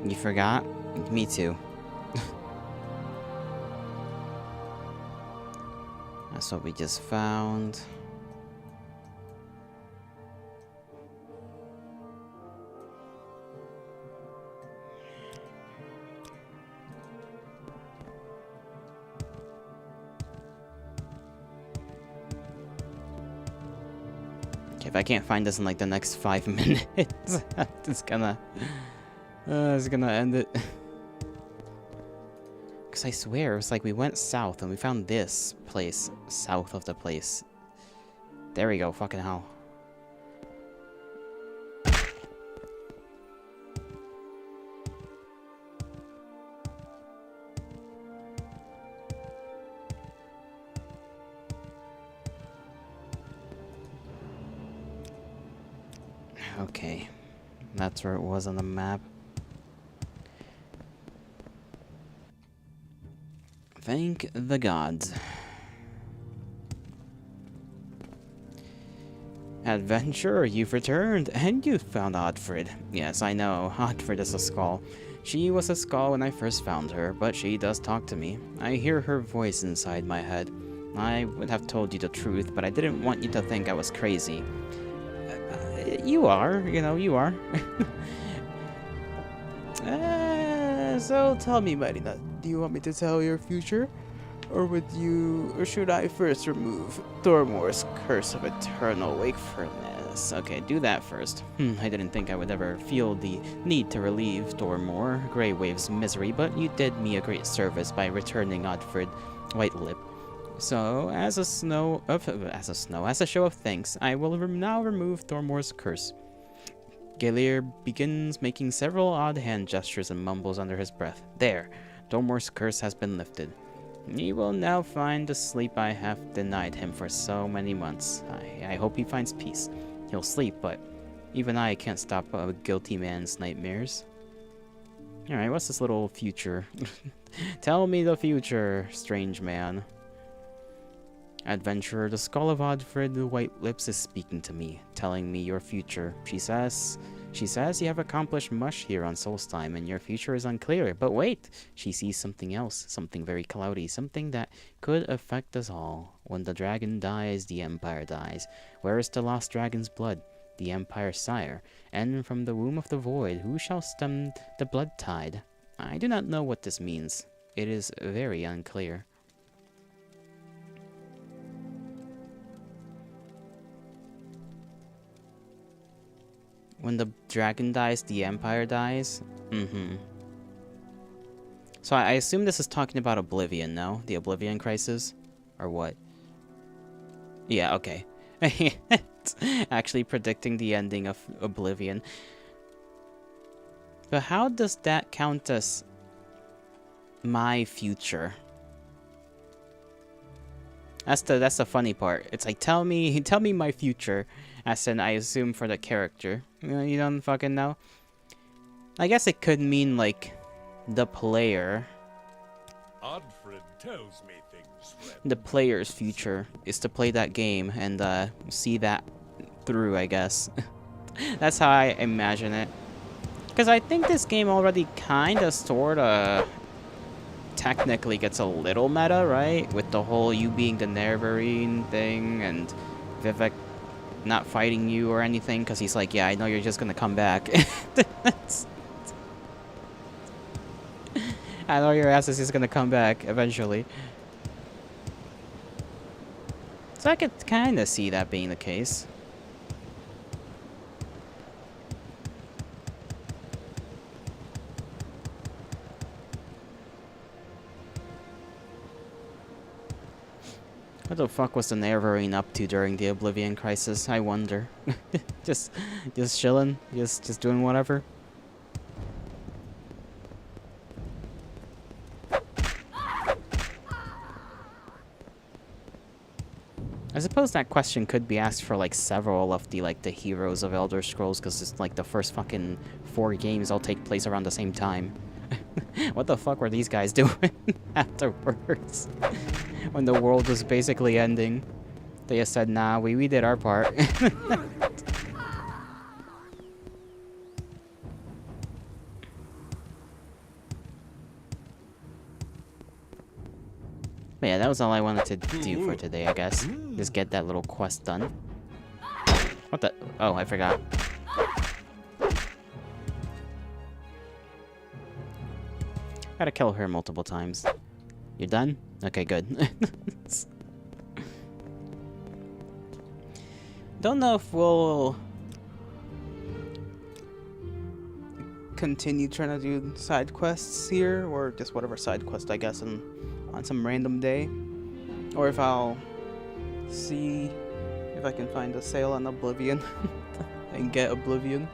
You forgot? Me too. That's what we just found. Okay, if I can't find this in like the next 5 minutes, it's gonna end it. Because I swear, it was like we went south and we found this place south of the place. There we go, fucking hell. Okay, that's where it was on the map. Thank the gods. Adventurer, you've returned, and you found Oddfrid. Yes, I know, Oddfrid is a skull. She was a skull when I first found her, but she does talk to me. I hear her voice inside my head. I would have told you the truth, but I didn't want you to think I was crazy. You are, you are. So tell me, Marina, do you want me to tell your future? Or should I first remove Thormor's curse of eternal wakefulness? Okay, do that first. I didn't think I would ever feel the need to relieve Thormor, Greywave's misery, but you did me a great service by returning Oddfrid Whitelip. So, as a show of thanks, I will now remove Thormor's curse. Galir begins making several odd hand gestures and mumbles under his breath. There, Thormor's curse has been lifted. He will now find the sleep I have denied him for so many months. I hope he finds peace. He'll sleep, but even I can't stop a guilty man's nightmares. Alright, what's this little future? Tell me the future, strange man. Adventurer, the skull of Oddfrid the White Lips is speaking to me, telling me your future. She says you have accomplished much here on Solstheim and your future is unclear. But wait, she sees something else, something very cloudy, something that could affect us all. When the dragon dies, the Empire dies. Where is the lost dragon's blood? The Empire's sire. And from the womb of the void, who shall stem the blood tide? I do not know what this means. It is very unclear. When the dragon dies, the Empire dies? So I assume this is talking about Oblivion, no? The Oblivion Crisis? Or what? Yeah, okay. It's actually predicting the ending of Oblivion. But how does that count as my future? That's the funny part. It's like, tell me my future. As in, I assume for the character. You don't fucking know? I guess it could mean, like, the player. Oddfrid tells me things, friend. The player's future is to play that game and see that through, I guess. That's how I imagine it. Because I think this game already kinda, sorta, technically gets a little meta, right? With the whole you being the Nerevarine thing and Vivek not fighting you or anything, because he's like, yeah, I know you're just gonna come back. I know your ass is just gonna come back eventually. So I could kind of see that being the case. What the fuck was the Nerevarine up to during the Oblivion Crisis? I wonder. just chilling, just doing whatever. I suppose that question could be asked for like several of the heroes of Elder Scrolls, because it's like the first fucking 4 games all take place around the same time. What the fuck were these guys doing afterwards? When the world was basically ending. They just said, nah, we did our part. But yeah, that was all I wanted to do for today, I guess. Just get that little quest done. What the? Oh, I forgot. Gotta kill her multiple times. You're done? Okay, good. Don't know if we'll continue trying to do side quests here, or just whatever side quest, I guess, on some random day. Or if I'll see if I can find a sale on Oblivion and get Oblivion.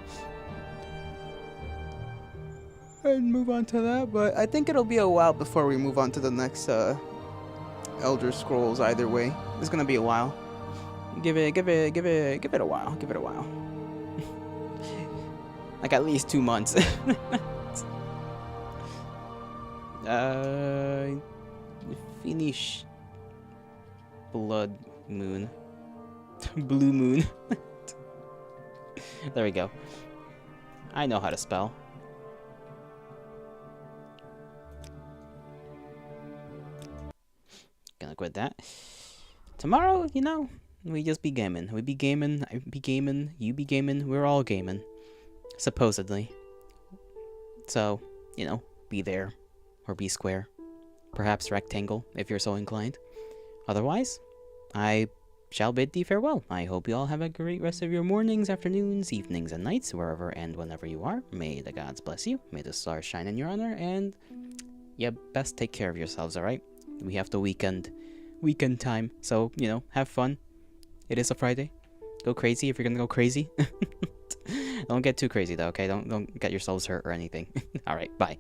And move on to that, but I think it'll be a while before we move on to the next Elder Scrolls either way. It's gonna be a while. Give it a while. Give it a while. Like at least 2 months. Finish Blood Moon. Blue Moon. There we go. I know how to spell. Gonna quit that. Tomorrow, you know, we just be gaming. We be gaming, I be gaming, you be gaming, we're all gaming. Supposedly. So, you know, be there. Or be square. Perhaps rectangle, if you're so inclined. Otherwise, I shall bid thee farewell. I hope you all have a great rest of your mornings, afternoons, evenings, and nights, wherever and whenever you are. May the gods bless you. May the stars shine in your honor, and yeah, best take care of yourselves, alright? We have the weekend time, so, you know, have fun. It is a Friday. Go crazy if you're gonna go crazy. Don't get too crazy though, okay? Don't get yourselves hurt or anything. Alright, bye.